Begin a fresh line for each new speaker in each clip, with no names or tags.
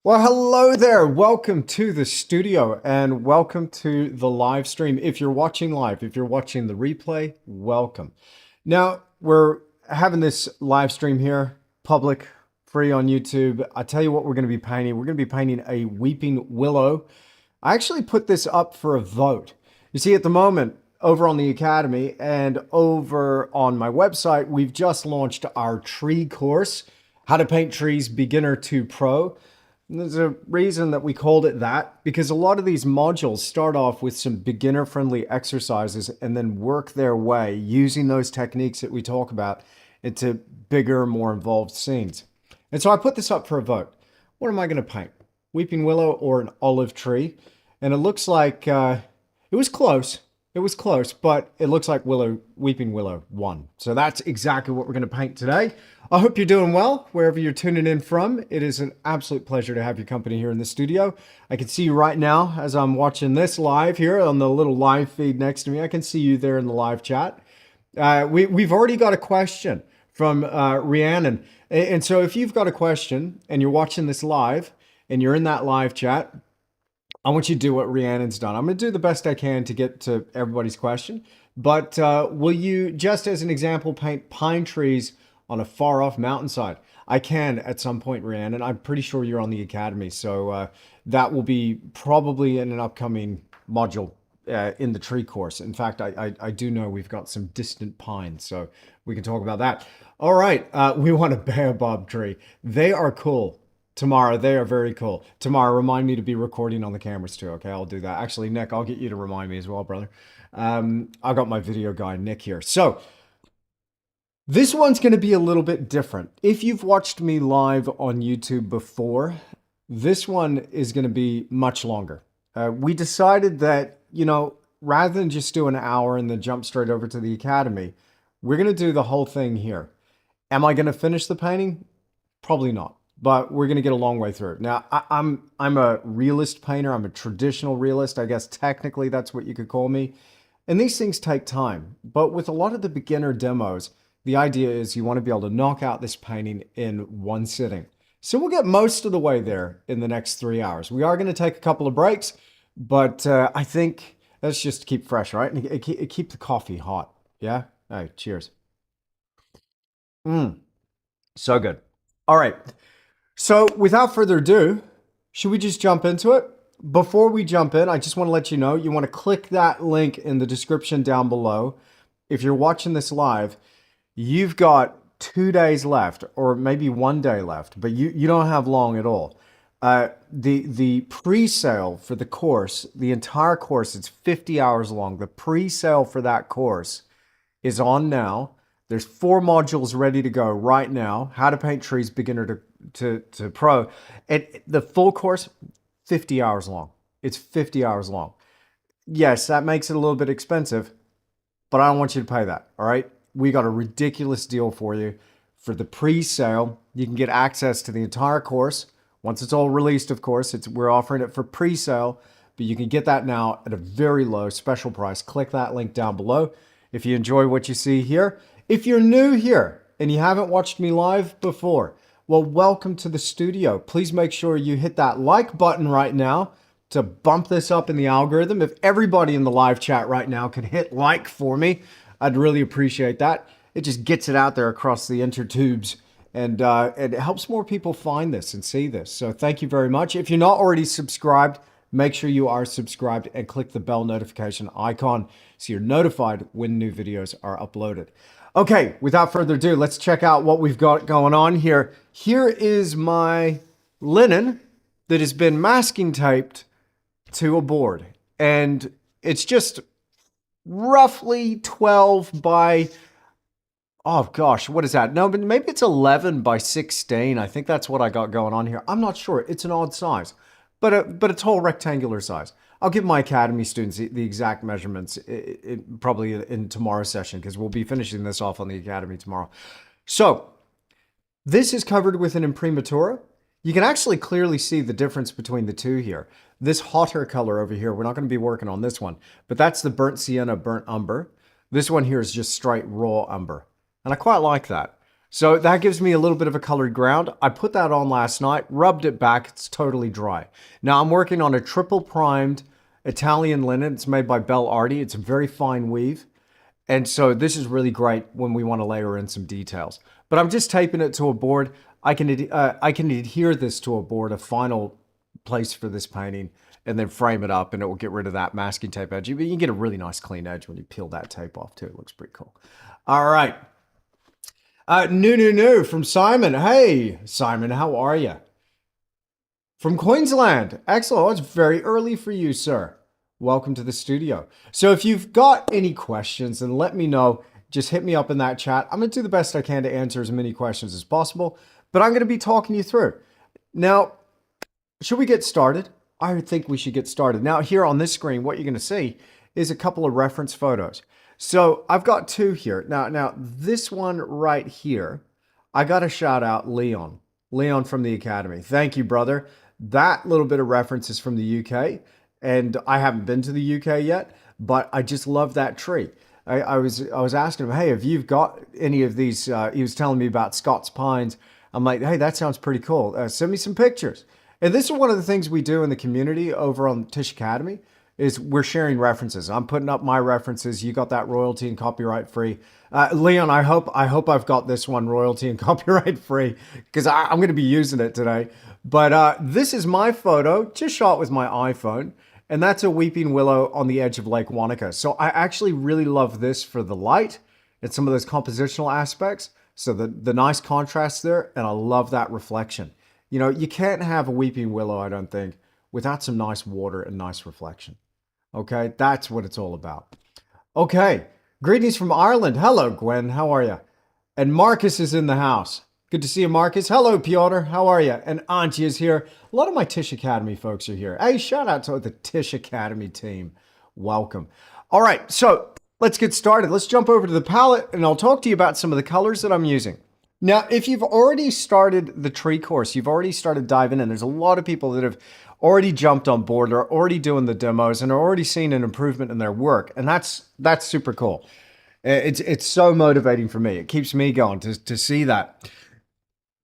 Well, hello there. Welcome to the studio and welcome to the live stream. If you're watching live, if you're watching the replay, welcome. Now, we're having this live stream here, public, free on YouTube. I tell you what we're going to be painting. We're going to be painting a Weeping Willow. I actually put this up for a vote. You see, at the moment, over on the Academy and over on my website, we've just launched our tree course, How to Paint Trees Beginner to Pro. And there's a reason that we called it that, because a lot of these modules start off with some beginner-friendly exercises and then work their way using those techniques that we talk about into bigger, more involved scenes. And so I put this up for a vote. What am I going to paint? Weeping Willow or an olive tree? And it looks like it was close. It was close, but it looks like Weeping Willow won. So that's exactly what we're going to paint today. I hope you're doing well, wherever you're tuning in from. It is an absolute pleasure to have your company here in the studio. I can see you right now as I'm watching this live here on the little live feed next to me. I can see you there in the live chat. We've already got a question from Rhiannon. And so if you've got a question and you're watching this live and you're in that live chat, I want you to do what Rhiannon's done. I'm going to do the best I can to get to everybody's question. But will you, just as an example, paint pine trees on a far-off mountainside? I can at some point, Rhiannon. I'm pretty sure you're on the Academy. So that will be probably in an upcoming module in the tree course. In fact, I do know we've got some distant pines, so we can talk about that. All right. We want a baobab tree. They are cool. Tamara, they are very cool. Tamara, remind me to be recording on the cameras too, okay? I'll do that. Actually, Nick, I'll get you to remind me as well, brother. I've got my video guy, Nick, here. So, this one's going to be a little bit different. If you've watched me live on YouTube before, this one is going to be much longer. We decided that, rather than just do an hour and then jump straight over to the Academy, we're going to do the whole thing here. Am I going to finish the painting? Probably not. But we're going to get a long way through it. Now, I'm a realist painter. I'm a traditional realist. I guess technically that's what you could call me. And these things take time. But with a lot of the beginner demos, the idea is you want to be able to knock out this painting in one sitting. So we'll get most of the way there in the next 3 hours. We are going to take a couple of breaks, but I think let's just keep fresh, right? And keep the coffee hot. Yeah? All right, cheers. So good. All right. So without further ado, should we just jump into it? Before we jump in, I just want to let you know, you want to click that link in the description down below. If you're watching this live, you've got 2 days left, or maybe 1 day left, but you don't have long at all. The pre-sale for the course, the entire course, it's 50 hours long. The pre-sale for that course is on now. There's 4 modules ready to go right now. How to Paint Trees Beginner to Pro. And the full course, 50 hours long. It's 50 hours long. Yes, that makes it a little bit expensive, but I don't want you to pay that, all right? We got a ridiculous deal for you. For the pre-sale, you can get access to the entire course. Once it's all released, of course, we're offering it for pre-sale, but you can get that now at a very low special price. Click that link down below if you enjoy what you see here. If you're new here and you haven't watched me live before, well, welcome to the studio. Please make sure you hit that like button right now to bump this up in the algorithm. If everybody in the live chat right now could hit like for me, I'd really appreciate that. It just gets it out there across the intertubes and it helps more people find this and see this. So thank you very much. If you're not already subscribed, make sure you are subscribed and click the bell notification icon so you're notified when new videos are uploaded. Okay, without further ado, let's check out what we've got going on here. Here is my linen that has been masking taped to a board. And it's just roughly 12 by, oh gosh, what is that? No, but maybe it's 11 by 16. I think that's what I got going on here. I'm not sure. It's an odd size, but a tall rectangular size. I'll give my Academy students the exact measurements probably in tomorrow's session because we'll be finishing this off on the Academy tomorrow. So this is covered with an imprimatura. You can actually clearly see the difference between the two here. This hotter color over here, we're not going to be working on this one, but that's the burnt sienna, burnt umber. This one here is just straight raw umber. And I quite like that. So that gives me a little bit of a colored ground. I put that on last night, rubbed it back. It's totally dry. Now I'm working on a triple primed Italian linen. It's made by Bel Ardi. It's a very fine weave. And so this is really great when we want to layer in some details. But I'm just taping it to a board. I can adhere this to a board, a final place for this painting, and then frame it up, and it will get rid of that masking tape edge. But you can get a really nice clean edge when you peel that tape off too. It looks pretty cool. All right. New from Simon. Hey, Simon, how are you? From Queensland. Excellent. Oh, it's very early for you, sir. Welcome to the studio. So if you've got any questions, then let me know. Just hit me up in that chat. I'm going to do the best I can to answer as many questions as possible, but I'm going to be talking you through. Now, should we get started? I think we should get started. Now, here on this screen, what you're going to see is a couple of reference photos. So I've got two here. Now this one right here, I got to shout out Leon from the Academy. Thank you, brother. That little bit of reference is from the UK, and I haven't been to the UK yet, but I just love that tree. I was asking him, hey, have you got any of these? He was telling me about Scots pines. I'm like, hey, that sounds pretty cool. Send me some pictures. And this is one of the things we do in the community over on Tisch Academy is we're sharing references. I'm putting up my references. You got that royalty and copyright free. Leon, I hope I've got this one royalty and copyright free because I'm going to be using it today. But this is my photo, just shot with my iPhone. And that's a weeping willow on the edge of Lake Wanaka. So I actually really love this for the light and some of those compositional aspects. So the nice contrast there, and I love that reflection. You know, you can't have a weeping willow, I don't think, without some nice water and nice reflection. Okay, that's what it's all about. Okay, greetings from Ireland. Hello, Gwen. How are you? And Marcus is in the house. Good to see you, Marcus. Hello, Piotr. How are you? And Auntie is here. A lot of my Tisch Academy folks are here. Hey, shout out to the Tisch Academy team. Welcome. All right, so let's get started. Let's jump over to the palette, and I'll talk to you about some of the colors that I'm using. Now, if you've already started the tree course, you've already started diving in, there's a lot of people that have already jumped on board, are already doing the demos, and are already seeing an improvement in their work. And that's super cool. It's so motivating for me. It keeps me going to see that.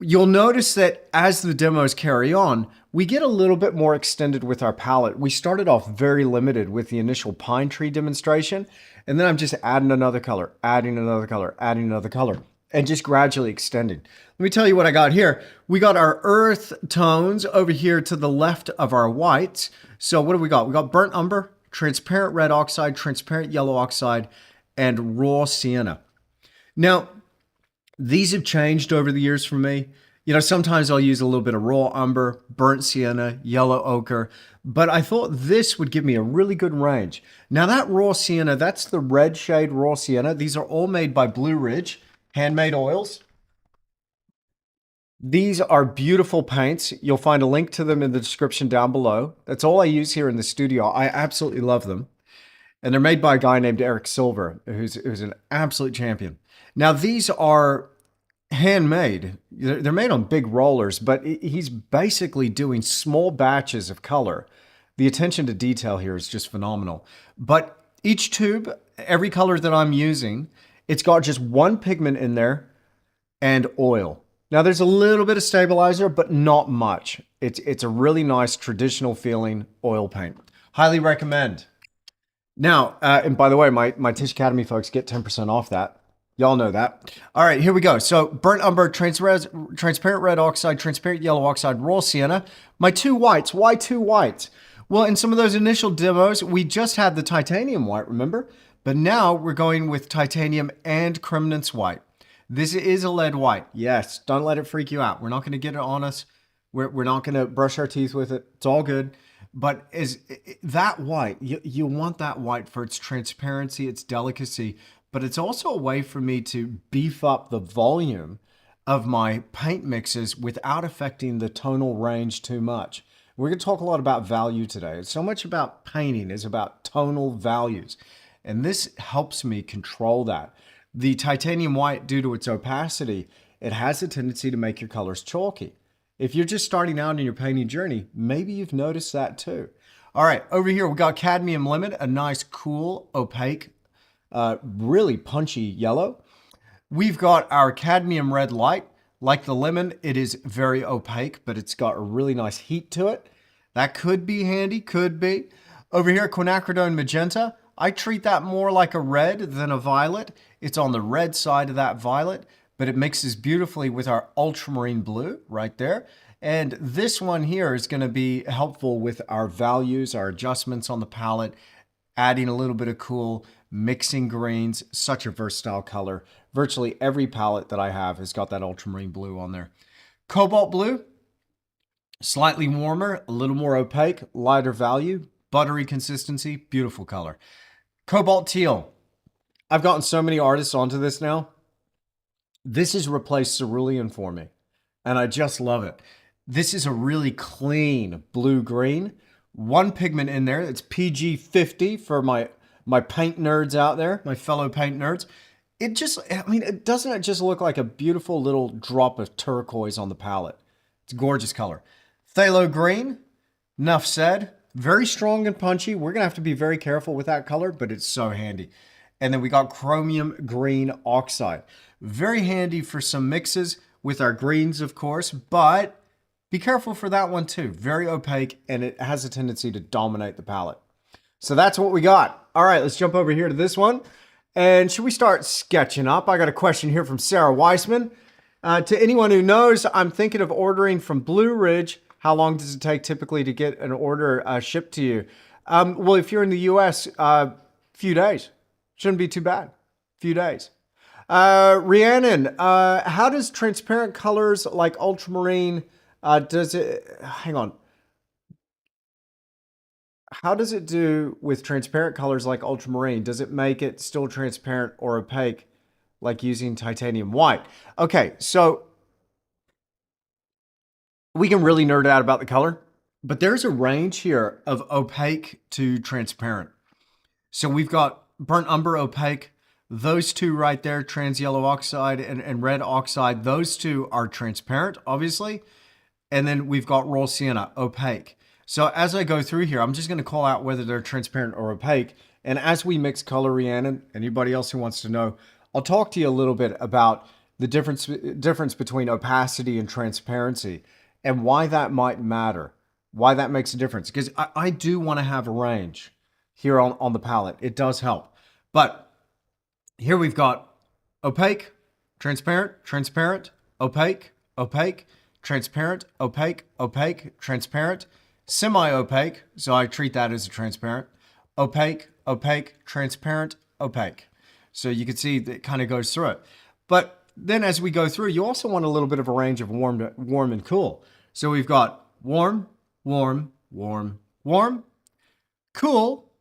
You'll notice that as the demos carry on, we get a little bit more extended with our palette. We started off very limited with the initial pine tree demonstration, and then I'm just adding another color, adding another color, adding another color, and just gradually extending. Let me tell you what I got here. We got our earth tones over here to the left of our whites. So what do we got? We got burnt umber, transparent red oxide, transparent yellow oxide, and raw sienna. Now, these have changed over the years for me. You know, sometimes I'll use a little bit of raw umber, burnt sienna, yellow ochre, but I thought this would give me a really good range. Now that raw sienna, that's the red shade raw sienna. These are all made by Blue Ridge, handmade oils. These are beautiful paints. You'll find a link to them in the description down below. That's all I use here in the studio. I absolutely love them. And they're made by a guy named Eric Silver, who's an absolute champion. Now, these are handmade. They're made on big rollers, but he's basically doing small batches of color. The attention to detail here is just phenomenal. But each tube, every color that I'm using, it's got just one pigment in there and oil. Now, there's a little bit of stabilizer, but not much. It's a really nice traditional feeling oil paint. Highly recommend. Now, and by the way, my Tisch Academy folks get 10% off that. Y'all know that. All right, here we go. So burnt umber, transparent red oxide, transparent yellow oxide, raw sienna. My two whites. Why two whites? Well, in some of those initial demos, we just had the titanium white, remember? But now we're going with titanium and Cremnitz white. This is a lead white. Yes, don't let it freak you out. We're not going to get it on us. We're not going to brush our teeth with it. It's all good. But that white, you want that white for its transparency, its delicacy, but it's also a way for me to beef up the volume of my paint mixes without affecting the tonal range too much. We're going to talk a lot about value today. So much about painting is about tonal values, and this helps me control that. The titanium white, due to its opacity, it has a tendency to make your colors chalky. If you're just starting out in your painting journey, maybe you've noticed that too. All right, over here we got cadmium lemon, a nice, cool, opaque, really punchy yellow. We've got our cadmium red light. Like the lemon, it is very opaque, but it's got a really nice heat to it. That could be handy, could be. Over here, quinacridone magenta. I treat that more like a red than a violet. It's on the red side of that violet, but it mixes beautifully with our ultramarine blue right there. And this one here is going to be helpful with our values, our adjustments on the palette, adding a little bit of cool, mixing greens. Such a versatile color. Virtually every palette that I have has got that ultramarine blue on there. Cobalt blue, slightly warmer, a little more opaque, lighter value, buttery consistency, beautiful color. Cobalt teal. I've gotten so many artists onto this now. This has replaced cerulean for me, and I just love it. This is a really clean blue-green. One pigment in there. It's PG 50 for my paint nerds out there, my fellow paint nerds. It just, I mean, doesn't it just look like a beautiful little drop of turquoise on the palette? It's a gorgeous color. Phthalo green, enough said. Very strong and punchy. We're going to have to be very careful with that color, but it's so handy. And then we got chromium green oxide. Very handy for some mixes with our greens, of course, but be careful for that one too. Very opaque, and it has a tendency to dominate the palette. So that's what we got. All right, let's jump over here to this one. And should we start sketching up? I got a question here from Sarah Weissman. To anyone who knows, I'm thinking of ordering from Blue Ridge. How long does it take typically to get an order shipped to you? Well, if you're in the US, few days. Shouldn't be too bad. Few days. Rhiannon, how does transparent colors like ultramarine, hang on. How does it do with transparent colors like ultramarine? Does it make it still transparent or opaque like using titanium white? Okay, so we can really nerd out about the color, but there's a range here of opaque to transparent. So we've got burnt umber opaque. Those two right there, trans yellow oxide and red oxide, those two are transparent, obviously. And then we've got raw sienna, opaque. So as I go through here, I'm just going to call out whether they're transparent or opaque. And as we mix color, Rhiannon, anybody else who wants to know, I'll talk to you a little bit about the difference between opacity and transparency and why that might matter, why that makes a difference. Because I do want to have a range here on the palette. It does help. But here we've got opaque, transparent, transparent, opaque, opaque, transparent, opaque, opaque, transparent, semi-opaque, so I treat that as a transparent, opaque, opaque, transparent, opaque. So you can see that it kind of goes through it. But then as we go through, you also want a little bit of a range of warm and cool. So we've got warm, warm, warm, warm, cool.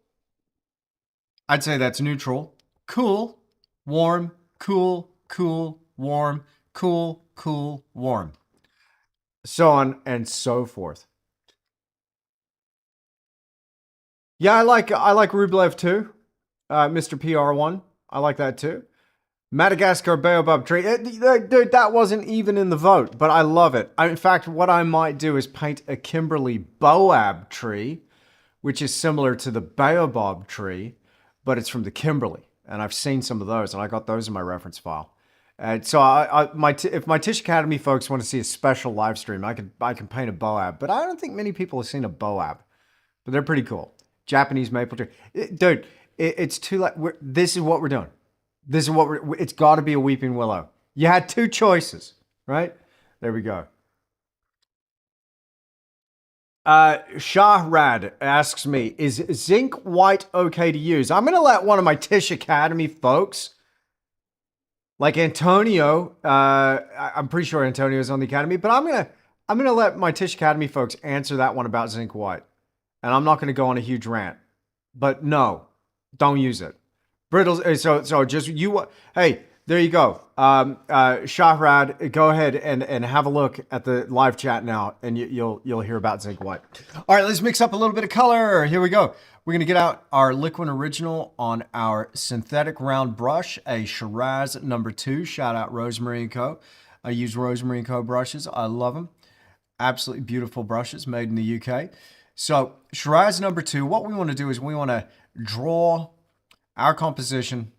I'd say that's neutral. Cool, warm, cool, cool, warm, cool, cool, warm. So on and so forth. Yeah, I like Rublev too. Mr. PR1. I like that too. Madagascar baobab tree. Dude, that wasn't even in the vote, but I love it. In fact, what I might do is paint a Kimberly boab tree, which is similar to the baobab tree, but it's from the Kimberly. And I've seen some of those, and I got those in my reference file. And so if my Tisch Academy folks want to see a special live stream, I can paint a boab. But I don't think many people have seen a boab. But they're pretty cool. Japanese maple tree. Dude, it's too late. This is what we're doing. This is what it's got to be a weeping willow. You had two choices, right? There we go. Shahrad asks me, is zinc white okay to use? I'm going to let one of my Tisch Academy folks, like Antonio, I'm pretty sure Antonio's on the Academy, but I'm going to let my Tisch Academy folks answer that one about zinc white. And I'm not going to go on a huge rant. But no, don't use it. Brittles, so just you, hey, there you go. Shahrad, go ahead and have a look at the live chat now, and you'll hear about zinc white. All right, let's mix up a little bit of color. Here we go. We're going to get out our Liquid Original on our synthetic round brush, a Shiraz #2. Shout out Rosemary & Co. I use Rosemary & Co. brushes. I love them. Absolutely beautiful brushes made in the UK. So Shiraz #2, what we want to do is we want to draw our composition.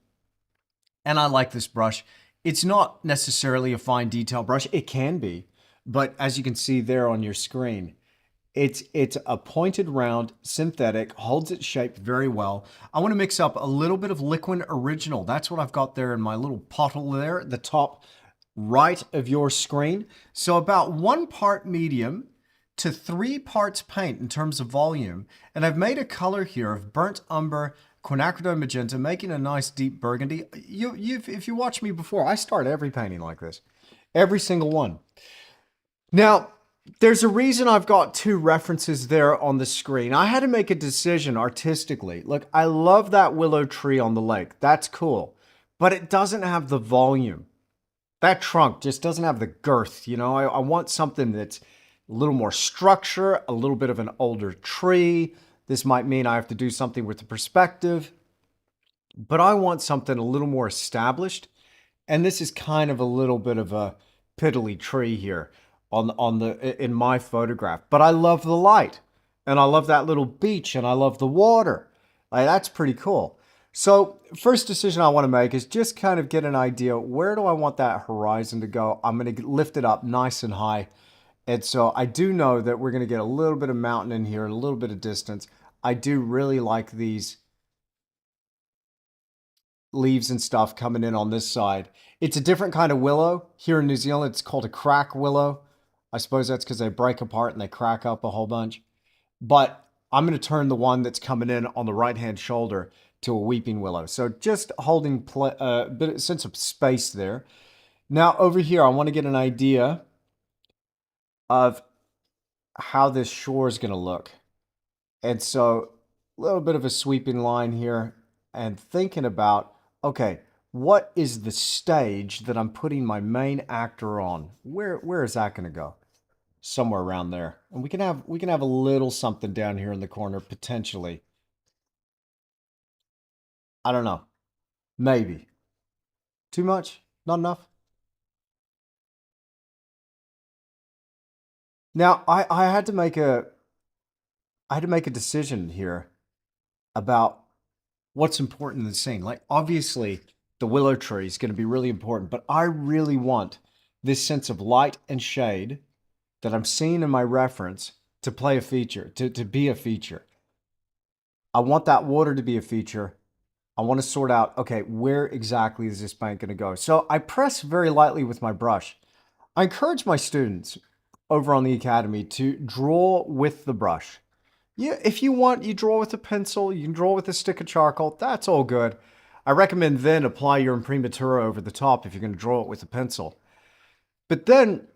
And I like this brush. It's not necessarily a fine detail brush. It can be, but as you can see there on your screen, it's a pointed round synthetic, holds its shape very well. I want to mix up a little bit of liquid original. That's what I've got there in my little pottle there at the top right of your screen. So about 1 part medium to 3 parts paint in terms of volume. And I've made a color here of burnt umber, quinacridone magenta, making a nice deep burgundy. If you watch me before, I start every painting like this. Every single one. Now, there's a reason I've got 2 references there on the screen. I had to make a decision artistically. Look, I love that willow tree on the lake. That's cool. But it doesn't have the volume. That trunk just doesn't have the girth, you know? I want something that's a little more structure, a little bit of an older tree. This might mean I have to do something with the perspective, but I want something a little more established. And this is kind of a little bit of a piddly tree here in my photograph. But I love the light, and I love that little beach, and I love the water. Like, that's pretty cool. So first decision I want to make is just kind of get an idea, where do I want that horizon to go? I'm going to lift it up nice and high. And so I do know that we're going to get a little bit of mountain in here, a little bit of distance. I do really like these leaves and stuff coming in on this side. It's a different kind of willow. Here in New Zealand, it's called a crack willow. I suppose that's because they break apart and they crack up a whole bunch. But I'm going to turn the one that's coming in on the right-hand shoulder to a weeping willow. So just holding a bit of sense of space there. Now over here, I want to get an idea of how this shore is going to look. And so a little bit of a sweeping line here and thinking about, okay, what is the stage that I'm putting my main actor on? Where is that going to go? Somewhere around there. And we can have a little something down here in the corner potentially. I don't know. Maybe. Too much? Not enough? Now, I had to make a decision here about what's important in the scene. Like, obviously, the willow tree is going to be really important, but I really want this sense of light and shade that I'm seeing in my reference to play a feature, to be a feature. I want that water to be a feature. I want to sort out, okay, where exactly is this paint going to go? So I press very lightly with my brush. I encourage my students over on the Academy to draw with the brush. Yeah, if you want, you draw with a pencil, you can draw with a stick of charcoal, that's all good. I recommend then apply your imprimatura over the top if you're going to draw it with a pencil. But then,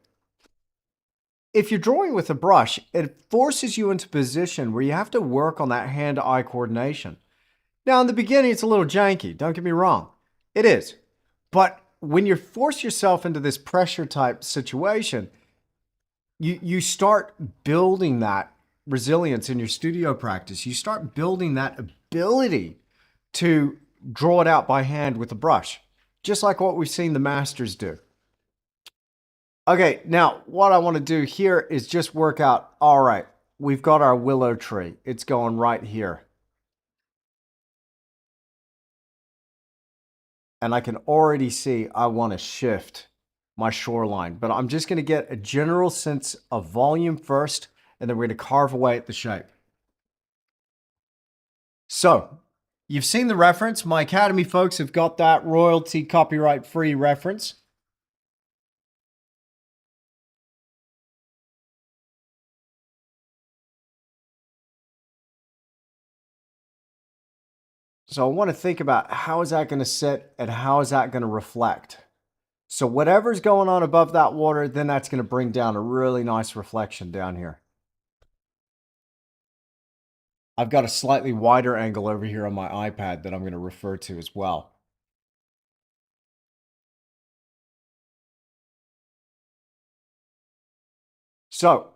if you're drawing with a brush, it forces you into a position where you have to work on that hand-eye coordination. Now, in the beginning, it's a little janky, don't get me wrong. It is. But when you force yourself into this pressure type situation, you start building that resilience in your studio practice. You start building that ability to draw it out by hand with a brush, just like what we've seen the masters do. Okay, now what I want to do here is just work out, all right, we've got our willow tree. It's going right here. And I can already see I want to shift my shoreline, but I'm just going to get a general sense of volume first, and then we're going to carve away at the shape. So, you've seen the reference. My Academy folks have got that royalty copyright-free reference. So I want to think about how is that going to sit and how is that going to reflect. So whatever's going on above that water, then that's going to bring down a really nice reflection down here. I've got a slightly wider angle over here on my iPad that I'm going to refer to as well. So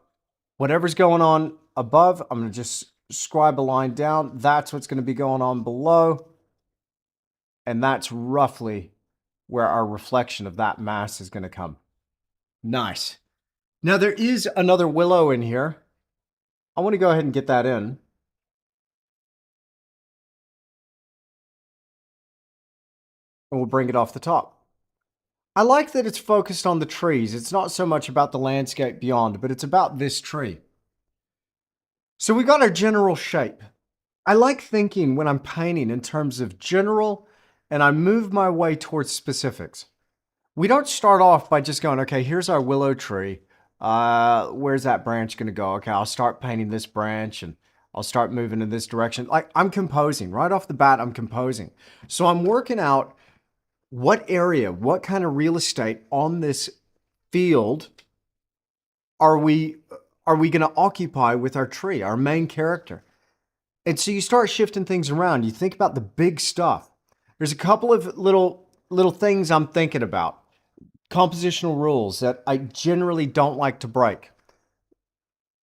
whatever's going on above, I'm going to just scribe a line down. That's what's going to be going on below. And that's roughly where our reflection of that mass is going to come. Nice. Now there is another willow in here. I want to go ahead and get that in. And we'll bring it off the top. I like that it's focused on the trees. It's not so much about the landscape beyond, but it's about this tree. So we got our general shape. I like thinking when I'm painting in terms of general, and I move my way towards specifics. We don't start off by just going, okay, here's our willow tree. Where's that branch going to go? Okay, I'll start painting this branch and I'll start moving in this direction. Like I'm composing right off the bat. I'm composing. So I'm working out what area, what kind of real estate on this field are we going to occupy with our tree, our main character? And so you start shifting things around. You think about the big stuff. There's a couple of little things I'm thinking about. Compositional rules that I generally don't like to break.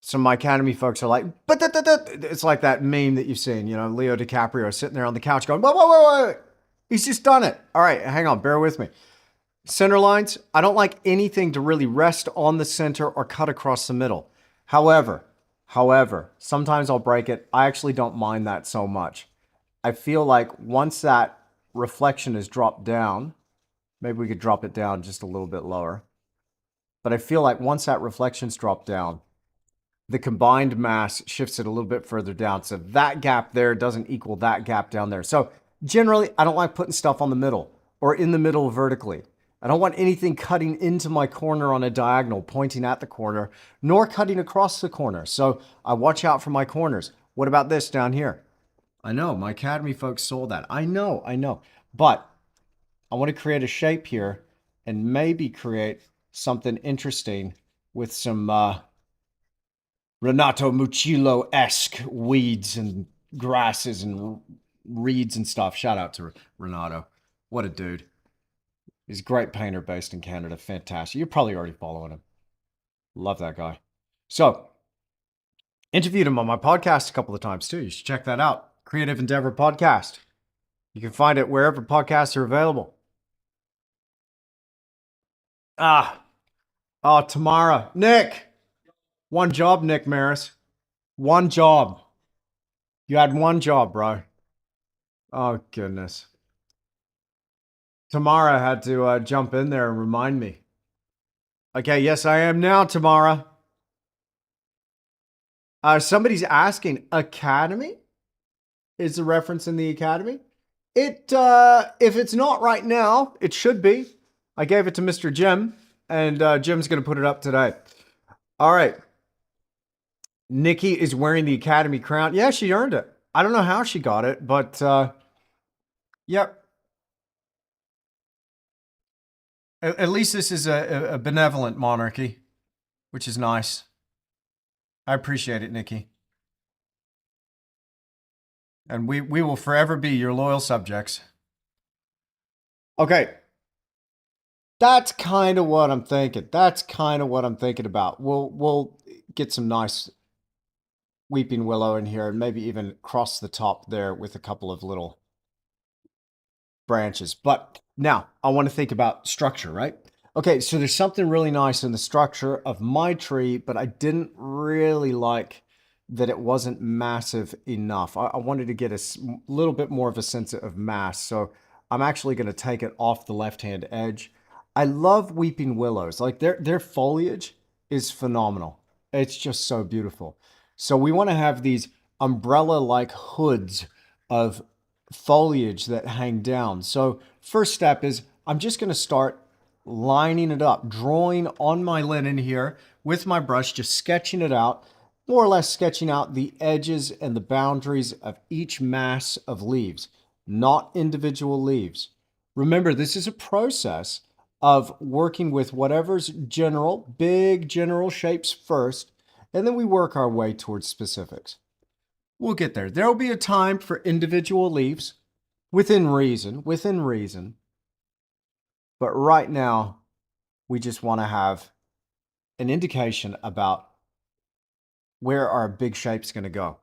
Some of my Academy folks are like, but it's like that meme that you've seen, you know, Leo DiCaprio sitting there on the couch going, whoa. He's just done it. All right, hang on, bear with me. Center lines, I don't like anything to really rest on the center or cut across the middle. However, sometimes I'll break it. I actually don't mind that so much. I feel like once that reflection is dropped down, maybe we could drop it down just a little bit lower. But I feel like once that reflection's dropped down, the combined mass shifts it a little bit further down. So that gap there doesn't equal that gap down there. So generally, I don't like putting stuff on the middle or in the middle vertically. I don't want anything cutting into my corner on a diagonal, pointing at the corner, nor cutting across the corner. So I watch out for my corners. What about this down here? I know, my Academy folks saw that. I know. But I want to create a shape here and maybe create something interesting with some Renato Mucillo-esque weeds and grasses and reeds and stuff. Shout out to Renato. What a dude. He's a great painter based in Canada. Fantastic. You're probably already following him. Love that guy. So, interviewed him on my podcast a couple of times too. You should check that out. Creative Endeavor Podcast. You can find it wherever podcasts are available. Tamara. Nick. One job, Nick Maris. One job. You had one job, bro. Oh, goodness. Tamara had to jump in there and remind me. Okay, yes, I am now, Tamara. Somebody's asking, Academy? Is the reference in the Academy? If it's not right now, it should be. I gave it to Mr. Jim, and Jim's going to put it up today. All right. Nikki is wearing the Academy crown. Yeah, she earned it. I don't know how she got it, but yep. At least this is a benevolent monarchy, which is nice. I appreciate it, Nikki. And we will forever be your loyal subjects. Okay. That's kind of what I'm thinking. That's kind of what I'm thinking about. We'll get some nice Weeping Willow in here and maybe even cross the top there with a couple of little branches. But now I want to think about structure, right? Okay, so there's something really nice in the structure of my tree, but I didn't really like that it wasn't massive enough. I wanted to get a little bit more of a sense of mass. So I'm actually going to take it off the left-hand edge. I love Weeping Willows. Like their foliage is phenomenal. It's just so beautiful. So we want to have these umbrella-like hoods of foliage that hang down. So first step is I'm just going to start lining it up, drawing on my linen here with my brush, just sketching it out, more or less sketching out the edges and the boundaries of each mass of leaves, not individual leaves. Remember, this is a process of working with whatever's general, big general shapes first, and then we work our way towards specifics. We'll get there. There'll be a time for individual leaves, within reason. But right now, we just want to have an indication about where our big shape's going to go.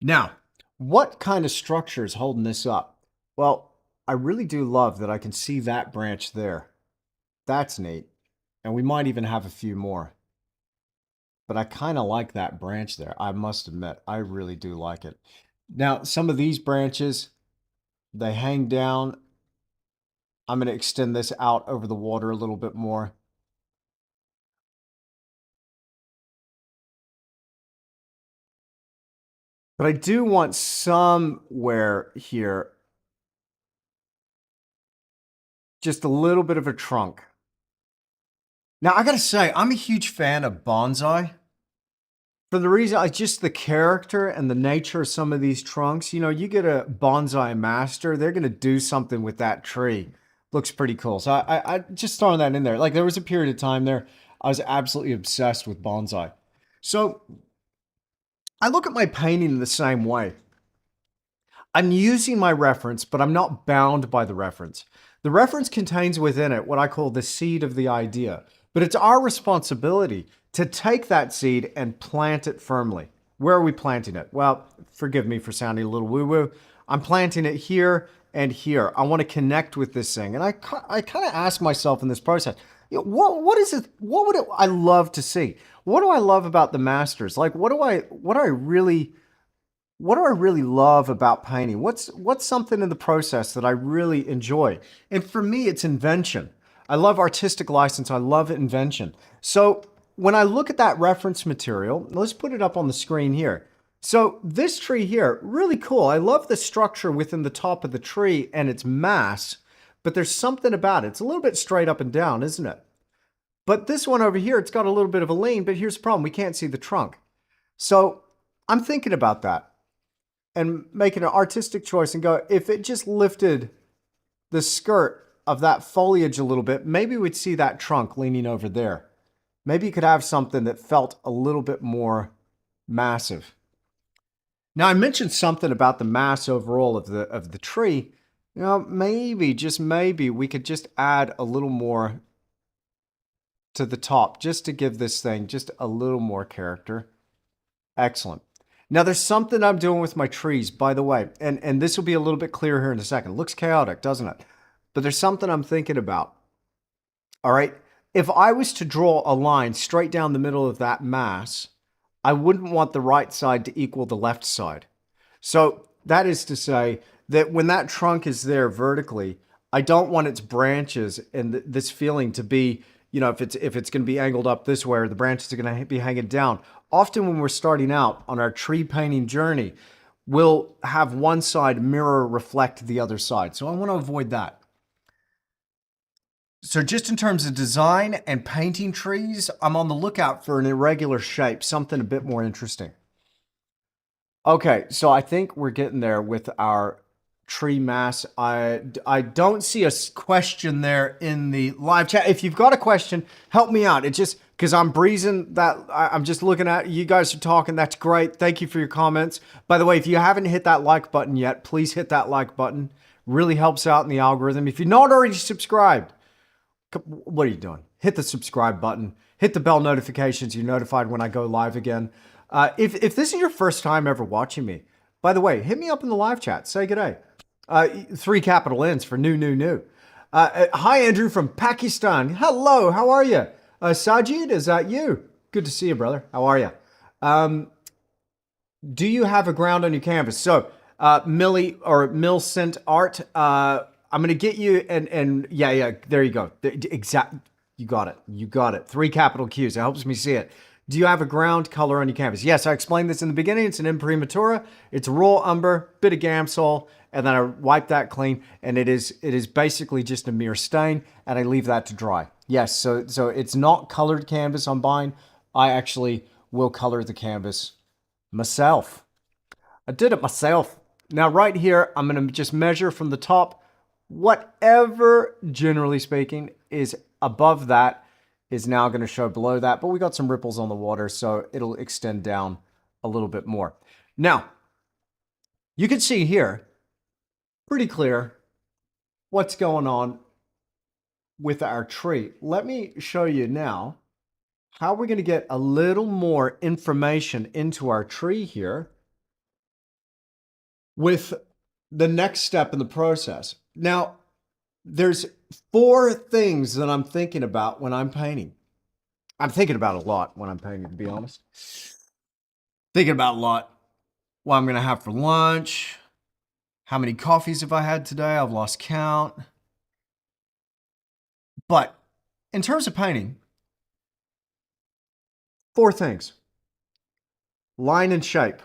Now, what kind of structure is holding this up? Well, I really do love that I can see that branch there. That's neat. And we might even have a few more. But I kind of like that branch there. I must admit, I really do like it. Now, some of these branches, they hang down I'm going to extend this out over the water a little bit more. But I do want somewhere here just a little bit of a trunk. Now, I got to say, I'm a huge fan of bonsai. For the reason, just the character and the nature of some of these trunks. You know, you get a bonsai master, they're going to do something with that tree. Looks pretty cool. So I just throwing that in there. Like there was a period of time there, I was absolutely obsessed with bonsai. So I look at my painting in the same way. I'm using my reference, but I'm not bound by the reference. The reference contains within it what I call the seed of the idea, but it's our responsibility to take that seed and plant it firmly. Where are we planting it? Well, forgive me for sounding a little woo-woo. I'm planting it here and here. I want to connect with this thing. And I kind of ask myself in this process, you know, what is it? What would I love to see? What do I love about the masters? Like, what do I really love about painting? What's something in the process that I really enjoy? And for me, it's invention. I love artistic license. I love invention. So when I look at that reference material, let's put it up on the screen here. So this tree here, really cool. I love the structure within the top of the tree and its mass, but there's something about it. It's a little bit straight up and down, isn't it? But this one over here, it's got a little bit of a lean, but here's the problem. We can't see the trunk. So I'm thinking about that and making an artistic choice and go, if it just lifted the skirt of that foliage a little bit, maybe we'd see that trunk leaning over there. Maybe you could have something that felt a little bit more massive. Now I mentioned something about the mass overall of the tree. You know, maybe, just maybe, we could just add a little more to the top just to give this thing just a little more character. Excellent. Now there's something I'm doing with my trees, by the way, and this will be a little bit clearer here in a second. It looks chaotic, doesn't it? But there's something I'm thinking about. All right. If I was to draw a line straight down the middle of that mass, I wouldn't want the right side to equal the left side. So that is to say that when that trunk is there vertically, I don't want its branches and this feeling to be, you know, if it's going to be angled up this way or the branches are going to be hanging down. Often when we're starting out on our tree painting journey, we'll have one side mirror reflect the other side. So I want to avoid that. So just in terms of design and painting trees, I'm on the lookout for an irregular shape, something a bit more interesting. Okay, so I think we're getting there with our tree mass. I don't see a question there in the live chat. If you've got a question, help me out. It just, because I'm breezing that, I'm just looking at, you guys are talking. That's great. Thank you for your comments. By the way, if you haven't hit that like button yet, please hit that like button. Really helps out in the algorithm. If you're not already subscribed, what are you doing? Hit the subscribe button. Hit the bell notifications. You're notified when I go live again. If this is your first time ever watching me, by the way, hit me up in the live chat. Say good day. 3 capital N's for new. Hi, Andrew from Pakistan. Hello, how are you? Sajid, is that you? Good to see you, brother. How are you? Do you have a ground on your canvas? So, Millie or Milcent Art, I'm going to get you and yeah, there you go. Exact. You got it. You got it. 3 capital Q's. It helps me see it. Do you have a ground color on your canvas? Yes, I explained this in the beginning. It's an imprimatura. It's raw umber, bit of Gamsol, and then I wipe that clean, and it is basically just a mere stain, and I leave that to dry. Yes, so it's not colored canvas I'm buying. I actually will color the canvas myself. I did it myself. Now right here, I'm going to just measure from the top. Whatever, generally speaking, is above that is now going to show below that, but we got some ripples on the water, so it'll extend down a little bit more. Now, you can see here, pretty clear what's going on with our tree. Let me show you now how we're going to get a little more information into our tree here with the next step in the process. Now, there's 4 things that I'm thinking about when I'm painting. I'm thinking about a lot when I'm painting, to be honest. Thinking about a lot. What I'm going to have for lunch. How many coffees have I had today? I've lost count. But in terms of painting, 4 things. Line and shape.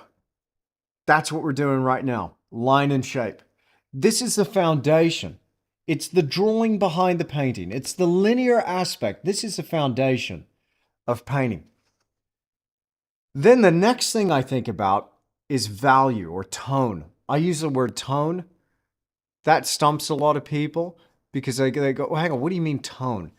That's what we're doing right now. Line and shape. This is the foundation. It's the drawing behind the painting. It's the linear aspect. This is the foundation of painting. Then the next thing I think about is value or tone. I use the word tone. That stumps a lot of people because they go, well, hang on, what do you mean tone?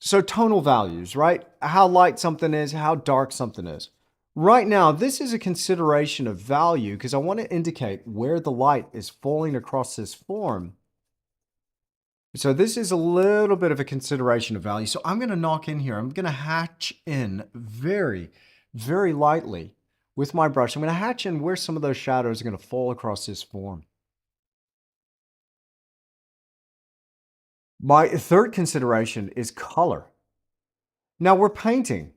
So tonal values, right? How light something is, how dark something is. Right now, this is a consideration of value because I want to indicate where the light is falling across this form. So this is a little bit of a consideration of value. So I'm going to knock in here. I'm going to hatch in very, very lightly with my brush. I'm going to hatch in where some of those shadows are going to fall across this form. My third consideration is color. Now we're painting.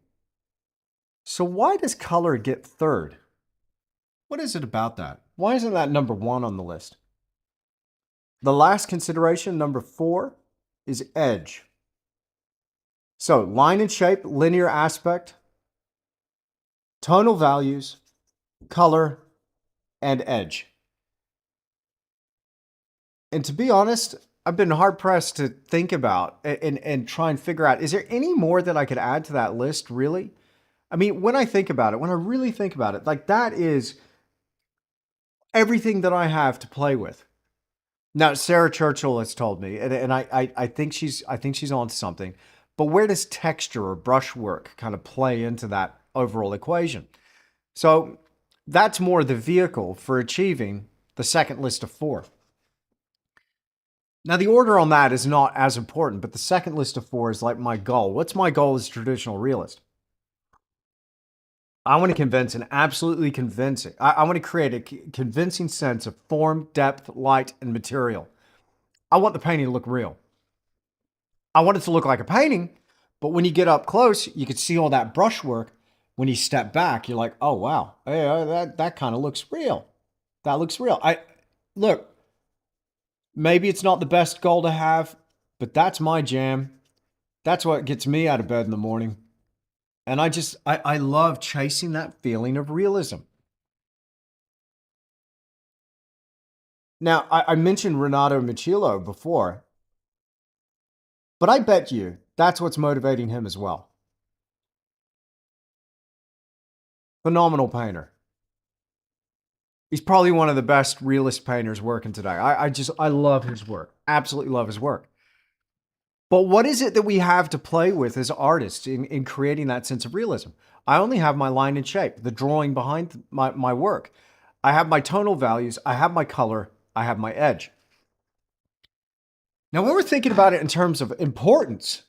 So why does color get third? What is it about that? Why isn't that number 1 on the list? The last consideration, number 4, is edge. So line and shape, linear aspect, tonal values, color, and edge. And to be honest, I've been hard pressed to think about and try and figure out, is there any more that I could add to that list, really? I mean, when I think about it, when I really think about it, like that is everything that I have to play with. Now, Sarah Churchill has told me, and I think she's on to something, but where does texture or brushwork kind of play into that overall equation? So that's more the vehicle for achieving the second list of 4. Now, the order on that is not as important, but the second list of 4 is like my goal. What's my goal as a traditional realist? I want to convince and absolutely convincing. I want to create a convincing sense of form, depth, light, and material. I want the painting to look real. I want it to look like a painting, but when you get up close, you can see all that brushwork. When you step back, you're like, oh, wow, hey, that kind of looks real. That looks real. Look, maybe it's not the best goal to have, but that's my jam. That's what gets me out of bed in the morning. And I love chasing that feeling of realism. Now, I mentioned Renato Michello before, but I bet you that's what's motivating him as well. Phenomenal painter. He's probably one of the best realist painters working today. I love his work. Absolutely love his work. But what is it that we have to play with as artists in creating that sense of realism? I only have my line and shape, the drawing behind my work. I have my tonal values, I have my color, I have my edge. Now, when we're thinking about it in terms of importance,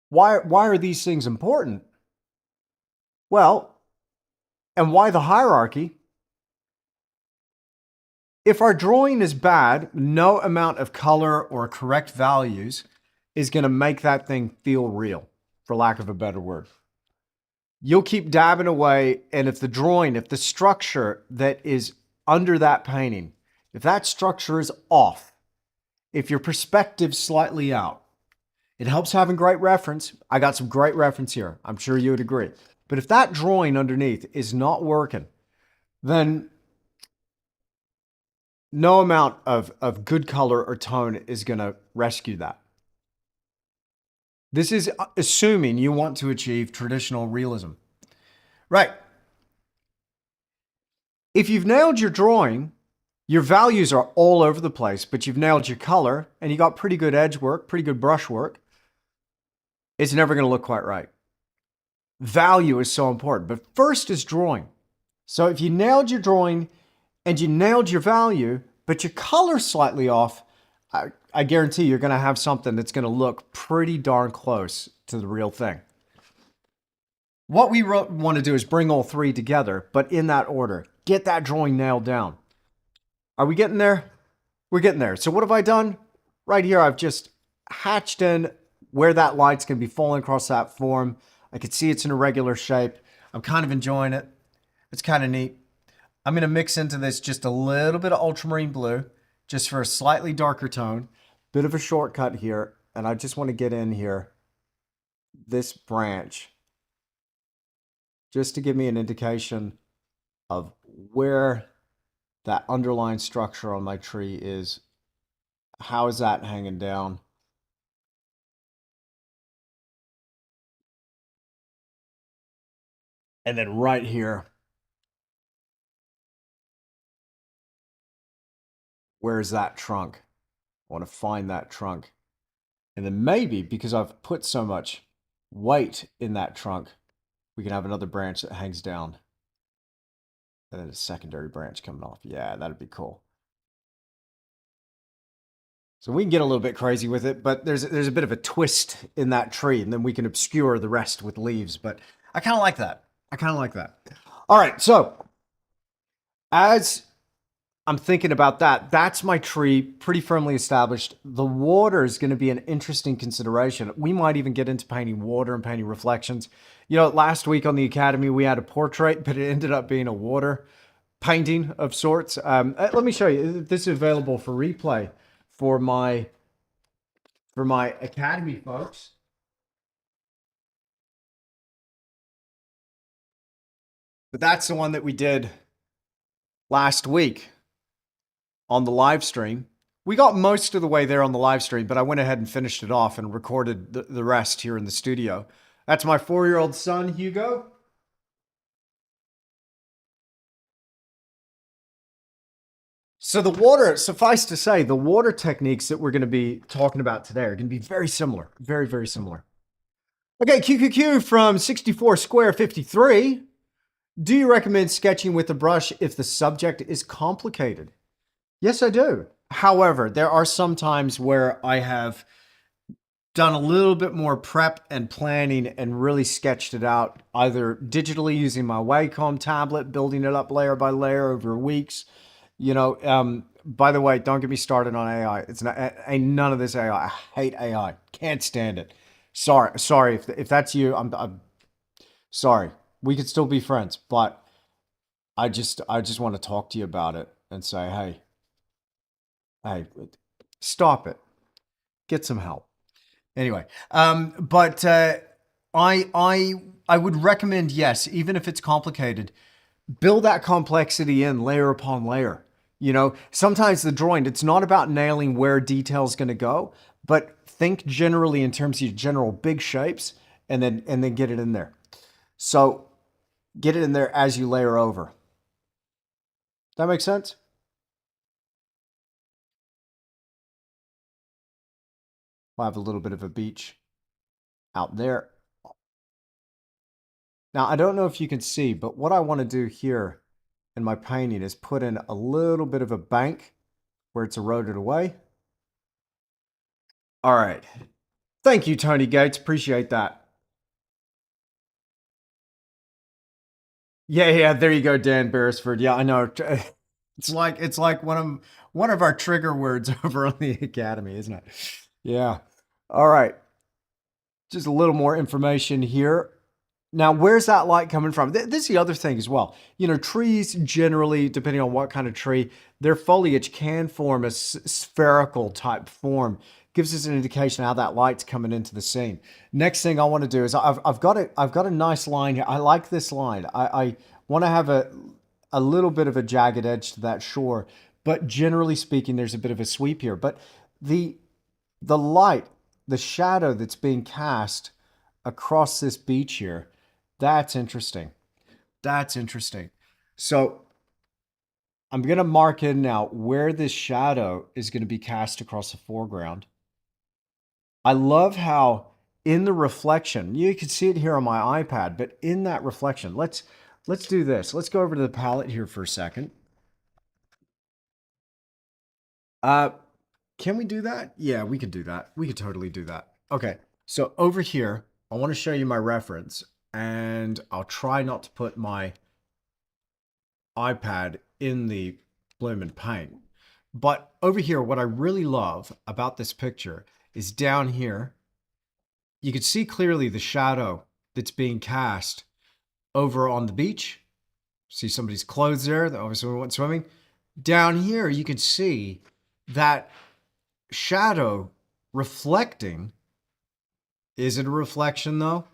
why are these things important? Well, and why the hierarchy? If our drawing is bad, no amount of color or correct values is going to make that thing feel real, for lack of a better word. You'll keep dabbing away, and if the structure that is under that painting, if that structure is off, if your perspective's slightly out, it helps having great reference. I got some great reference here. I'm sure you would agree. But if that drawing underneath is not working, then no amount of good color or tone is going to rescue that. This is assuming you want to achieve traditional realism. Right. If you've nailed your drawing, your values are all over the place, but you've nailed your color and you got pretty good edge work, pretty good brush work, it's never going to look quite right. Value is so important, but first is drawing. So if you nailed your drawing and you nailed your value, but your color's slightly off, I guarantee you're going to have something that's going to look pretty darn close to the real thing. What we want to do is bring all 3 together, but in that order. Get that drawing nailed down. Are we getting there? We're getting there. So what have I done? Right here, I've just hatched in where that light's going to be falling across that form. I can see it's an irregular shape. I'm kind of enjoying it. It's kind of neat. I'm going to mix into this just a little bit of ultramarine blue. just for a slightly darker tone. Bit of a shortcut here, and I just want to get in here this branch just to give me an indication of where that underlying structure on my tree is. How is that hanging down? And then right here, where's that trunk? I want to find that trunk. And then maybe, because I've put so much weight in that trunk, we can have another branch that hangs down. And then a secondary branch coming off. Yeah, that'd be cool. So we can get a little bit crazy with it, but there's a bit of a twist in that tree, and then we can obscure the rest with leaves. But I kind of like that. I kind of like that. All right, so as I'm thinking about that, that's my tree pretty firmly established. The water is going to be an interesting consideration. We might even get into painting water and painting reflections. You know, last week on the Academy, we had a portrait, but it ended up being a water painting of sorts. Let me show you. This is available for replay for my Academy folks. But that's the one that we did last week on the live stream. We got most of the way there on the live stream, but I went ahead and finished it off and recorded the rest here in the studio. That's my 4-year-old son, Hugo. So the water, suffice to say, the water techniques that we're going to be talking about today are going to be very similar. Very, very similar. Okay, QQQ from 64 Square 53. Do you recommend sketching with a brush if the subject is complicated? Yes, I do. However, there are some times where I have done a little bit more prep and planning and really sketched it out, either digitally using my Wacom tablet, building it up layer by layer over weeks. You know, by the way, don't get me started on AI. It's not, ain't none of this AI. I hate AI. Can't stand it. Sorry. If that's you, I'm sorry. We could still be friends, but I just want to talk to you about it and say, hey, stop it. Get some help. Anyway, but I would recommend, yes, even if it's complicated, build that complexity in layer upon layer. You know, sometimes the drawing, it's not about nailing where detail's going to go, but think generally in terms of your general big shapes and then get it in there. So get it in there as you layer over. That makes sense? We'll have a little bit of a beach out there. Now, I don't know if you can see, but what I want to do here in my painting is put in a little bit of a bank where it's eroded away. All right. Thank you, Tony Gates. Appreciate that. Yeah, there you go, Dan Beresford. Yeah, I know. It's like one of our trigger words over on the Academy, isn't it? Yeah. All right. Just a little more information here. Now, where's that light coming from? This is the other thing as well. You know, trees generally, depending on what kind of tree, their foliage can form a spherical type form. Gives us an indication how that light's coming into the scene. Next thing I want to do is I've got a nice line here. I like this line. I want to have a little bit of a jagged edge to that shore, but generally speaking, there's a bit of a sweep here. But the light, the shadow that's being cast across this beach here, that's interesting. That's interesting. So I'm going to mark in now where this shadow is going to be cast across the foreground. I love how in the reflection, you can see it here on my iPad, but in that reflection, let's do this. Let's go over to the palette here for a second. Can we do that? Yeah, we could do that. We could totally do that. Okay, so over here, I want to show you my reference, and I'll try not to put my iPad in the bloomin' paint. But over here, what I really love about this picture is down here, you can see clearly the shadow that's being cast over on the beach. See somebody's clothes there that obviously went swimming. Down here, you can see that shadow reflecting. Is it a reflection though?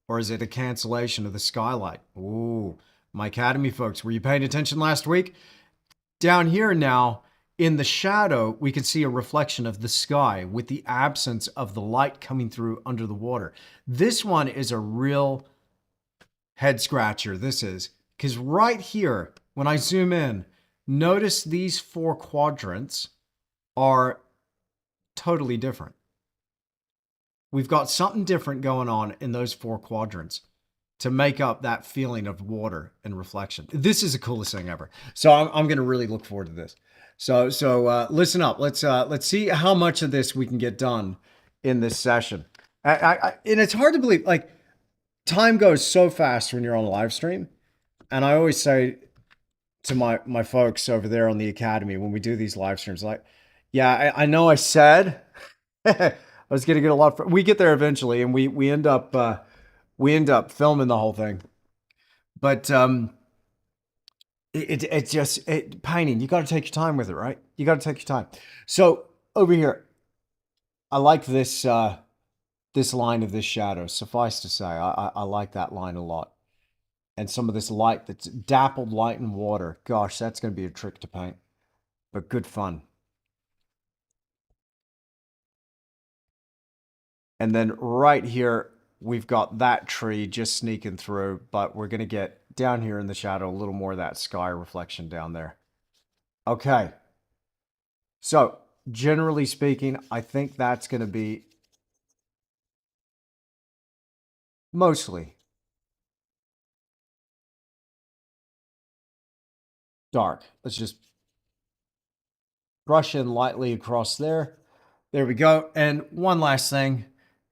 Or is it a cancellation of the skylight? Ooh, my Academy folks, were you paying attention last week? Down here now, in the shadow, we can see a reflection of the sky with the absence of the light coming through under the water. This one is a real head scratcher. This is, because right here, when I zoom in, notice these 4 quadrants are totally different. We've got something different going on in those 4 quadrants to make up that feeling of water and reflection. This is the coolest thing ever. So I'm going to really look forward to this. So listen up. Let's see how much of this we can get done in this session. And it's hard to believe, like, time goes so fast when you're on a live stream. And I always say to my folks over there on the Academy when we do these live streams, like, yeah, I know I said I was going to get a lot. We get there eventually, and we end up filming the whole thing. But it's just painting. You got to take your time with it, right? You got to take your time. So over here, I like this this line of this shadow. Suffice to say, I like that line a lot. And some of this light that's dappled light and water. Gosh, that's going to be a trick to paint, but good fun. And then right here, we've got that tree just sneaking through, but we're going to get down here in the shadow a little more of that sky reflection down there. Okay. So generally speaking, I think that's going to be mostly dark. Let's just brush in lightly across there. There we go. And one last thing.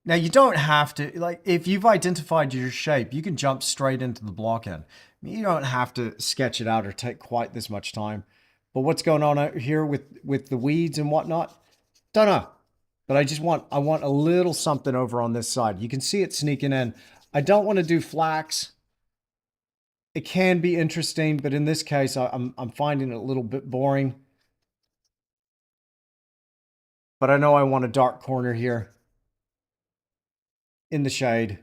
Now, you don't have to, like, if you've identified your shape, you can jump straight into the block end. You don't have to sketch it out or take quite this much time. But what's going on out here with the weeds and whatnot? Don't know. But I want a little something over on this side. You can see it sneaking in. I don't want to do flax. It can be interesting, but in this case, I'm finding it a little bit boring. But I know I want a dark corner here in the shade.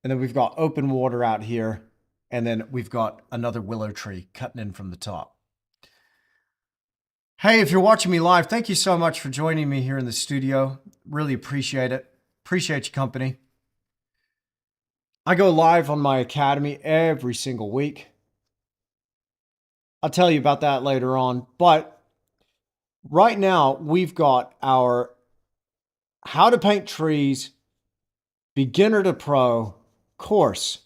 And then we've got open water out here. And then we've got another willow tree cutting in from the top. Hey, if you're watching me live, thank you so much for joining me here in the studio. Really appreciate it. Appreciate your company. I go live on my Academy every single week. I'll tell you about that later on. But right now, we've got our How to Paint Trees Beginner to Pro course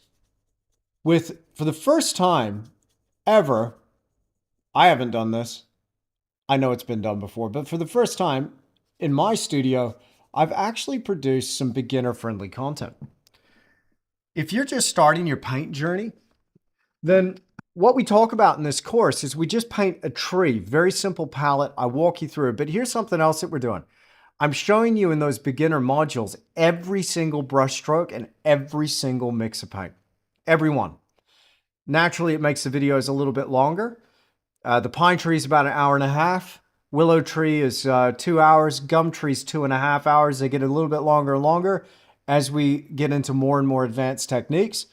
with, for the first time ever, I haven't done this. I know it's been done before, but for the first time in my studio, I've actually produced some beginner-friendly content. If you're just starting your paint journey, then what we talk about in this course is we just paint a tree, very simple palette. I walk you through it, but here's something else that we're doing. I'm showing you in those beginner modules every single brush stroke and every single mix of paint. Every one. Naturally, it makes the videos a little bit longer. The pine tree is about 1.5 hours. Willow tree is 2 hours. Gum tree is 2.5 hours. They get a little bit longer and longer as we get into more and more advanced techniques.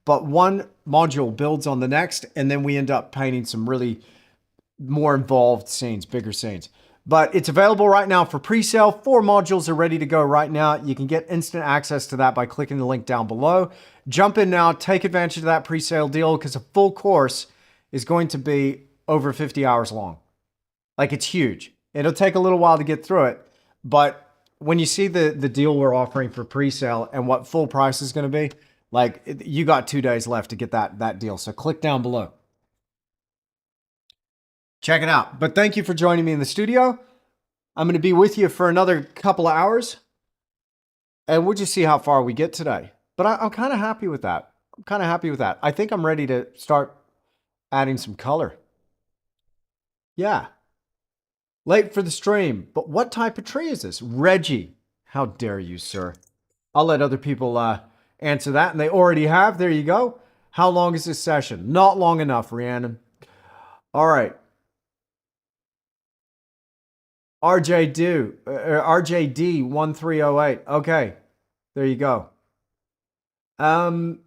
But one module builds on the next, and then we end up painting some really more involved scenes, bigger scenes. But it's available right now for pre-sale. 4 modules are ready to go right now. You can get instant access to that by clicking the link down below. Jump in now, take advantage of that pre-sale deal, because a full course is going to be over 50 hours long. Like, it's huge. It'll take a little while to get through it, but when you see the deal we're offering for pre-sale and what full price is going to be, like, you got 2 days left to get that deal. So click down below. Check it out. But thank you for joining me in the studio. I'm going to be with you for another couple of hours, and we'll just see how far we get today. But I'm kind of happy with that. I'm kind of happy with that. I think I'm ready to start adding some color. Yeah. Late for the stream. But what type of tree is this? Reggie. How dare you, sir? I'll let other people answer that, and they already have. There you go. How long is this session? Not long enough, Rhiannon. All right. RJD 1308. Okay, there you go. Um,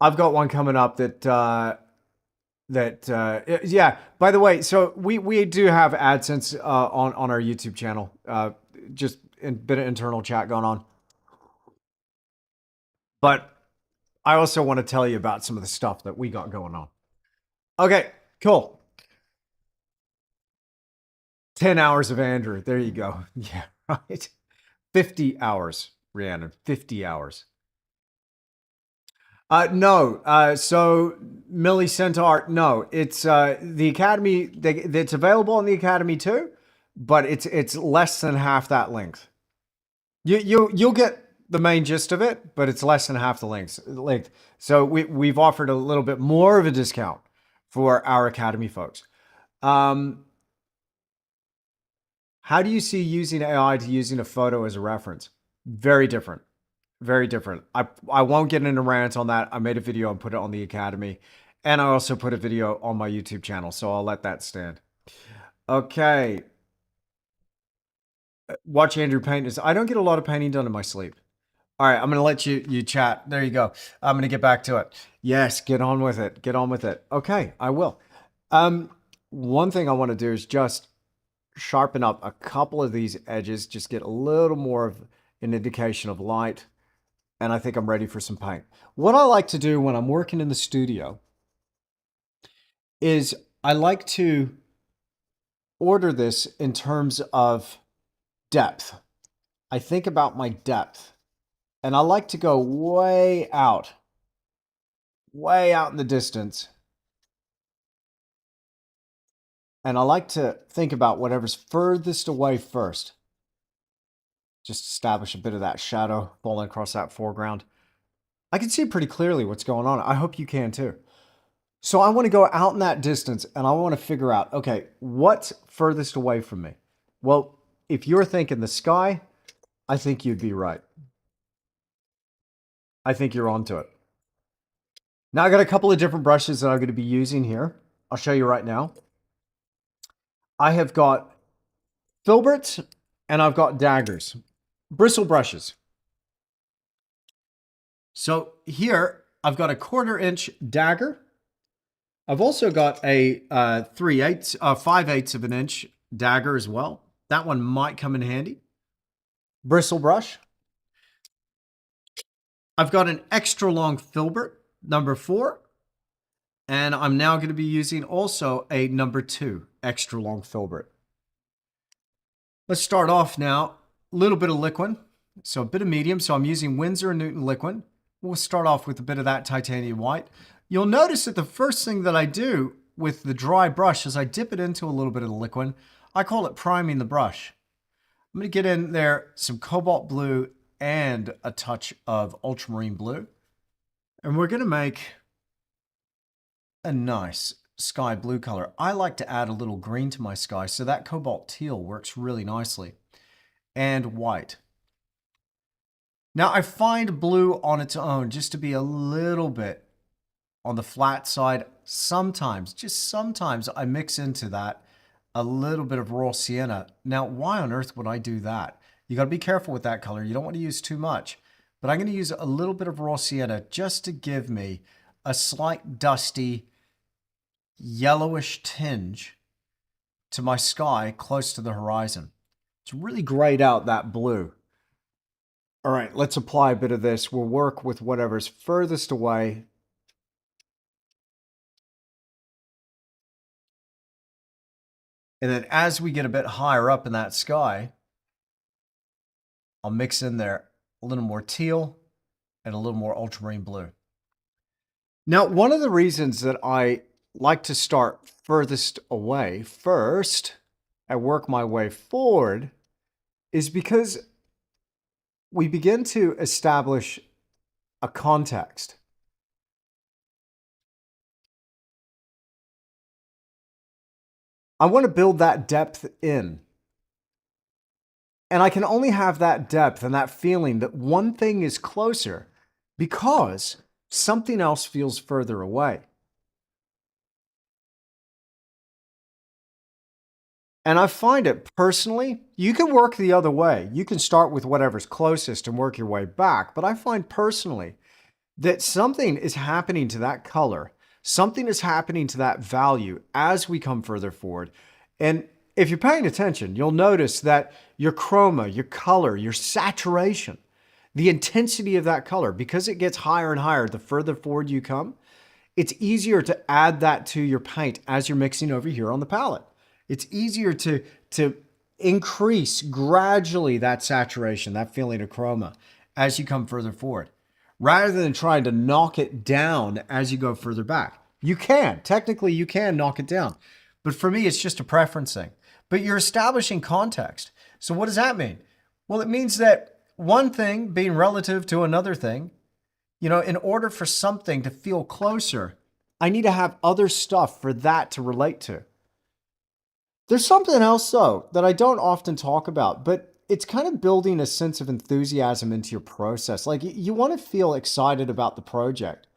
I've got one coming up yeah. By the way, so we do have AdSense on our YouTube channel. Just a bit of internal chat going on, but I also want to tell you about some of the stuff that we got going on. Okay, cool. 10 hours of Andrew. There you go. Yeah, right. 50 hours, Rhiannon. 50 hours. No. So Millie Centaur, no. It's the Academy. It's available on the Academy too, but it's less than half that length. You'll get the main gist of it, but it's less than half the length. So we've offered a little bit more of a discount for our Academy folks. How do you see using AI to using a photo as a reference? Very different. Very different. I won't get into rants on that. I made a video and put it on the Academy. And I also put a video on my YouTube channel, so I'll let that stand. Okay. Watch Andrew paint. I don't get a lot of painting done in my sleep. All right, I'm going to let you chat. There you go. I'm going to get back to it. Yes, get on with it. Get on with it. Okay, I will. One thing I want to do is just sharpen up a couple of these edges, just get a little more of an indication of light. And I think I'm ready for some paint. What I like to do when I'm working in the studio is I like to order this in terms of depth. I think about my depth, and I like to go way out in the distance. And I like to think about whatever's furthest away first. Just establish a bit of that shadow falling across that foreground. I can see pretty clearly what's going on. I hope you can too. So I want to go out in that distance and I want to figure out, okay, what's furthest away from me? Well, if you're thinking the sky, I think you'd be right. I think you're onto it. Now I got a couple of different brushes that I'm going to be using here. I'll show you right now. I have got filberts and I've got daggers, bristle brushes. So here I've got a 1/4 inch dagger. I've also got a 5/8 of an inch dagger as well. That one might come in handy. Bristle brush. I've got an extra long filbert, number 4. And I'm now going to be using also a number 2 extra long filbert. Let's start off now. A little bit of liquid. So a bit of medium. So I'm using Winsor & Newton liquid. We'll start off with a bit of that titanium white. You'll notice that the first thing that I do with the dry brush is I dip it into a little bit of the liquid. I call it priming the brush. I'm going to get in there some cobalt blue and a touch of ultramarine blue. And we're going to make a nice sky blue color. I like to add a little green to my sky, so that cobalt teal works really nicely. And white. Now I find blue on its own just to be a little bit on the flat side. Sometimes, just sometimes, I mix into that a little bit of raw sienna. Now, why on earth would I do that? You got to be careful with that color. You don't want to use too much. But I'm going to use a little bit of raw sienna just to give me a slight dusty, yellowish tinge to my sky close to the horizon. It's really grayed out that blue. All right, let's apply a bit of this. We'll work with whatever's furthest away. And then as we get a bit higher up in that sky, I'll mix in there a little more teal and a little more ultramarine blue. Now, one of the reasons that I like to start furthest away first and work my way forward is because we begin to establish a context. I want to build that depth in. And I can only have that depth and that feeling that one thing is closer because something else feels further away. And I find it personally, you can work the other way. You can start with whatever's closest and work your way back. But I find personally that something is happening to that color, something is happening to that value as we come further forward. And if you're paying attention, you'll notice that your chroma, your color, your saturation, the intensity of that color, because it gets higher and higher the further forward you come, it's easier to add that to your paint as you're mixing over here on the palette. It's easier to increase gradually that saturation, that feeling of chroma as you come further forward, rather than trying to knock it down as you go further back. You can, technically you can knock it down, but for me, it's just a preference thing. But you're establishing context. So what does that mean? Well, it means that one thing being relative to another thing, you know, in order for something to feel closer, I need to have other stuff for that to relate to. There's something else, though, that I don't often talk about, but it's kind of building a sense of enthusiasm into your process. Like you want to feel excited about the project.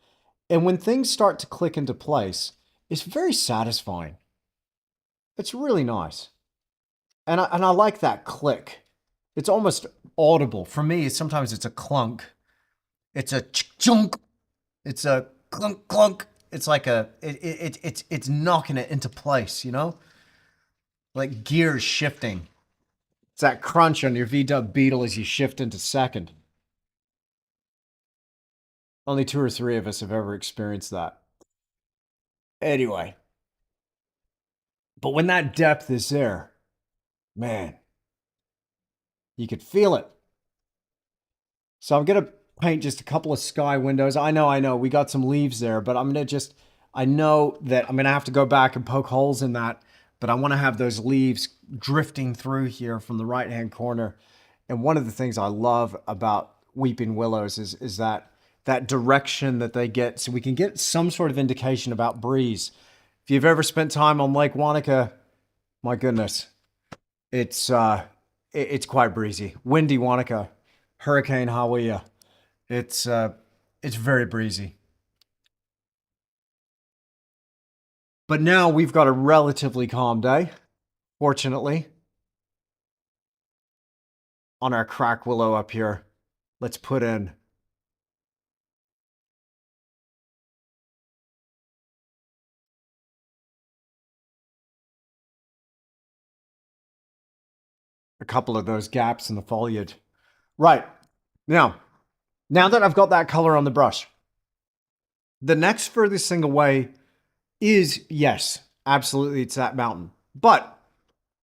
And when things start to click into place, it's very satisfying. It's really nice. And I like that click. It's almost audible. For me, sometimes it's a clunk. It's a chunk. It's a clunk clunk. It's like it's knocking it into place, you know? Like gears shifting. It's that crunch on your VW Beetle as you shift into second. Only 2 or 3 of us have ever experienced that. Anyway. But when that depth is there, man, you could feel it. So I'm going to paint just a couple of sky windows. I know, we got some leaves there, but I'm going to just, I know that I'm going to have to go back and poke holes in that, but I want to have those leaves drifting through here from the right-hand corner. And one of the things I love about Weeping Willows is that direction that they get, so we can get some sort of indication about breeze. If you've ever spent time on Lake Wanaka, my goodness, it's quite breezy. Windy Wanaka, Hurricane Hawiya. It's very breezy. But now we've got a relatively calm day, fortunately. On our crack willow up here, let's put in a couple of those gaps in the foliage. Right. Now that I've got that color on the brush, the next furthest thing away is, yes, absolutely, it's that mountain. But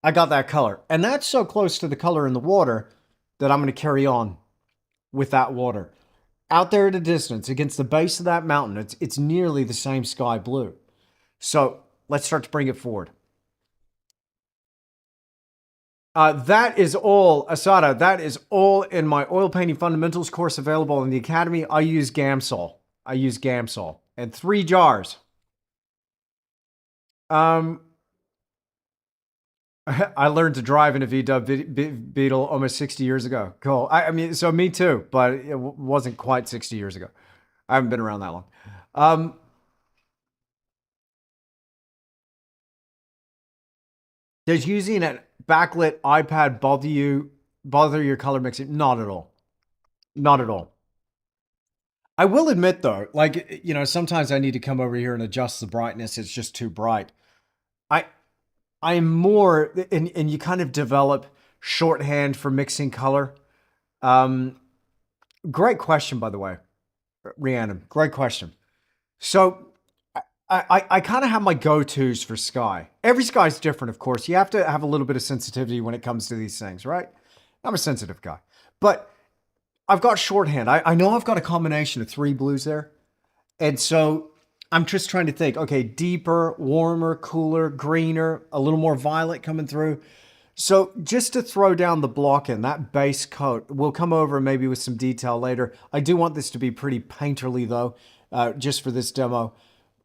I got that color. And that's so close to the color in the water that I'm going to carry on with that water. Out there at a distance, against the base of that mountain, it's nearly the same sky blue. So let's start to bring it forward. That is all, Asada, that is all in my oil painting fundamentals course available in the Academy. I use Gamsol. And 3 jars. I learned to drive in a VW Beetle almost 60 years ago. Cool. I mean, so me too, but it wasn't quite 60 years ago. I haven't been around that long. Does using a backlit iPad bother your color mixing? Not at all. Not at all. I will admit though, like, you know, sometimes I need to come over here and adjust the brightness. It's just too bright. I I'm more, and you kind of develop shorthand for mixing color. Um, Great question, by the way, Rhiannon. Great question. So I kind of have my go-tos for sky. Every sky is different, of course. You have to have a little bit of sensitivity when it comes to these things, right? I'm a sensitive guy. But I've got shorthand. I know I've got a combination of 3 blues there. And so I'm just trying to think, okay, deeper, warmer, cooler, greener, a little more violet coming through. So just to throw down the block in, that base coat, we'll come over maybe with some detail later. I do want this to be pretty painterly though, just for this demo.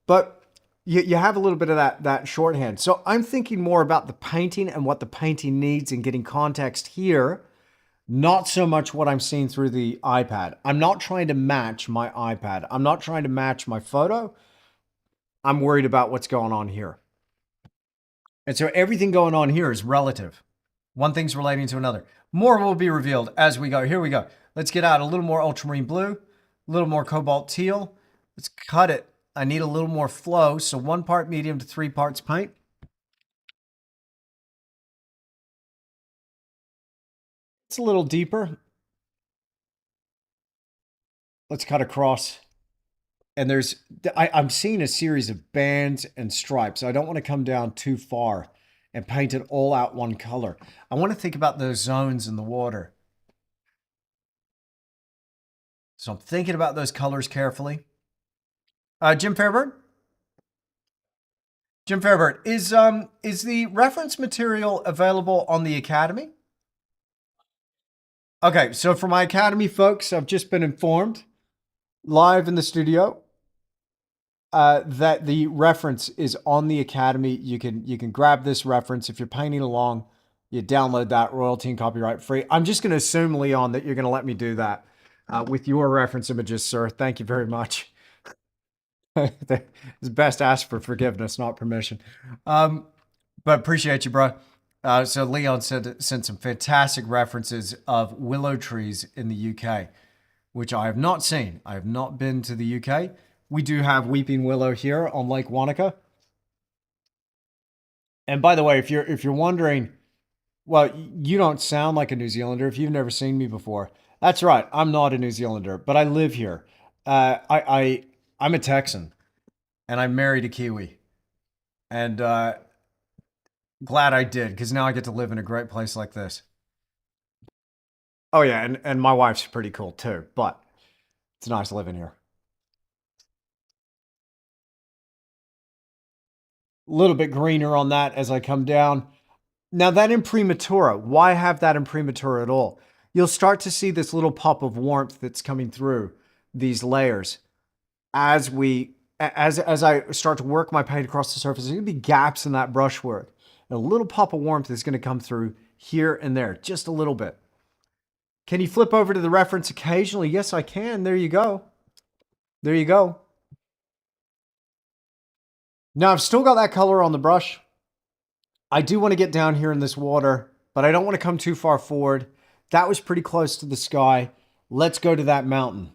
But you have a little bit of that shorthand. So I'm thinking more about the painting and what the painting needs and getting context here. Not so much what I'm seeing through the iPad. I'm not trying to match my iPad. I'm not trying to match my photo. I'm worried about what's going on here. And so everything going on here is relative. One thing's relating to another. More will be revealed as we go. Here we go. Let's get out a little more ultramarine blue, a little more cobalt teal. Let's cut it. I need a little more flow. So 1 part medium to 3 parts paint. It's a little deeper. Let's cut across. And I'm seeing a series of bands and stripes. I don't want to come down too far and paint it all out one color. I want to think about those zones in the water. So I'm thinking about those colors carefully. Jim Fairburn? Jim Fairburn, is the reference material available on the Academy? Okay, so for my Academy folks, I've just been informed live in the studio that the reference is on the Academy. You can grab this reference if you're painting along. You download that, royalty and copyright free. I'm just going to assume, Leon, that you're going to let me do that with your reference images, sir. Thank you very much. It's best ask for forgiveness, not permission. But appreciate you, bro. So Leon sent some fantastic references of willow trees in the UK, which I have not seen. I have not been to the UK. We do have Weeping Willow here on Lake Wanaka. And by the way, if you're wondering, well, you don't sound like a New Zealander if you've never seen me before. That's right. I'm not a New Zealander, but I live here. I'm a Texan, and I married a Kiwi, and glad I did, because now I get to live in a great place like this. Oh yeah, and my wife's pretty cool too, but it's nice living here. A little bit greener on that as I come down. Now that imprimatura, why have that imprimatura at all? You'll start to see this little pop of warmth that's coming through these layers as I start to work my paint across the surface. There's going to be gaps in that brushwork. And a little pop of warmth is going to come through here and there, just a little bit. Can you flip over to the reference occasionally? Yes, I can. There you go. There you go. Now I've still got that color on the brush. I do want to get down here in this water, but I don't want to come too far forward. That was pretty close to the sky. Let's go to that mountain.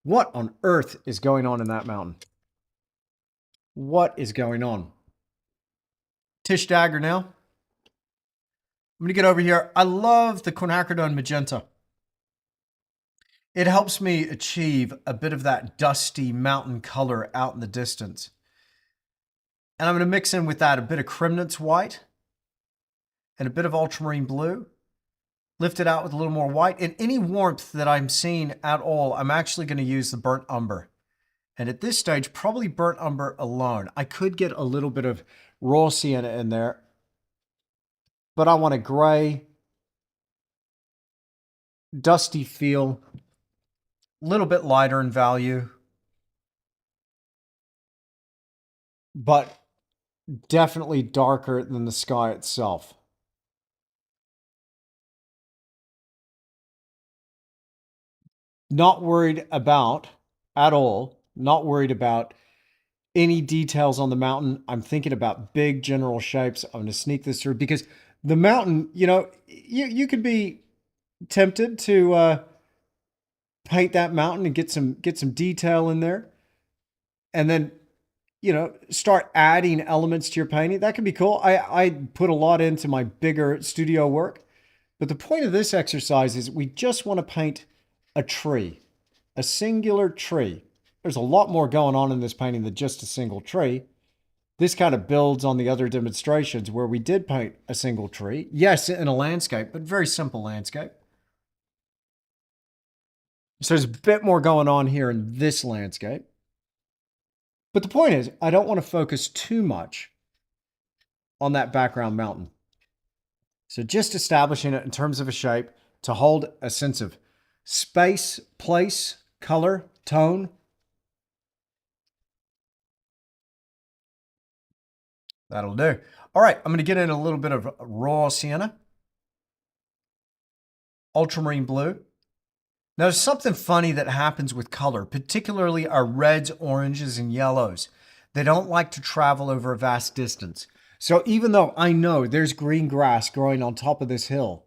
What on earth is going on in that mountain? What is going on? Tisch dagger now. I'm going to get over here. I love the quinacridone magenta. It helps me achieve a bit of that dusty mountain color out in the distance. And I'm going to mix in with that a bit of Cremnitz white and a bit of ultramarine blue. Lift it out with a little more white. And any warmth that I'm seeing at all, I'm actually going to use the burnt umber. And at this stage, probably burnt umber alone. I could get a little bit of raw sienna in there, but I want a gray, dusty feel, a little bit lighter in value, but definitely darker than the sky itself. Not worried about at all, not worried about any details on the mountain. I'm thinking about big general shapes. I'm going to sneak this through because the mountain, you know, you could be tempted to paint that mountain and get some detail in there, and then, you know, start adding elements to your painting. That could be cool. I put a lot into my bigger studio work, but the point of this exercise is we just want to paint a tree, a singular tree. There's a lot more going on in this painting than just a single tree. This kind of builds on the other demonstrations where we did paint a single tree. Yes, in a landscape, but very simple landscape. So there's a bit more going on here in this landscape. But the point is, I don't want to focus too much on that background mountain. So just establishing it in terms of a shape to hold a sense of space, place, color, tone. That'll do. All right, I'm going to get in a little bit of raw sienna, ultramarine blue. Now, there's something funny that happens with color, particularly our reds, oranges, and yellows. They don't like to travel over a vast distance. So even though I know there's green grass growing on top of this hill,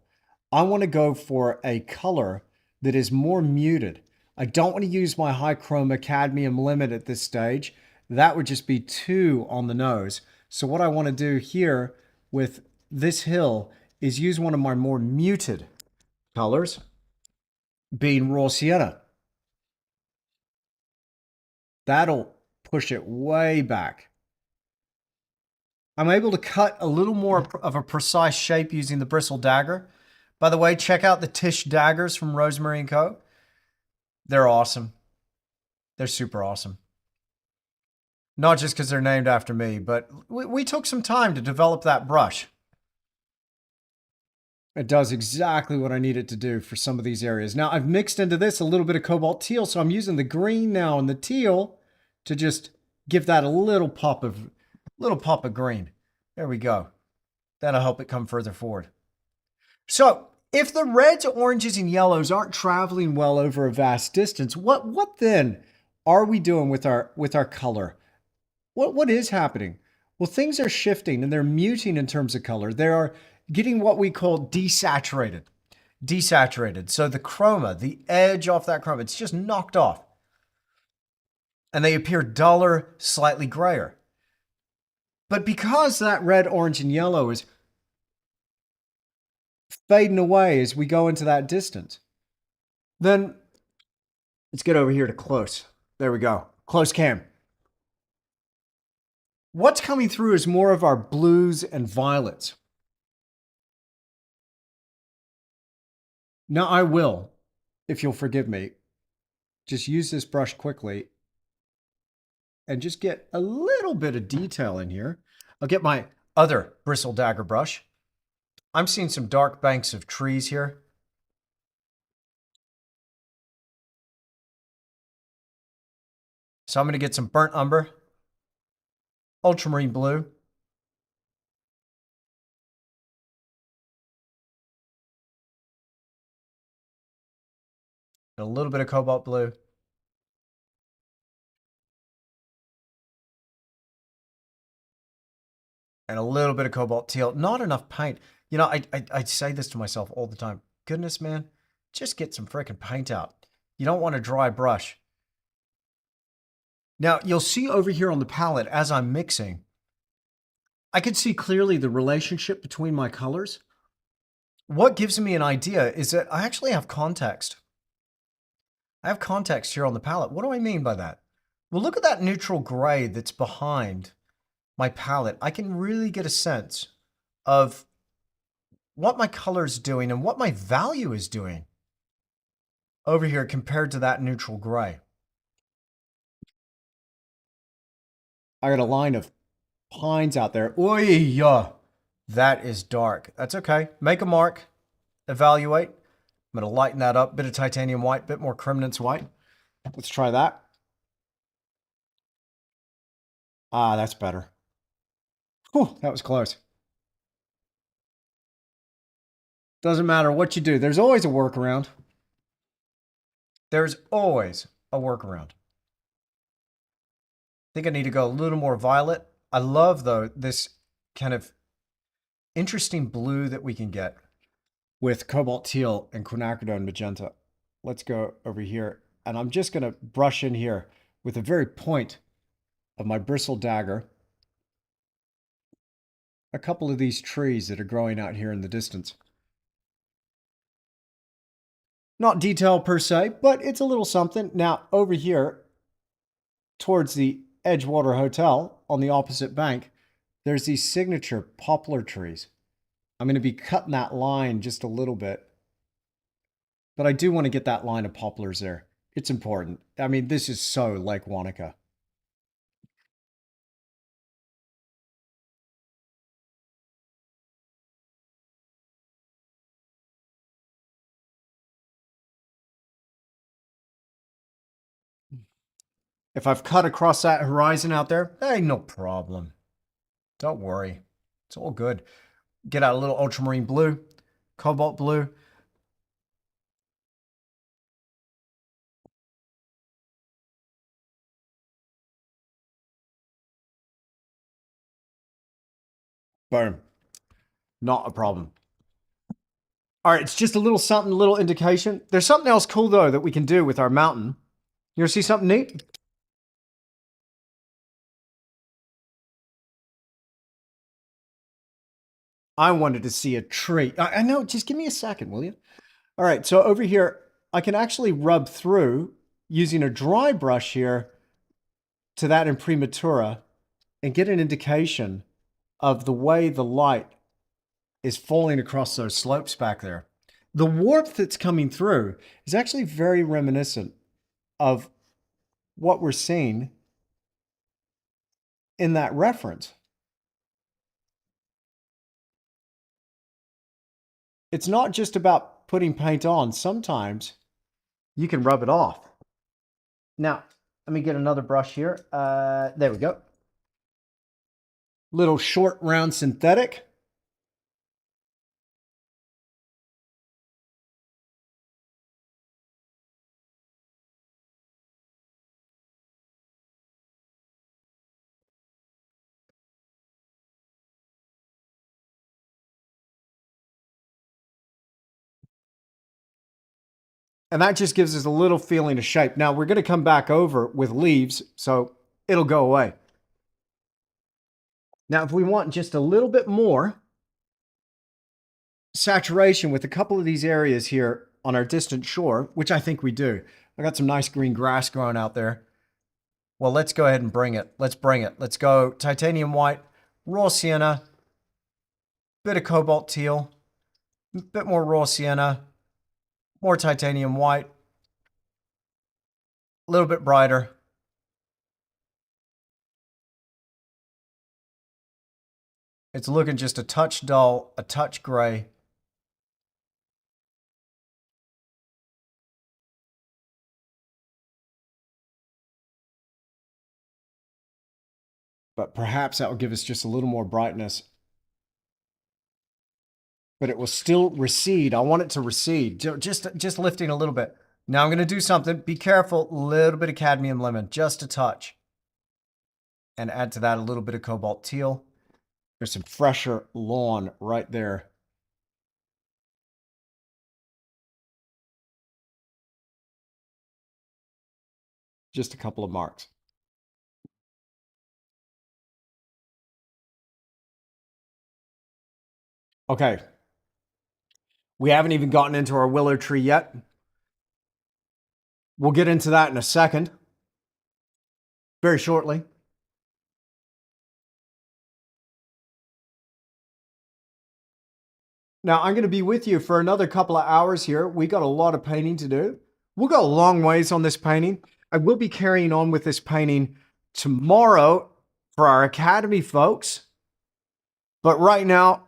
I want to go for a color that is more muted. I don't want to use my high chroma cadmium limit at this stage. That would just be too on the nose. So what I want to do here with this hill is use one of my more muted colors, being raw sienna. That'll push it way back. I'm able to cut a little more of a precise shape using the bristle dagger. By the way, check out the Tisch daggers from Rosemary & Co. They're awesome. They're super awesome. Not just because they're named after me, but we took some time to develop that brush. It does exactly what I need it to do for some of these areas. Now, I've mixed into this a little bit of cobalt teal, so I'm using the green now and the teal to just give that a little pop of green. There we go. That'll help it come further forward. So, if the reds, oranges, and yellows aren't traveling well over a vast distance, what then are we doing with our color? What is happening? Well, things are shifting and they're muting in terms of color. They are getting what we call desaturated. Desaturated. So the chroma, the edge off that chroma, it's just knocked off. And they appear duller, slightly grayer. But because that red, orange, and yellow is fading away as we go into that distance, then let's get over here to close. There we go. Close cam. What's coming through is more of our blues and violets. Now I will, if you'll forgive me, just use this brush quickly and just get a little bit of detail in here. I'll get my other bristle dagger brush. I'm seeing some dark banks of trees here. So I'm going to get some burnt umber, ultramarine blue, and a little bit of cobalt blue. And a little bit of cobalt teal. Not enough paint. You know, I say this to myself all the time. Goodness, man, just get some freaking paint out. You don't want a dry brush. Now, you'll see over here on the palette as I'm mixing, I can see clearly the relationship between my colors. What gives me an idea is that I actually have context. I have context here on the palette. What do I mean by that? Well, look at that neutral gray that's behind my palette. I can really get a sense of what my color is doing and what my value is doing over here compared to that neutral gray. I got a line of pines out there. Oy, yeah, that is dark. That's okay. Make a mark, evaluate. I'm going to lighten that up. Bit of titanium white, bit more Cremnitz white. Let's try that. Ah, that's better. Whew, that was close. Doesn't matter what you do. There's always a workaround. There's always a workaround. I think I need to go a little more violet. I love, though, this kind of interesting blue that we can get with cobalt teal and quinacridone magenta. Let's go over here. And I'm just going to brush in here with the very point of my bristle dagger a couple of these trees that are growing out here in the distance. Not detail per se, but it's a little something. Now, over here, towards the Edgewater Hotel on the opposite bank, there's these signature poplar trees. I'm going to be cutting that line just a little bit. But I do want to get that line of poplars there. It's important. I mean, this is so Lake Wanaka. If I've cut across that horizon out there, hey, no problem. Don't worry. It's all good. Get out a little ultramarine blue, cobalt blue. Boom. Not a problem. All right, it's just a little something, a little indication. There's something else cool, though, that we can do with our mountain. You want to see something neat? I wanted to see a tree. I know, just give me a second, will you? All right, so over here, I can actually rub through using a dry brush here to that imprimatura and get an indication of the way the light is falling across those slopes back there. The warmth that's coming through is actually very reminiscent of what we're seeing in that reference. It's not just about putting paint on. Sometimes you can rub it off. Now, let me get another brush here. There we go. Little short round synthetic. And that just gives us a little feeling of shape. Now we're going to come back over with leaves, so it'll go away. Now, if we want just a little bit more saturation with a couple of these areas here on our distant shore, which I think we do. I got some nice green grass growing out there. Well, let's go ahead and bring it. Let's bring it. Let's go titanium white, raw sienna, bit of cobalt teal, a bit more raw sienna, more titanium white, a little bit brighter. It's looking just a touch dull, a touch gray. But perhaps that will give us just a little more brightness. But it will still recede. I want it to recede, just lifting a little bit. Now I'm going to do something. Be careful. A little bit of cadmium lemon, just a touch. And add to that a little bit of cobalt teal. There's some fresher lawn right there. Just a couple of marks. Okay. We haven't even gotten into our willow tree yet. We'll get into that in a second. Very shortly. Now, I'm going to be with you for another couple of hours here. We got a lot of painting to do. We'll go a long ways on this painting. I will be carrying on with this painting tomorrow for our Academy folks. But right now,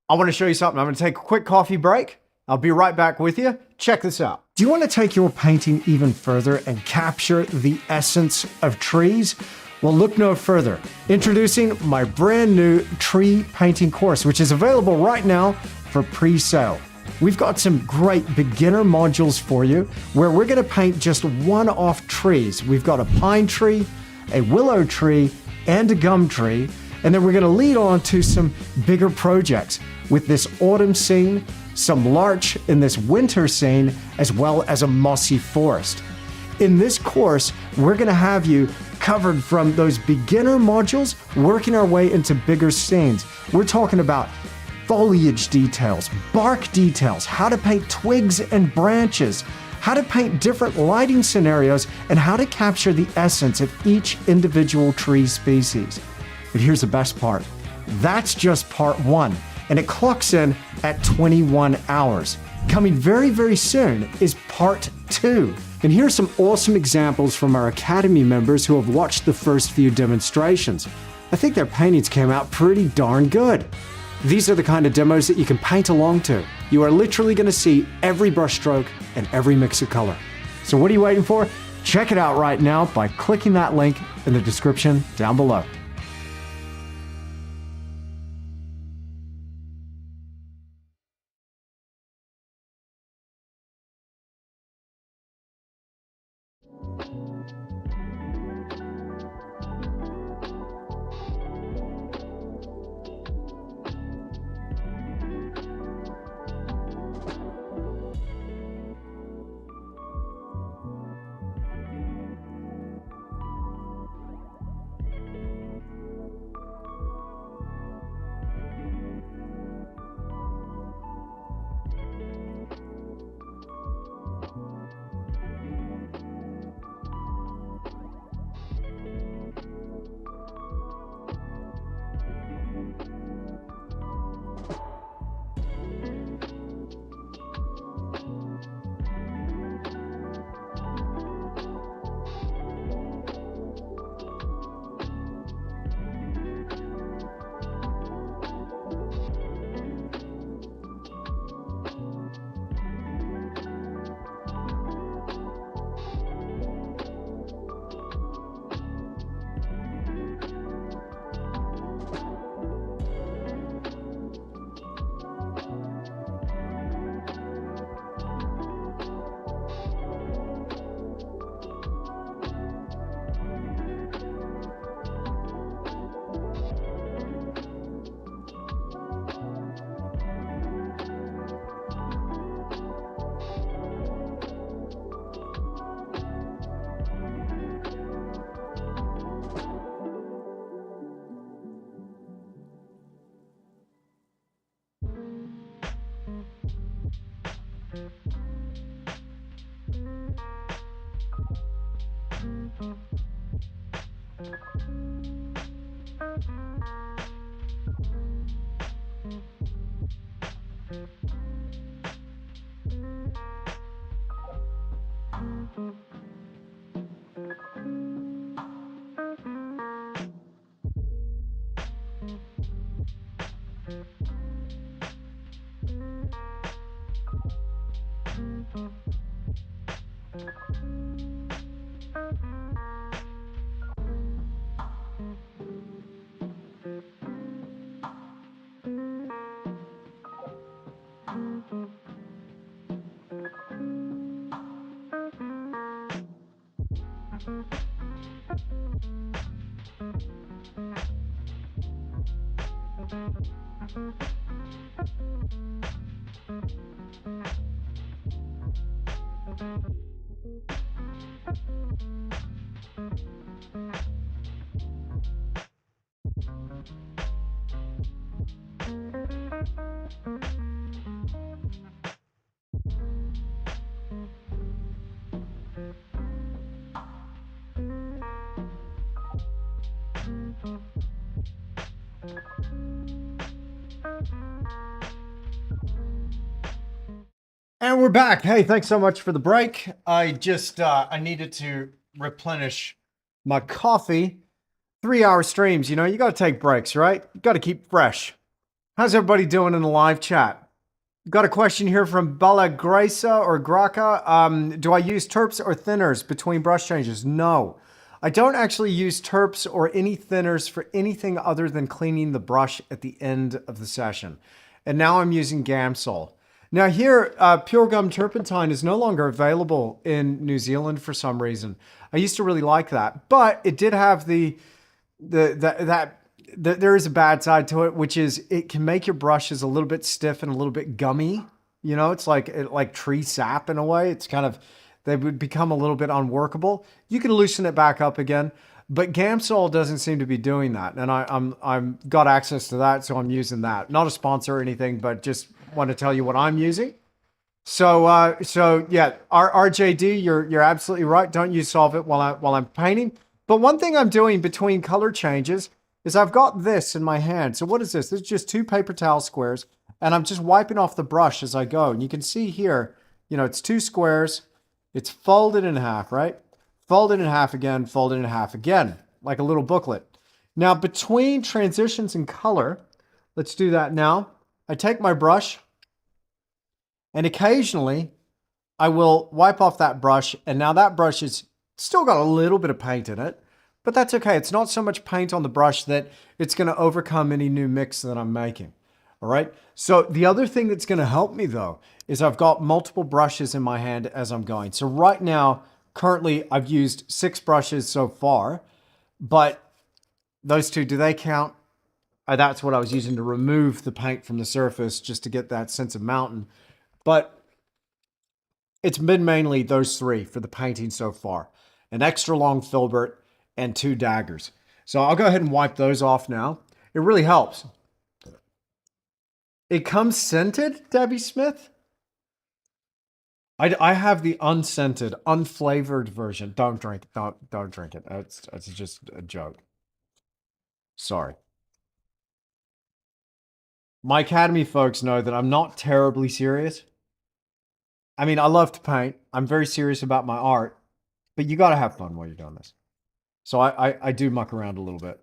I want to show you something. I'm going to take a quick coffee break. I'll be right back with you. Check this out. Do you want to take your painting even further and capture the essence of trees? Well, look no further. Introducing my brand new tree painting course, which is available right now for pre-sale. We've got some great beginner modules for you where we're going to paint just one-off trees. We've got a pine tree, a willow tree, and a gum tree. And then we're going to lead on to some bigger projects with this autumn scene, some larch in this winter scene, as well as a mossy forest. In this course, we're going to have you covered from those beginner modules, working our way into bigger scenes. We're talking about foliage details, bark details, how to paint twigs and branches, how to paint different lighting scenarios, and how to capture the essence of each individual tree species. But here's the best part. That's just part one, and it clocks in at 21 hours. Coming very, very soon is part two. And here's some awesome examples from our Academy members who have watched the first few demonstrations. I think their paintings came out pretty darn good. These are the kind of demos that you can paint along to. You are literally going to see every brushstroke and every mix of color. So what are you waiting for? Check it out right now by clicking that link in the description down below. And we're back. Hey, thanks so much for the break. I just, I needed to replenish my coffee. 3-hour streams, you know, you got to take breaks, right? You got to keep fresh. How's everybody doing in the live chat? Got a question here from Bella Graca or Graca. Do I use terps or thinners between brush changes? No. I don't actually use terps or any thinners for anything other than cleaning the brush at the end of the session. And now I'm using Gamsol. Now here, Pure Gum Turpentine is no longer available in New Zealand for some reason. I used to really like that, but it did have there is a bad side to it, which is it can make your brushes a little bit stiff and a little bit gummy. You know, it's like tree sap in a way. It's kind of, they would become a little bit unworkable. You can loosen it back up again, but Gamsol doesn't seem to be doing that. And I'm got access to that, so I'm using that. Not a sponsor or anything, but just want to tell you what I'm using. So yeah, RJD, you're absolutely right. Don't use solvent while I'm painting. But one thing I'm doing between color changes is I've got this in my hand. So what is this? This is just 2 paper towel squares, and I'm just wiping off the brush as I go. And you can see here, you know, it's 2 squares. It's folded in half, right? Folded in half again, folded in half again, like a little booklet. Now, between transitions and color, let's do that now. I take my brush, and occasionally I will wipe off that brush, and now that brush is still got a little bit of paint in it, but that's okay. It's not so much paint on the brush that it's going to overcome any new mix that I'm making. All right. So the other thing that's going to help me though, is I've got multiple brushes in my hand as I'm going. So right now, currently I've used 6 brushes so far, but those 2, do they count? That's what I was using to remove the paint from the surface just to get that sense of mountain. But it's been mainly those 3 for the painting so far. An extra long filbert and 2 daggers. So I'll go ahead and wipe those off now. It really helps. It comes scented, Debbie Smith? I have the unscented, unflavored version. Don't drink it. Don't drink it. It's just a joke. Sorry. My Academy folks know that I'm not terribly serious. I mean, I love to paint. I'm very serious about my art, but you got to have fun while you're doing this. So I do muck around a little bit.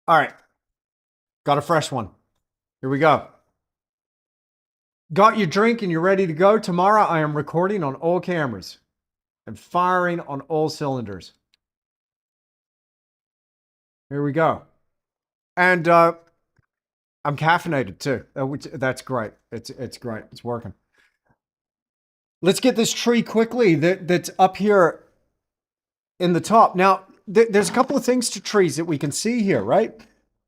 All right. Got a fresh one. Here we go. Got your drink and you're ready to go. Tomorrow I am recording on all cameras and firing on all cylinders. Here we go. And I'm caffeinated too. That's great. It's great. It's working. Let's get this tree quickly that's up here in the top. Now, there's a couple of things to trees that we can see here, right?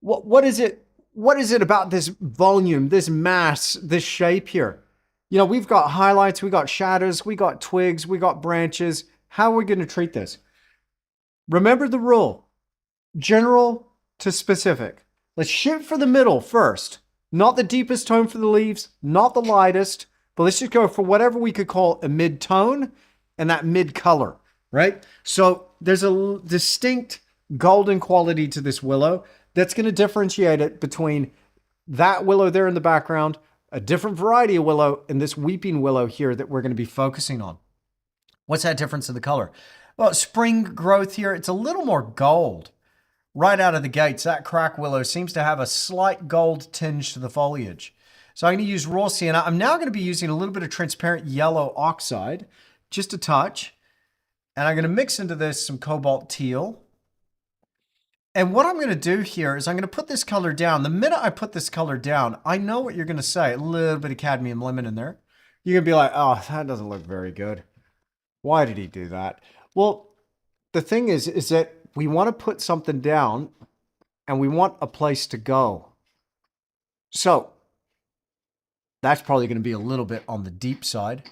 What is it? What is it about this volume, this mass, this shape here? You know, we've got highlights, we got shadows, we got twigs, we got branches. How are we going to treat this? Remember the rule, general to specific. Let's shoot for the middle first. Not the deepest tone for the leaves, not the lightest, but let's just go for whatever we could call a mid-tone and that mid-color, right? So there's a distinct golden quality to this willow that's going to differentiate it between that willow there in the background, a different variety of willow, and this weeping willow here that we're going to be focusing on. What's that difference in the color? Well, spring growth here, it's a little more gold. Right out of the gates, that crack willow seems to have a slight gold tinge to the foliage. So I'm going to use raw sienna. I'm now going to be using a little bit of transparent yellow oxide, just a touch. And I'm going to mix into this some cobalt teal. And what I'm going to do here is I'm going to put this color down. The minute I put this color down, I know what you're going to say. A little bit of cadmium lemon in there. You're going to be like, oh, that doesn't look very good. Why did he do that? Well, the thing is that we want to put something down and we want a place to go. So that's probably going to be a little bit on the deep side.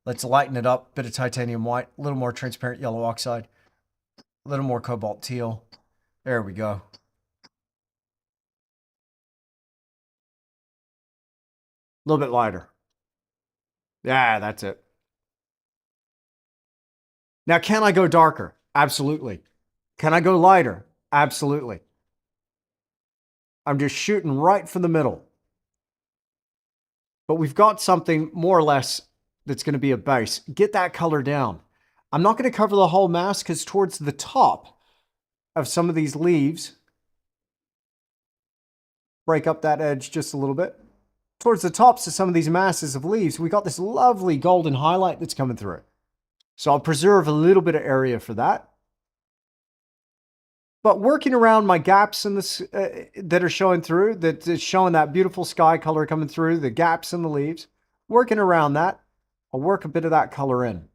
Let's lighten it up. Bit of titanium white, a little more transparent yellow oxide, a little more cobalt teal. There we go. A little bit lighter. Yeah, that's it. Now, can I go darker? Absolutely. Can I go lighter? Absolutely. I'm just shooting right for the middle. But we've got something more or less that's going to be a base. Get that color down. I'm not going to cover the whole mask because towards the top of some of these leaves, break up that edge just a little bit. Towards the tops of some of these masses of leaves, we got this lovely golden highlight that's coming through. So I'll preserve a little bit of area for that. But working around my gaps in this that are showing through, that is showing that beautiful sky color coming through, the gaps in the leaves, working around that, I'll work a bit of that color in.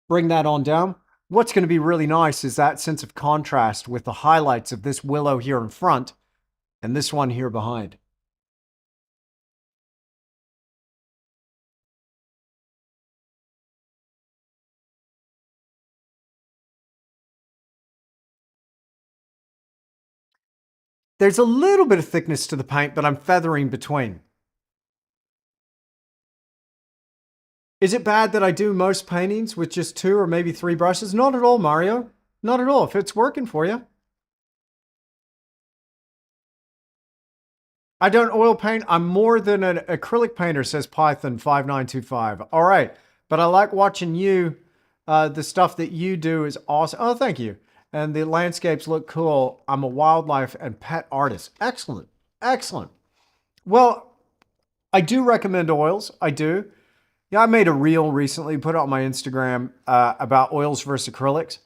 Bring that on down. What's going to be really nice is that sense of contrast with the highlights of this willow here in front and this one here behind. There's a little bit of thickness to the paint, but I'm feathering between. Is it bad that I do most paintings with just 2 or maybe 3 brushes? Not at all, Mario. Not at all, if it's working for you. I don't oil paint. I'm more than an acrylic painter, says Python5925. All right, but I like watching you. The stuff that you do is awesome. Oh, thank you. And the landscapes look cool. I'm a wildlife and pet artist. Excellent. Excellent. Well, I do recommend oils. I do. Yeah, I made a reel recently, put it on my Instagram about oils versus acrylics.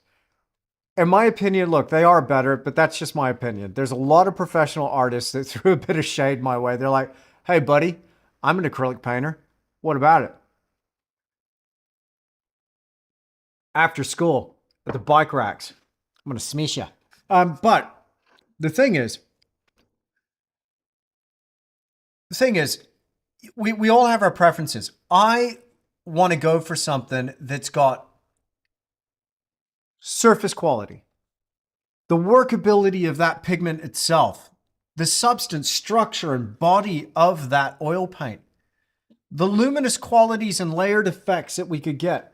In my opinion, look, they are better, but that's just my opinion. There's a lot of professional artists that threw a bit of shade my way. They're like, hey, buddy, I'm an acrylic painter. What about it? After school, at the bike racks, I'm going to smash you. But the thing is, we all have our preferences. I want to go for something that's got surface quality, the workability of that pigment itself, the substance, structure, and body of that oil paint, the luminous qualities and layered effects that we could get,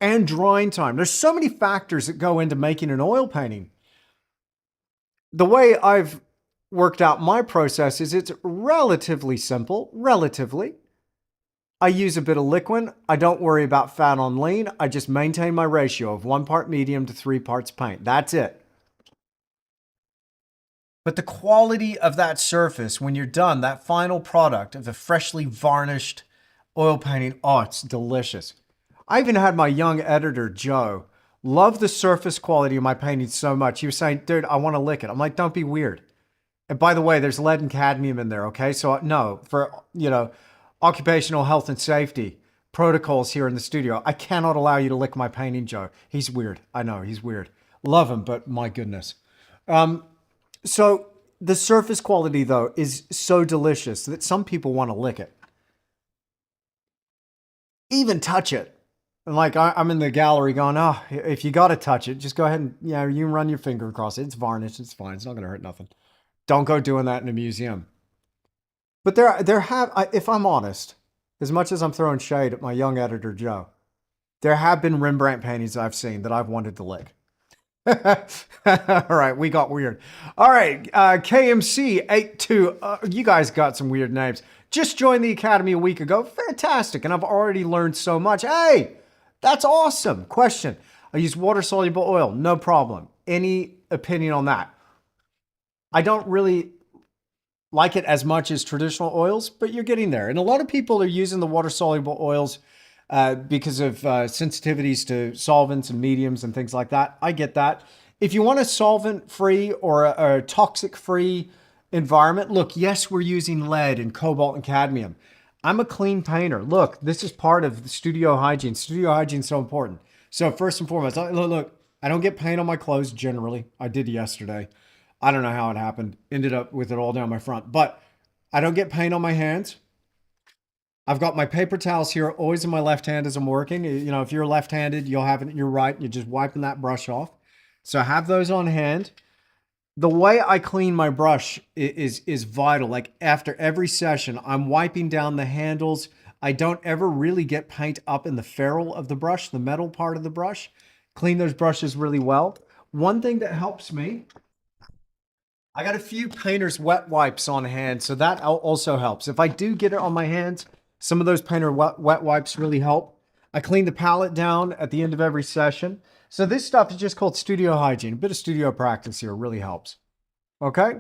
and drying time. There's so many factors that go into making an oil painting. The way I've worked out my process is it's relatively simple, relatively. I use a bit of liquid. I don't worry about fat on lean. I just maintain my ratio of 1 part medium to 3 parts paint. That's it. But the quality of that surface when you're done, that final product of the freshly varnished oil painting, oh, it's delicious. I even had my young editor, Joe, love the surface quality of my painting so much. He was saying, dude, I want to lick it. I'm like, don't be weird. And by the way, there's lead and cadmium in there, okay? So no, for, occupational health and safety protocols here in the studio, I cannot allow you to lick my painting, Joe. He's weird. I know, he's weird. Love him, but my goodness. So the surface quality, though, is so delicious that some people want to lick it. Even touch it. And like, I'm in the gallery going, oh, if you got to touch it, just go ahead and, you can run your finger across it. It's varnished. It's fine. It's not going to hurt nothing. Don't go doing that in a museum. But if I'm honest, as much as I'm throwing shade at my young editor, Joe, there have been Rembrandt paintings I've seen that I've wanted to lick. All right, we got weird. All right, KMC82, you guys got some weird names. Just joined the Academy a week ago. Fantastic, and I've already learned so much. Hey, that's awesome. Question, I use water-soluble oil, no problem. Any opinion on that? I don't really like it as much as traditional oils, but you're getting there. And a lot of people are using the water-soluble oils because of sensitivities to solvents and mediums and things like that. I get that. If you want a solvent-free or a toxic-free environment, look, yes, we're using lead and cobalt and cadmium. I'm a clean painter. Look, this is part of the studio hygiene. Studio hygiene is so important. So first and foremost, look, I don't get paint on my clothes generally. I did yesterday. I don't know how it happened. Ended up with it all down my front. But I don't get paint on my hands. I've got my paper towels here always in my left hand as I'm working. You know, if you're left-handed, you'll have it in your right. You're just wiping that brush off. So I have those on hand. The way I clean my brush is vital. Like after every session, I'm wiping down the handles. I don't ever really get paint up in the ferrule of the brush, the metal part of the brush. Clean those brushes really well. One thing that helps me, I got a few painter's wet wipes on hand, so that also helps. If I do get it on my hands, some of those painter wet wipes really help. I clean the palette down at the end of every session. So this stuff is just called studio hygiene. A bit of studio practice here really helps. Okay?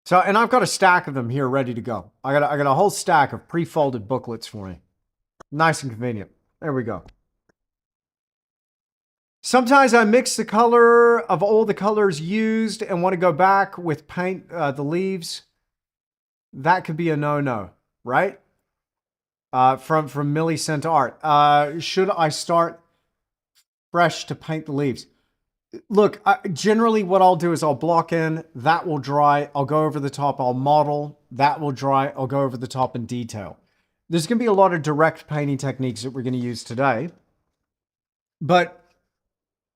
So, and I've got a stack of them here ready to go. I got a whole stack of pre-folded booklets for me. Nice and convenient. There we go. Sometimes I mix the color of all the colors used and want to go back with paint the leaves. That could be a no-no, right? From Millie Sent Art. Should I start fresh to paint the leaves? Look, generally what I'll do is I'll block in, that will dry, I'll go over the top, I'll model, that will dry, I'll go over the top in detail. There's going to be a lot of direct painting techniques that we're going to use today. But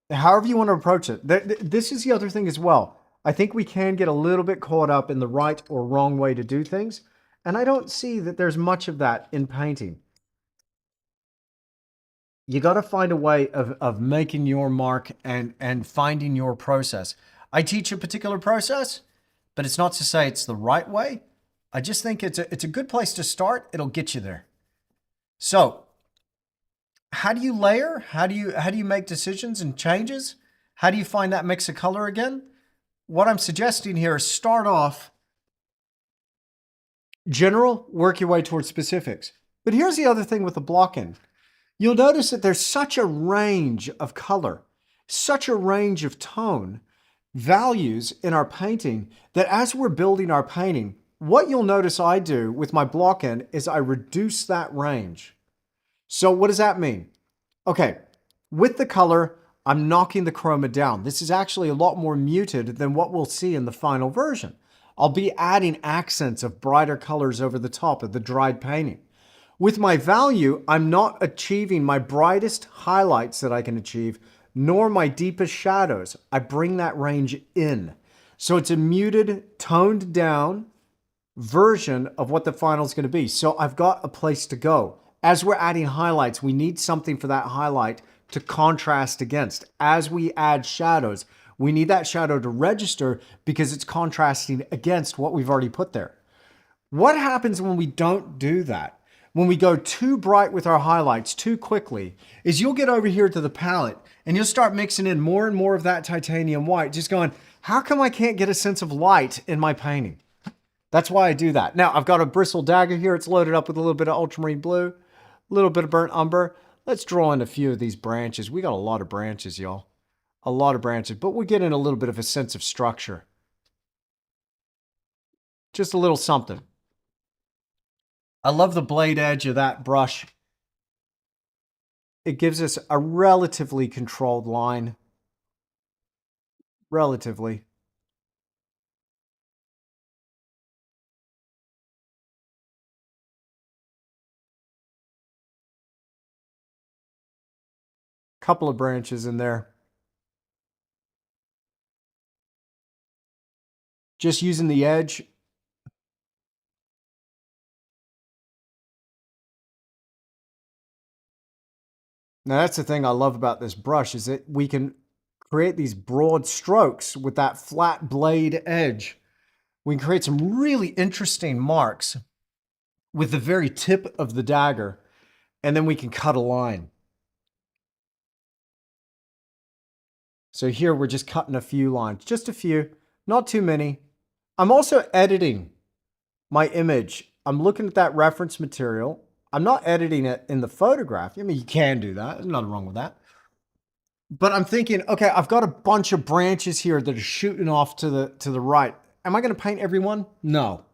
however you want to approach it, this is the other thing as well. I think we can get a little bit caught up in the right or wrong way to do things. And I don't see that there's much of that in painting. You got to find a way of making your mark and finding your process. I teach a particular process, but it's not to say it's the right way. I just think it's a good place to start. It'll get you there. So how do you layer? How do you make decisions and changes? How do you find that mix of color again? What I'm suggesting here is start off general, work your way towards specifics. But here's the other thing with the block-in. You'll notice that there's such a range of color, such a range of tone values in our painting that as we're building our painting, what you'll notice I do with my block-in is I reduce that range. So what does that mean? Okay, with the color, I'm knocking the chroma down. This is actually a lot more muted than what we'll see in the final version. I'll be adding accents of brighter colors over the top of the dried painting. With my value, I'm not achieving my brightest highlights that I can achieve, nor my deepest shadows. I bring that range in. So it's a muted, toned down version of what the final is going to be. So I've got a place to go. As we're adding highlights, we need something for that highlight to contrast against. As we add shadows, we need that shadow to register because it's contrasting against what we've already put there. What happens when we don't do that? When we go too bright with our highlights too quickly, is you'll get over here to the palette and you'll start mixing in more and more of that titanium white, just going, how come I can't get a sense of light in my painting? That's why I do that. Now, I've got a bristle dagger here. It's loaded up with a little bit of ultramarine blue, a little bit of burnt umber. Let's draw in a few of these branches. We got a lot of branches, y'all. A lot of branches, but we're getting a little bit of a sense of structure. Just a little something. I love the blade edge of that brush. It gives us a relatively controlled line. Relatively. Couple of branches in there. Just using the edge. Now that's the thing I love about this brush is that we can create these broad strokes with that flat blade edge. We can create some really interesting marks with the very tip of the dagger, and then we can cut a line. So here we're just cutting a few lines, just a few, not too many. I'm also editing my image. I'm looking at that reference material. I'm not editing it in the photograph. I mean, you can do that. There's nothing wrong with that. But I'm thinking, okay, I've got a bunch of branches here that are shooting off to the right. Am I going to paint everyone? No.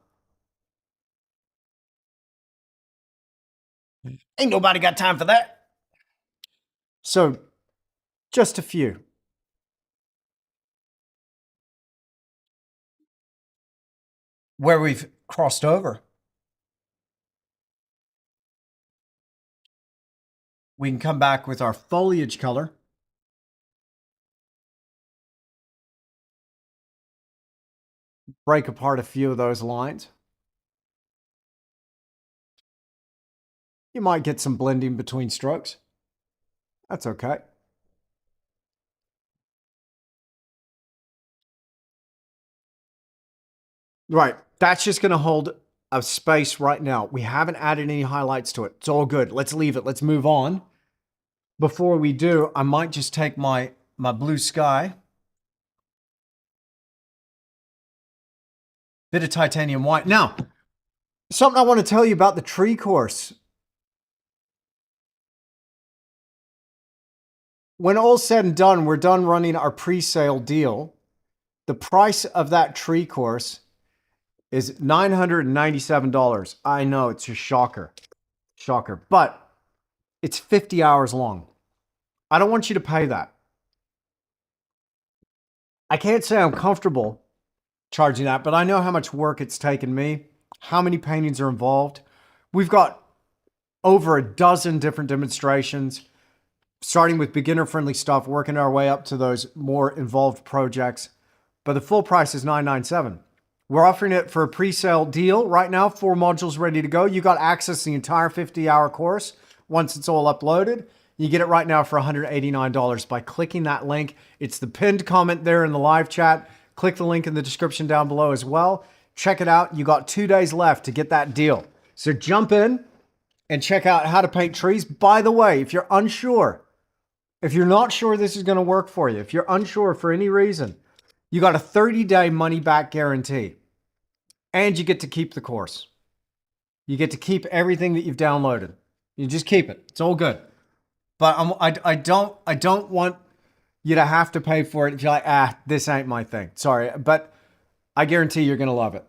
Ain't nobody got time for that. So just a few. Where we've crossed over, we can come back with our foliage color. Break apart a few of those lines. You might get some blending between strokes. That's okay. Right. That's just going to hold a space right now. We haven't added any highlights to it. It's all good. Let's leave it. Let's move on. Before we do, I might just take my blue sky. Bit of titanium white. Now, something I want to tell you about the tree course. When all's said and done, we're done running our pre-sale deal. The price of that tree course is $997. I know, it's a shocker. Shocker. But it's 50 hours long. I don't want you to pay that. I can't say I'm comfortable charging that, but I know how much work it's taken me, how many paintings are involved. We've got over a dozen different demonstrations, starting with beginner-friendly stuff, working our way up to those more involved projects. But the full price is $997. We're offering it for a pre-sale deal right now, 4 modules ready to go. You got access to the entire 50-hour course once it's all uploaded. You get it right now for $189 by clicking that link. It's the pinned comment there in the live chat. Click the link in the description down below as well. Check it out. You got 2 days left to get that deal. So jump in and check out how to paint trees. By the way, if you're unsure, if you're not sure this is going to work for you, if you're unsure for any reason, you got a 30-day money-back guarantee. And you get to keep the course. You get to keep everything that you've downloaded. You just keep it. It's all good. But I don't want you to have to pay for it if you're like, this ain't my thing. Sorry, but I guarantee you're gonna love it.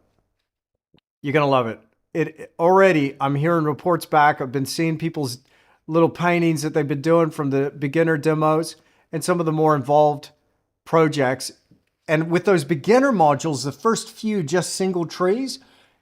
You're gonna love it. It already, I'm hearing reports back. I've been seeing people's little paintings that they've been doing from the beginner demos and some of the more involved projects. And with those beginner modules, the first few just single trees,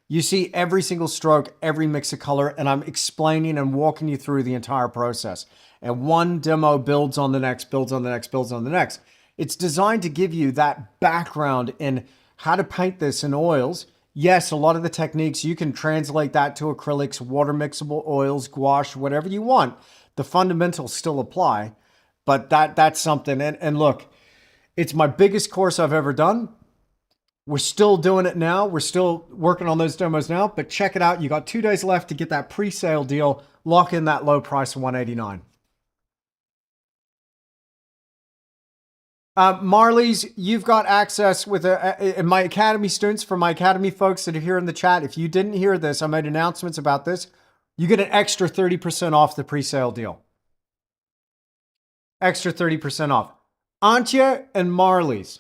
you see every single stroke, every mix of color, and I'm explaining and walking you through the entire process. And one demo builds on the next, builds on the next, builds on the next. It's designed to give you that background in how to paint this in oils. Yes, a lot of the techniques, you can translate that to acrylics, water mixable oils, gouache, whatever you want. The fundamentals still apply, but that's something. And look, it's my biggest course I've ever done. We're still doing it now. We're still working on those demos now, but check it out. You got 2 days left to get that pre-sale deal. Lock in that low price of $189. Marley's, you've got access with my Academy students, for my Academy folks that are here in the chat. If you didn't hear this, I made announcements about this. You get an extra 30% off the pre-sale deal. Extra 30% off. Antje and Marley's,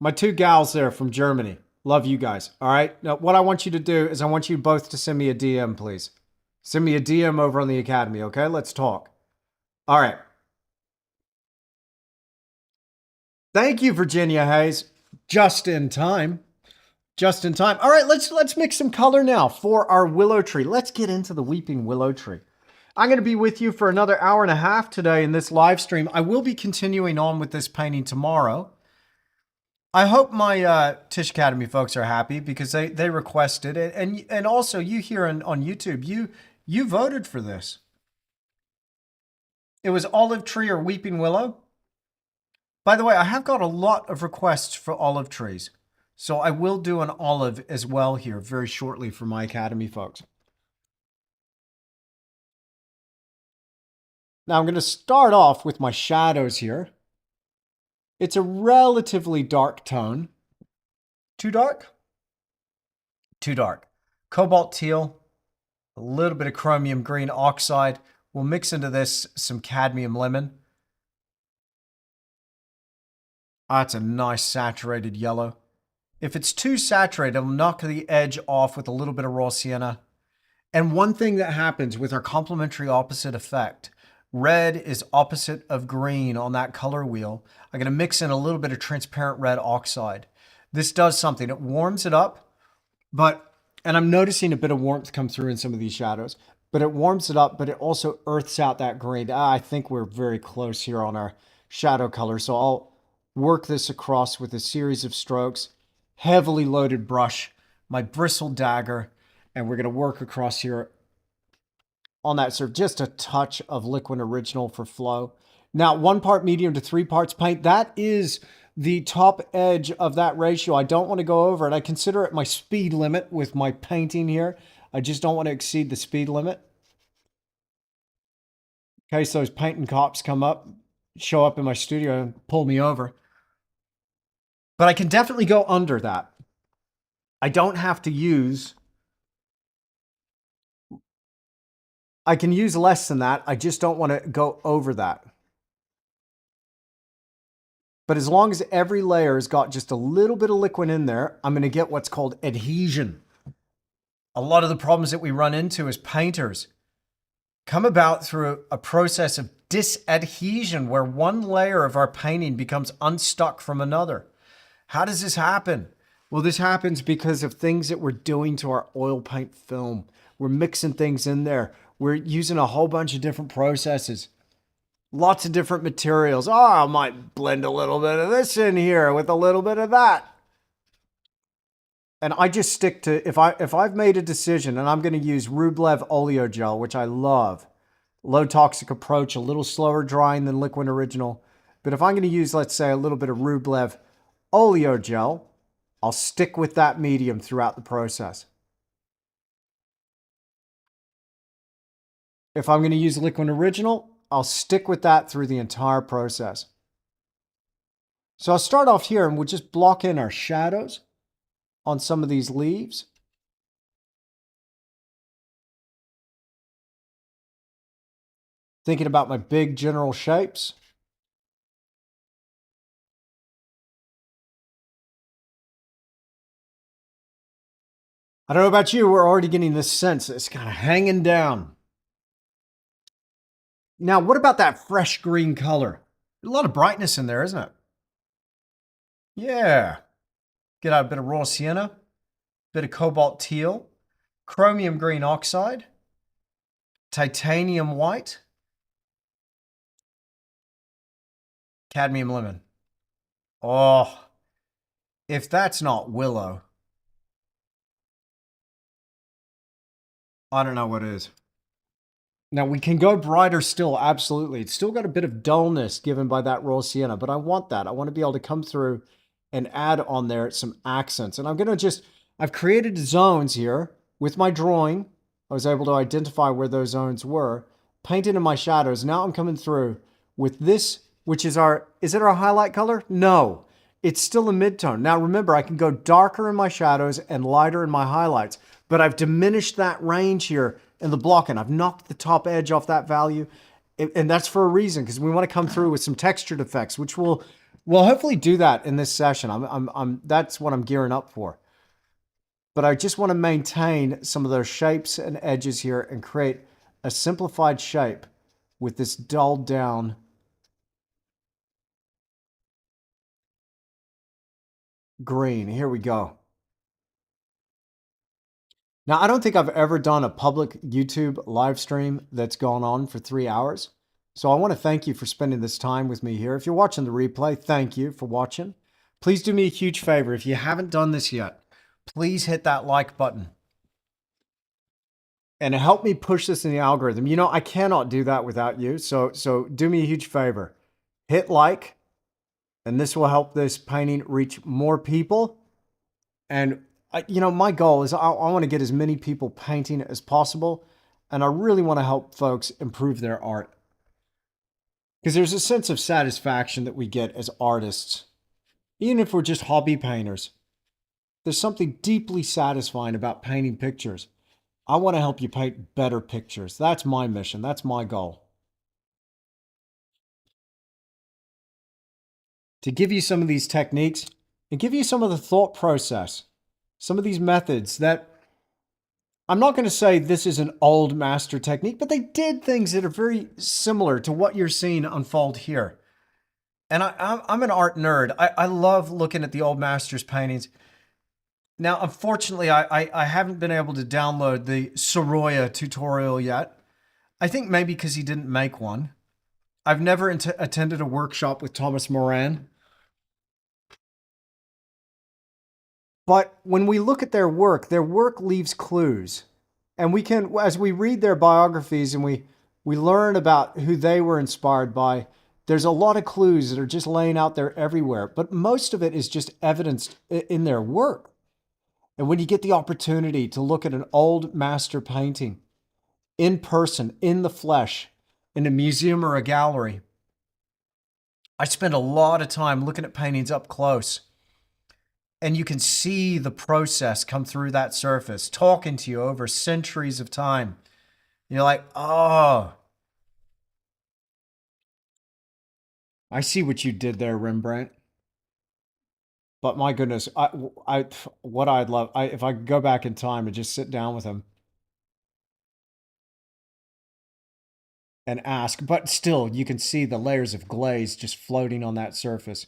my 2 gals there from Germany. Love you guys. All right. Now, what I want you to do is I want you both to send me a DM, please. Send me a DM over on the Academy. Okay. Let's talk. All right. Thank you, Virginia Hayes. Just in time. Just in time. All right, let's mix some color now for our willow tree. Let's get into the Weeping Willow tree. I'm going to be with you for another hour and a half today in this live stream. I will be continuing on with this painting tomorrow. I hope my Tisch Academy folks are happy because they requested it. And also you here on YouTube, you voted for this. It was olive tree or weeping willow. By the way, I have got a lot of requests for olive trees. So I will do an olive as well here very shortly for my Academy folks. Now I'm going to start off with my shadows here. It's a relatively dark tone. Too dark? Too dark. Cobalt teal, a little bit of chromium green oxide. We'll mix into this some cadmium lemon. That's a nice saturated yellow. If it's too saturated, I'll knock the edge off with a little bit of raw sienna. And one thing that happens with our complementary opposite effect, red is opposite of green on that color wheel. I'm going to mix in a little bit of transparent red oxide. This does something. It warms it up, and I'm noticing a bit of warmth come through in some of these shadows, but it warms it up, but it also earths out that green. I think we're very close here on our shadow color. So I'll work this across with a series of strokes, heavily loaded brush, my bristle dagger, and we're going to work across here on that surface, just a touch of liquid original for flow. Now, 1 part medium to 3 parts paint, that is the top edge of that ratio. I don't want to go over it. I consider it my speed limit with my painting here. I just don't want to exceed the speed limit. In case those painting cops come up, show up in my studio and pull me over. But I can definitely go under that. I don't have to use... I can use less than that. I just don't want to go over that. But as long as every layer has got just a little bit of liquid in there, I'm going to get what's called adhesion. A lot of the problems that we run into as painters come about through a process of disadhesion, where one layer of our painting becomes unstuck from another. How does this happen? Well, this happens because of things that we're doing to our oil paint film. We're mixing things in there. We're using a whole bunch of different processes. Lots of different materials. Oh, I might blend a little bit of this in here with a little bit of that. And I just stick to, if I've made a decision and I'm going to use Rublev Oleo Gel, which I love, low toxic approach, a little slower drying than Liquid Original. But if I'm going to use, let's say, a little bit of Rublev Oleo Gel, I'll stick with that medium throughout the process. If I'm going to use Liquid Original, I'll stick with that through the entire process. So I'll start off here and we'll just block in our shadows on some of these leaves. Thinking about my big general shapes. I don't know about you, we're already getting this sense that it's kind of hanging down. Now, what about that fresh green color? A lot of brightness in there, isn't it? Yeah. Get out a bit of raw sienna, bit of cobalt teal, chromium green oxide, titanium white, cadmium lemon. Oh, if that's not willow, I don't know what is. Now, we can go brighter still, absolutely. It's still got a bit of dullness given by that raw sienna, but I want that. I want to be able to come through and add on there some accents. And I'm going to just, I've created zones here with my drawing. I was able to identify where those zones were, painted in my shadows. Now I'm coming through with this, which is is it our highlight color? No, it's still a midtone. Now remember, I can go darker in my shadows and lighter in my highlights, but I've diminished that range here in the blocking. I've knocked the top edge off that value. And that's for a reason, because we want to come through with some textured effects, which we'll hopefully do that in this session. That's what I'm gearing up for. But I just want to maintain some of those shapes and edges here and create a simplified shape with this dulled down green. Here we go. Now, I don't think I've ever done a public YouTube live stream that's gone on for 3 hours. So I want to thank you for spending this time with me here. If you're watching the replay, thank you for watching. Please do me a huge favor. If you haven't done this yet, please hit that like button and help me push this in the algorithm. You know, I cannot do that without you. So do me a huge favor. Hit like, and this will help this painting reach more people. And you know, my goal is I want to get as many people painting as possible. And I really want to help folks improve their art. Because there's a sense of satisfaction that we get as artists, even if we're just hobby painters. There's something deeply satisfying about painting pictures. I want to help you paint better pictures. That's my mission. That's my goal. To give you some of these techniques and give you some of the thought process, some of these methods that I'm not going to say this is an old master technique, but they did things that are very similar to what you're seeing unfold here. And I'm an art nerd. I love looking at the old masters' paintings. Now, unfortunately, I haven't been able to download the Sorolla tutorial yet. I think maybe because he didn't make one. I've never attended a workshop with Thomas Moran. But when we look at their work leaves clues. And we can, as we read their biographies and we learn about who they were inspired by, there's a lot of clues that are just laying out there everywhere. But most of it is just evidenced in their work. And when you get the opportunity to look at an old master painting in person, in the flesh, in a museum or a gallery, I spend a lot of time looking at paintings up close. And you can see the process come through that surface, talking to you over centuries of time. You're like, oh, I see what you did there, Rembrandt. But my goodness, what I'd love, if I could go back in time and just sit down with him and ask, but still you can see the layers of glaze just floating on that surface.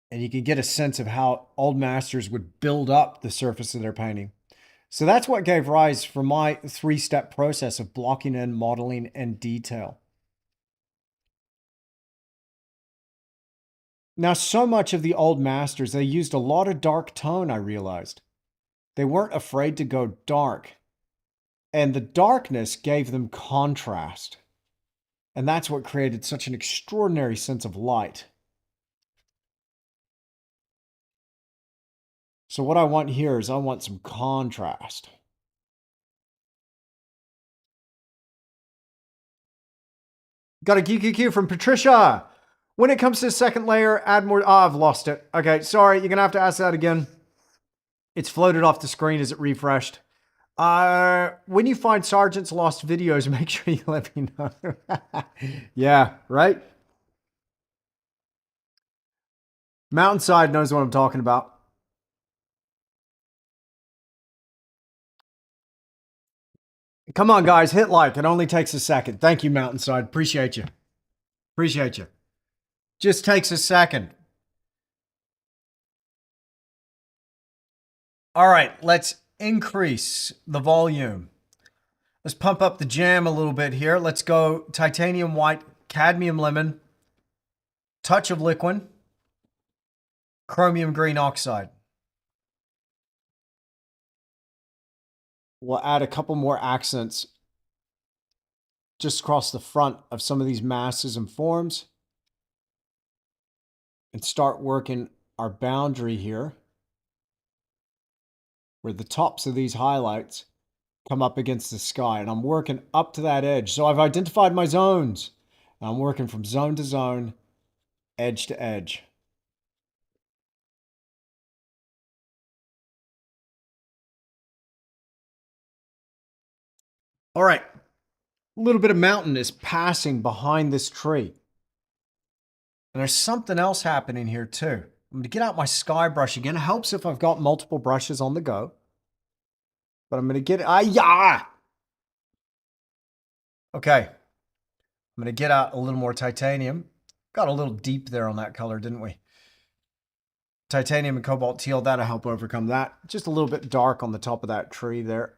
And you can get a sense of how old masters would build up the surface of their painting. So that's what gave rise for my 3-step process of blocking in, modeling, and detail. Now, so much of the old masters, they used a lot of dark tone, I realized. They weren't afraid to go dark. And the darkness gave them contrast. And that's what created such an extraordinary sense of light. So what I want here is I want some contrast. Got a QQQ from Patricia. When it comes to the second layer, add more. Oh, I've lost it. Okay, sorry. You're going to have to ask that again. It's floated off the screen as it refreshed. When you find Sergeant's lost videos, make sure you let me know. Yeah, right? Mountainside knows what I'm talking about. Come on, guys. Hit like. It only takes a second. Thank you, Mountainside. Appreciate you. Appreciate you. Just takes a second. All right, let's increase the volume. Let's pump up the jam a little bit here. Let's go titanium white, cadmium lemon, touch of liquid, chromium green oxide. We'll add a couple more accents just across the front of some of these masses and forms and start working our boundary here where the tops of these highlights come up against the sky. And I'm working up to that edge. So I've identified my zones. And I'm working from zone to zone, edge to edge. All right. A little bit of mountain is passing behind this tree. And there's something else happening here too. I'm going to get out my sky brush again. It helps if I've got multiple brushes on the go. But I'm going to get it. Yeah. Okay. I'm going to get out a little more titanium. Got a little deep there on that color, didn't we? Titanium and cobalt teal, that'll help overcome that. Just a little bit dark on the top of that tree there.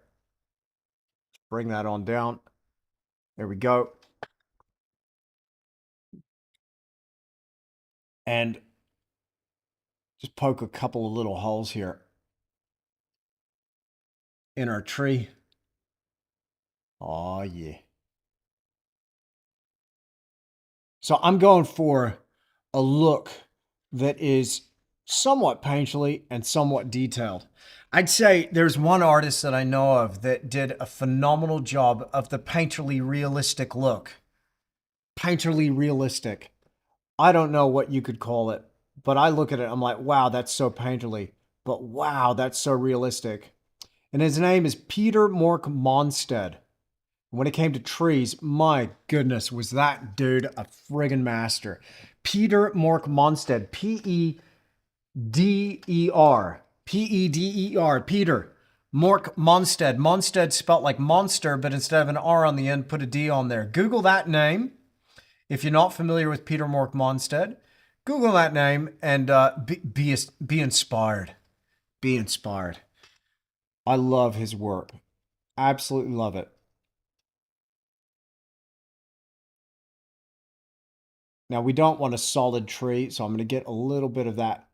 Bring that on down. There we go. And just poke a couple of little holes here in our tree. Oh, yeah. So I'm going for a look that is somewhat painterly and somewhat detailed. I'd say there's one artist that I know of that did a phenomenal job of the painterly realistic look. Painterly realistic. I don't know what you could call it, but I look at it, I'm like, wow, that's so painterly. But wow, that's so realistic. And his name is Peter Mork Monstead. When it came to trees, my goodness, was that dude a friggin' master. Peter Mork Monstead, P-E-D-E-R. P-E-D-E-R, Peter. Mork Monstead. Monstead spelt like monster, but instead of an R on the end, put a D on there. Google that name. If you're not familiar with Peter Mork Monstead, Google that name and be inspired. Be inspired. I love his work. Absolutely love it. Now, we don't want a solid tree, so I'm going to get a little bit of that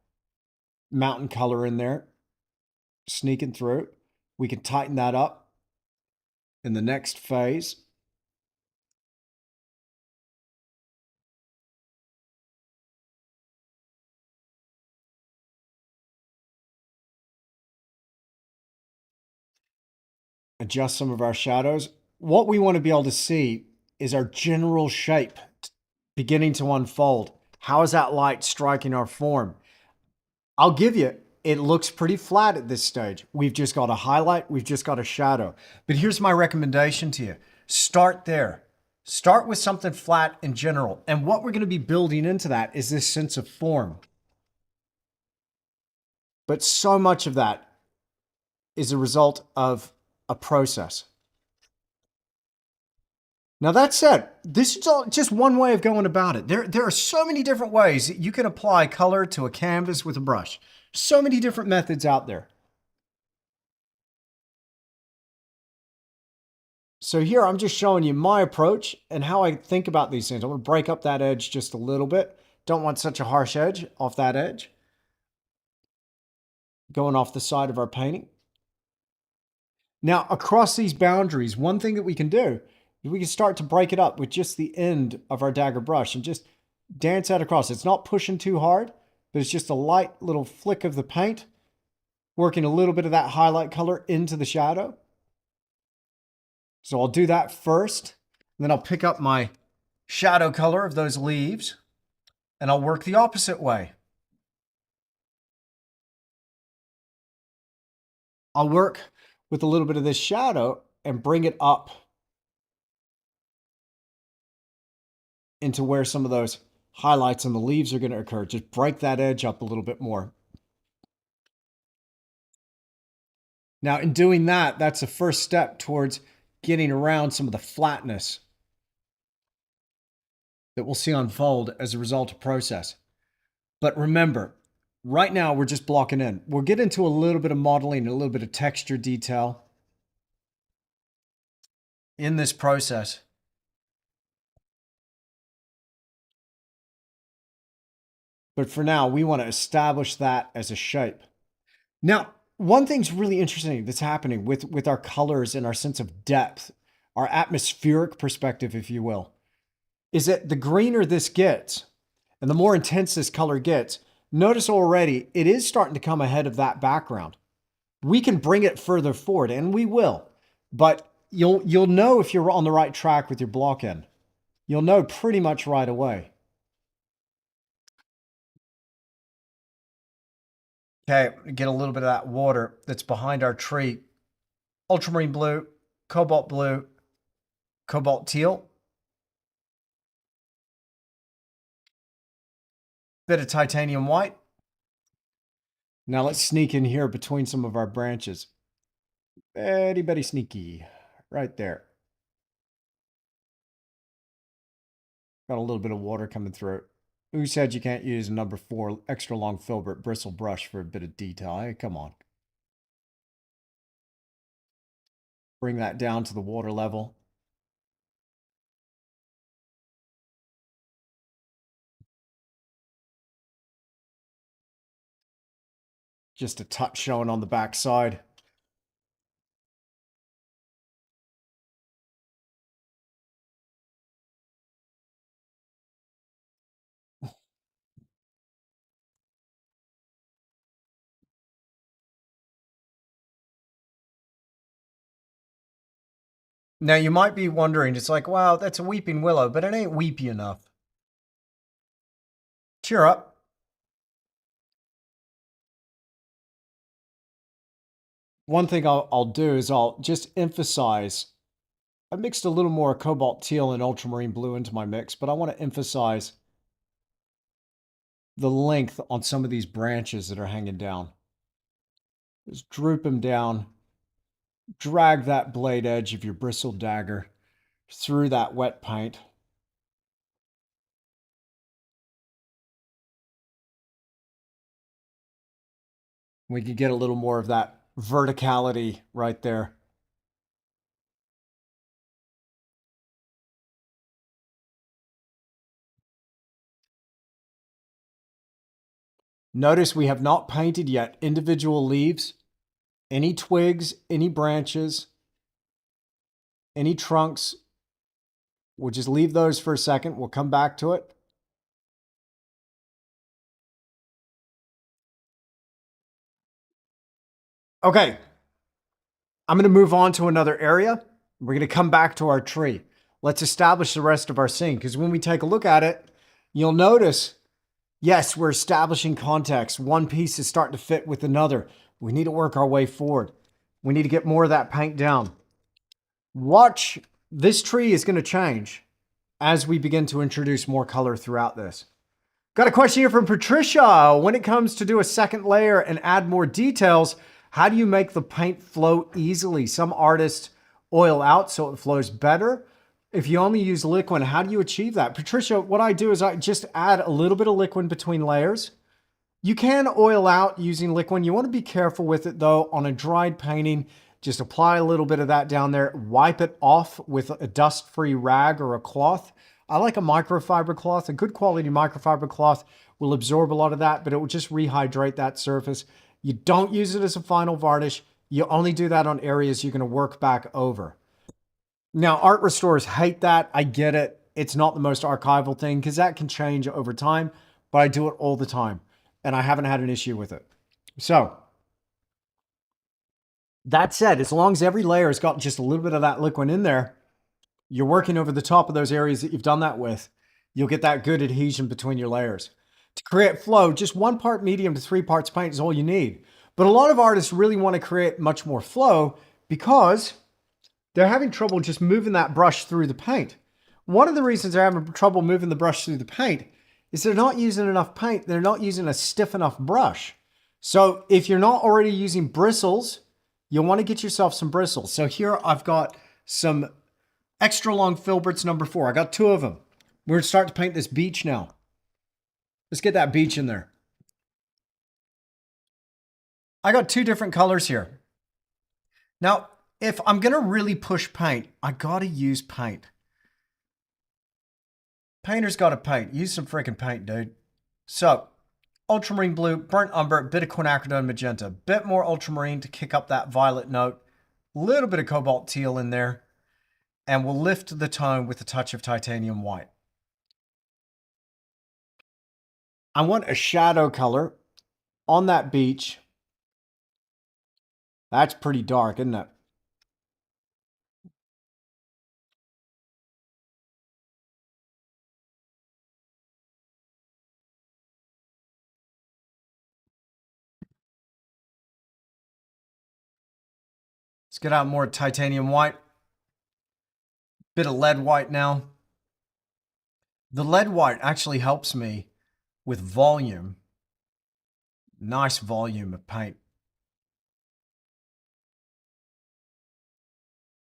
mountain color in there, sneaking through. We can tighten that up in the next phase. Adjust some of our shadows. What we want to be able to see is our general shape beginning to unfold. How is that light striking our form? I'll give you, it looks pretty flat at this stage. We've just got a highlight, we've just got a shadow. But here's my recommendation to you. Start there. Start with something flat in general. And what we're going to be building into that is this sense of form. But so much of that is a result of a process. Now that said, this is just one way of going about it. There are so many different ways that you can apply color to a canvas with a brush. So many different methods out there. So here I'm just showing you my approach and how I think about these things. I'm going to break up that edge just a little bit. Don't want such a harsh edge off that edge. Going off the side of our painting. Now, across these boundaries, one thing that we can do is we can start to break it up with just the end of our dagger brush and just dance that across. It's not pushing too hard, but it's just a light little flick of the paint, working a little bit of that highlight color into the shadow. So I'll do that first, and then I'll pick up my shadow color of those leaves, and I'll work the opposite way. I'll work with a little bit of this shadow and bring it up into where some of those highlights and the leaves are going to occur. Just break that edge up a little bit more. Now, in doing that, that's the first step towards getting around some of the flatness that we'll see unfold as a result of process. But remember, right now we're just blocking in. We'll get into a little bit of modeling, a little bit of texture detail in this process. But for now, we want to establish that as a shape. Now, one thing's really interesting that's happening with our colors and our sense of depth, our atmospheric perspective, if you will, is that the greener this gets and the more intense this color gets, notice already it is starting to come ahead of that background. We can bring it further forward, and we will, but you'll know if you're on the right track with your block in. You'll know pretty much right away. Okay, get a little bit of that water that's behind our tree. Ultramarine blue, cobalt teal. Bit of titanium white. Now let's sneak in here between some of our branches. Very sneaky. Right there. Got a little bit of water coming through. Who said you can't use a number 4 extra long filbert bristle brush for a bit of detail? Hey, come on. Bring that down to the water level. Just a touch showing on the back side. Now you might be wondering, it's like, wow, that's a weeping willow, but it ain't weepy enough. Cheer up. One thing I'll do is I'll just emphasize, I mixed a little more cobalt teal and ultramarine blue into my mix, but I want to emphasize the length on some of these branches that are hanging down. Just droop them down. Drag that blade edge of your bristle dagger through that wet paint. We can get a little more of that verticality right there. Notice we have not painted yet individual leaves, any twigs, any branches, any trunks. We'll just leave those for a second. We'll come back to it. Okay, I'm going to move on to another area. We're going to come back to our tree. Let's establish the rest of our scene, because when we take a look at it, you'll notice, yes, we're establishing context. One piece is starting to fit with another. We need to work our way forward. We need to get more of that paint down. Watch, this tree is going to change as we begin to introduce more color throughout this. Got a question here from Patricia. When it comes to do a second layer and add more details, how do you make the paint flow easily? Some artists oil out so it flows better. If you only use liquid, how do you achieve that? Patricia, what I do is I just add a little bit of liquid between layers. You can oil out using liquid. You want to be careful with it though. On a dried painting, just apply a little bit of that down there. Wipe it off with a dust-free rag or a cloth. I like a microfiber cloth. A good quality microfiber cloth will absorb a lot of that, but it will just rehydrate that surface. You don't use it as a final varnish. You only do that on areas you're going to work back over. Now, art restorers hate that. I get it. It's not the most archival thing because that can change over time, but I do it all the time and I haven't had an issue with it. So that said, as long as every layer has got just a little bit of that liquid in there, you're working over the top of those areas that you've done that with. You'll get that good adhesion between your layers. To create flow, just 1 part medium to 3 parts paint is all you need. But a lot of artists really want to create much more flow because they're having trouble just moving that brush through the paint. One of the reasons they're having trouble moving the brush through the paint is they're not using enough paint. They're not using a stiff enough brush. So if you're not already using bristles, you'll want to get yourself some bristles. So here I've got some extra long filberts number 4. I got 2 of them. We're going to start to paint this beach now. Let's get that beach in there. I got 2 different colors here. Now, if I'm going to really push paint, I got to use paint. Painter's got to paint. Use some freaking paint, dude. So, ultramarine blue, burnt umber, bit of quinacridone magenta, bit more ultramarine to kick up that violet note, a little bit of cobalt teal in there, and we'll lift the tone with a touch of titanium white. I want a shadow color on that beach. That's pretty dark, isn't it? Let's get out more titanium white. Bit of lead white now. The lead white actually helps me with volume. Nice volume of paint.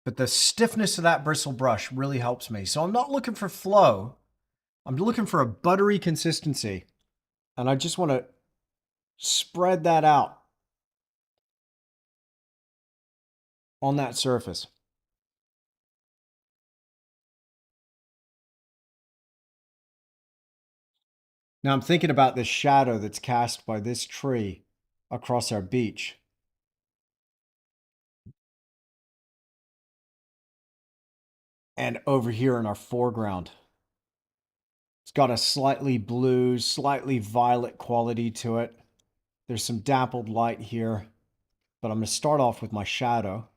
But the stiffness of that bristle brush really helps me. So I'm not looking for flow. I'm looking for a buttery consistency. And I just want to spread that out on that surface. Now I'm thinking about this shadow that's cast by this tree across our beach. And over here in our foreground. It's got a slightly blue, slightly violet quality to it. There's some dappled light here, but I'm going to start off with my shadow.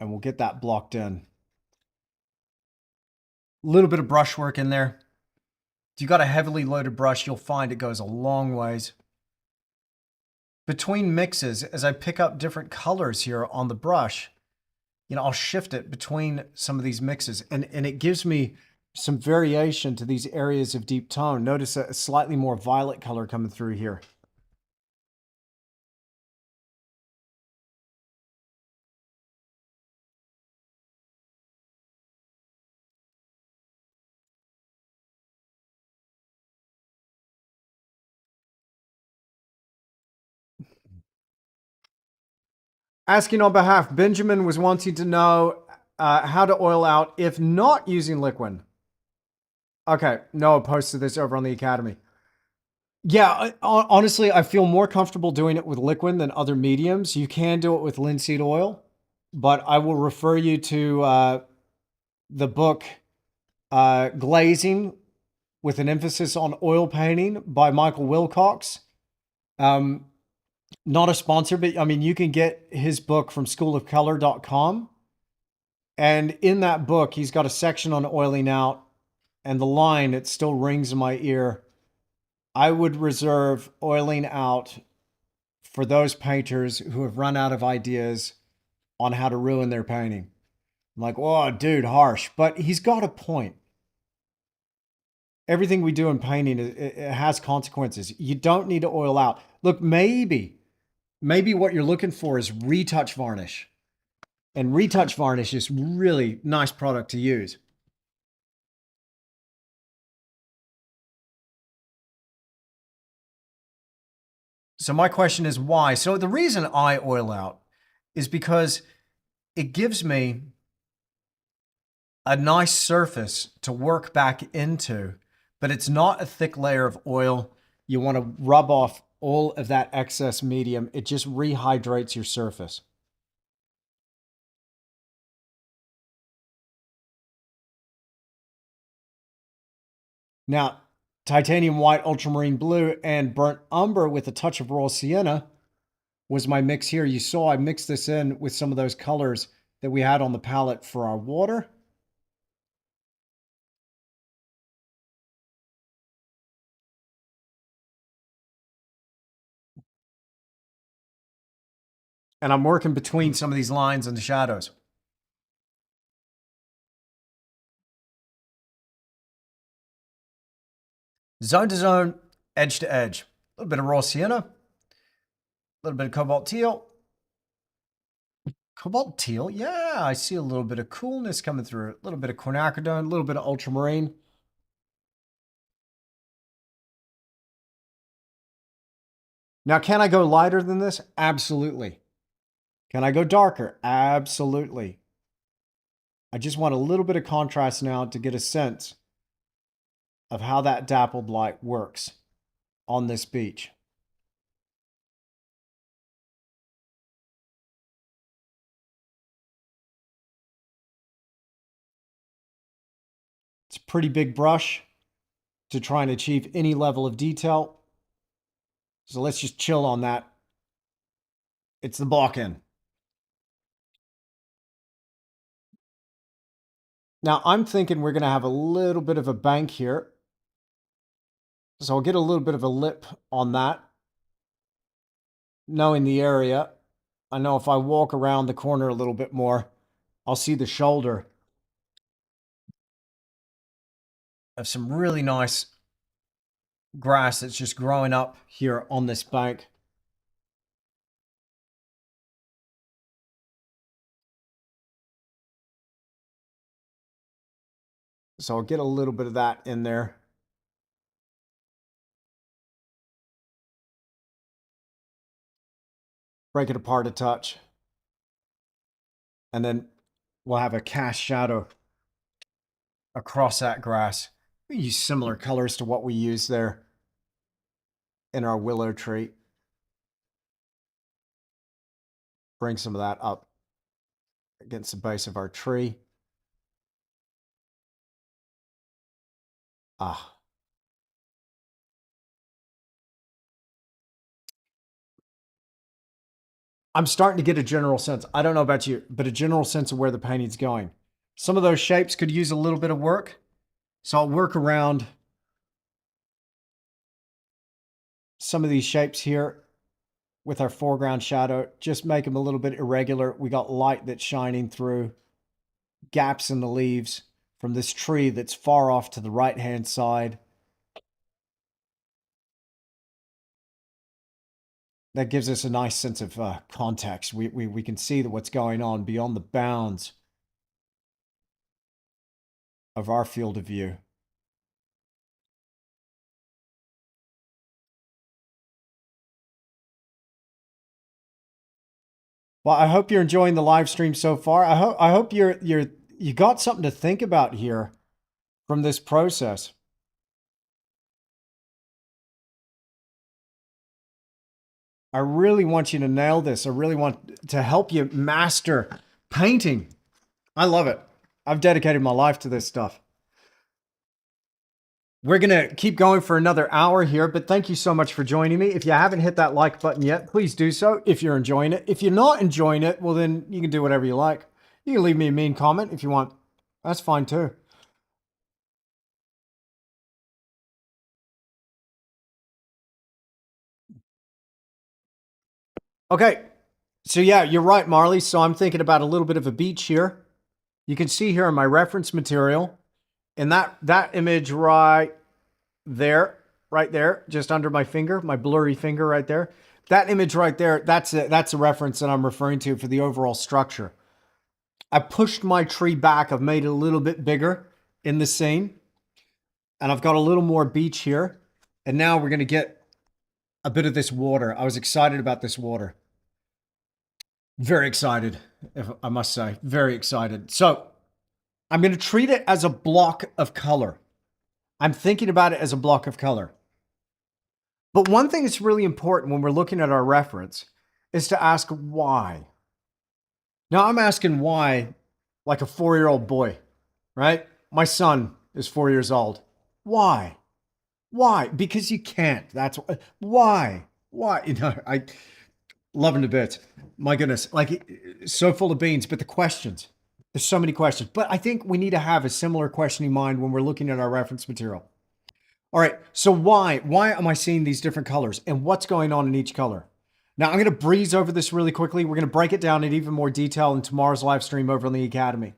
And we'll get that blocked in. A little bit of brushwork in there. If you've got a heavily loaded brush, you'll find it goes a long ways. Between mixes, as I pick up different colors here on the brush, I'll shift it between some of these mixes and it gives me some variation to these areas of deep tone. Notice a slightly more violet color coming through here. Asking on behalf, Benjamin was wanting to know how to oil out if not using liquid. Okay, Noah posted this over on the Academy. Yeah, honestly, I feel more comfortable doing it with liquid than other mediums. You can do it with linseed oil, but I will refer you to the book Glazing with an emphasis on oil painting by Michael Wilcox. Not a sponsor, but I mean, you can get his book from schoolofcolor.com. And in that book, he's got a section on oiling out, and the line, it still rings in my ear. I would reserve oiling out for those painters who have run out of ideas on how to ruin their painting. I'm like, oh, dude, harsh. But he's got a point. Everything we do in painting, it has consequences. You don't need to oil out. Look, maybe what you're looking for is retouch varnish. And retouch varnish is really nice product to use. So my question is why? So the reason I oil out is because it gives me a nice surface to work back into, but it's not a thick layer of oil. You want to rub off all of that excess medium. It just rehydrates your surface. Now, titanium white, ultramarine blue, and burnt umber with a touch of raw sienna was my mix here. You saw I mixed this in with some of those colors that we had on the palette for our water. And I'm working between some of these lines and the shadows. Zone to zone, edge to edge. A little bit of raw sienna, a little bit of cobalt teal. Cobalt teal, yeah, I see a little bit of coolness coming through. A little bit of quinacridone, a little bit of ultramarine. Now, can I go lighter than this? Absolutely. Can I go darker? Absolutely. I just want a little bit of contrast now to get a sense of how that dappled light works on this beach. It's a pretty big brush to try and achieve any level of detail. So let's just chill on that. It's the Balkan. Now I'm thinking we're going to have a little bit of a bank here. So I'll get a little bit of a lip on that. Knowing the area, I know if I walk around the corner a little bit more, I'll see the shoulder of some really nice grass that's just growing up here on this bank. So I'll get a little bit of that in there. Break it apart a touch. And then we'll have a cast shadow across that grass. We use similar colors to what we use there in our willow tree. Bring some of that up against the base of our tree. Ah. I'm starting to get a general sense. I don't know about you, but a general sense of where the painting's going. Some of those shapes could use a little bit of work. So I'll work around some of these shapes here with our foreground shadow. Just make them a little bit irregular. We got light that's shining through, gaps in the leaves from this tree that's far off to the right-hand side. That gives us a nice sense of context. We can see that what's going on beyond the bounds of our field of view. Well, I hope you're enjoying the live stream so far. I hope you got something to think about here from this process. I really want you to nail this. I really want to help you master painting. I love it. I've dedicated my life to this stuff. We're going to keep going for another hour here, but thank you so much for joining me. If you haven't hit that like button yet, please do so if you're enjoying it. If you're not enjoying it, well, then you can do whatever you like. You can leave me a mean comment if you want. That's fine too. Okay. So yeah, you're right, Marley. So I'm thinking about a little bit of a beach here. You can see here in my reference material, and that image right there, just under my finger, my blurry finger right there. That image right there, that's a reference that I'm referring to for the overall structure. I pushed my tree back. I've made it a little bit bigger in the scene. And I've got a little more beach here. And now we're going to get a bit of this water. I was excited about this water. Very excited, if I must say. Very excited. So I'm going to treat it as a block of color. I'm thinking about it as a block of color. But one thing that's really important when we're looking at our reference is to ask why. Now I'm asking why like a 4-year-old boy, right? My son is 4 years old. Why? Why? Because you can't. That's why. Why? You know, I love him to bits. My goodness, like so full of beans. But the questions, there's so many questions. But I think we need to have a similar questioning mind when we're looking at our reference material. All right, so why am I seeing these different colors and what's going on in each color? Now I'm going to breeze over this really quickly. We're going to break it down in even more detail in tomorrow's live stream over on the Academy.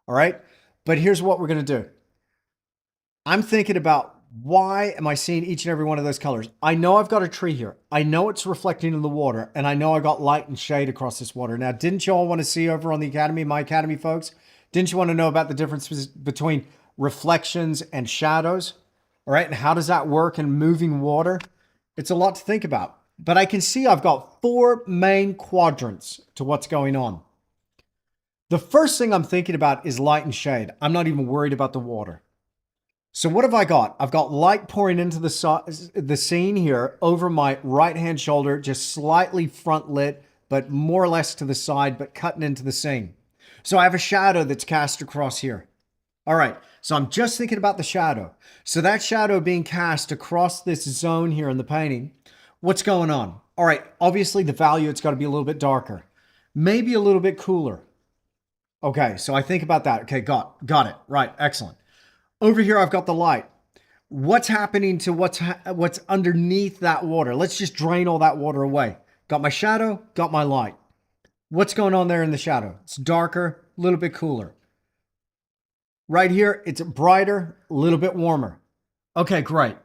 All right, but here's what we're going to do. I'm thinking about why am I seeing each and every one of those colors? I know I've got a tree here. I know it's reflecting in the water, and I know I got light and shade across this water. Now, didn't you all want to see over on the Academy, my Academy folks? Didn't you want to know about the differences between reflections and shadows? All right, and how does that work in moving water? It's a lot to think about. But I can see I've got 4 main quadrants to what's going on. The first thing I'm thinking about is light and shade. I'm not even worried about the water. So what have I got? I've got light pouring into the scene here over my right-hand shoulder, just slightly front lit, but more or less to the side, but cutting into the scene. So I have a shadow that's cast across here. All right, so I'm just thinking about the shadow. So that shadow being cast across this zone here in the painting, what's going on? All right, obviously the value, it's got to be a little bit darker, maybe a little bit cooler. Okay, so I think about that. Okay, got it. Right, excellent. Over here, I've got the light. What's happening to what's underneath that water? Let's just drain all that water away. Got my shadow, got my light. What's going on there in the shadow? It's darker, a little bit cooler. Right here, it's brighter, a little bit warmer. Okay, great.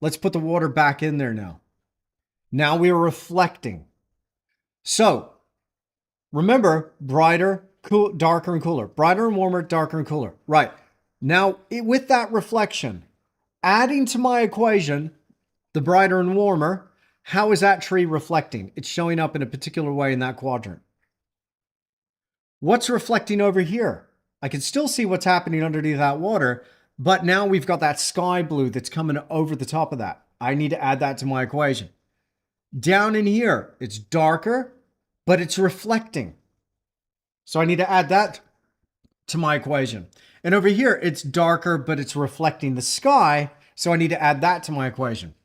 Let's put the water back in there now. Now we are reflecting. So, remember, brighter, cool, darker and cooler. Brighter and warmer, darker and cooler. Right. Now, with that reflection, adding to my equation, the brighter and warmer, how is that tree reflecting? It's showing up in a particular way in that quadrant. What's reflecting over here? I can still see what's happening underneath that water, but now we've got that sky blue that's coming over the top of that. I need to add that to my equation. Down in here, it's darker, but it's reflecting. So I need to add that to my equation. And over here, it's darker, but it's reflecting the sky. So I need to add that to my equation.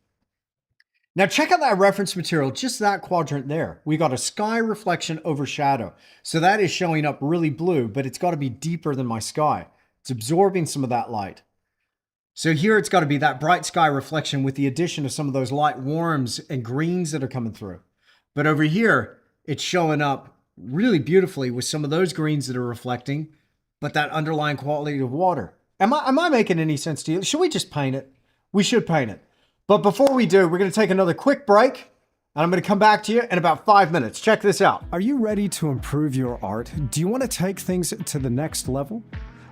Now check out that reference material, just that quadrant there. We got a sky reflection over shadow. So that is showing up really blue, but it's got to be deeper than my sky. It's absorbing some of that light. So here it's got to be that bright sky reflection with the addition of some of those light warms and greens that are coming through. But over here, it's showing up really beautifully with some of those greens that are reflecting, but that underlying quality of water. Am I making any sense to you? Should we just paint it? We should paint it. But before we do, we're going to take another quick break, and I'm going to come back to you in about 5 minutes. Check this out. Are you ready to improve your art? Do you want to take things to the next level?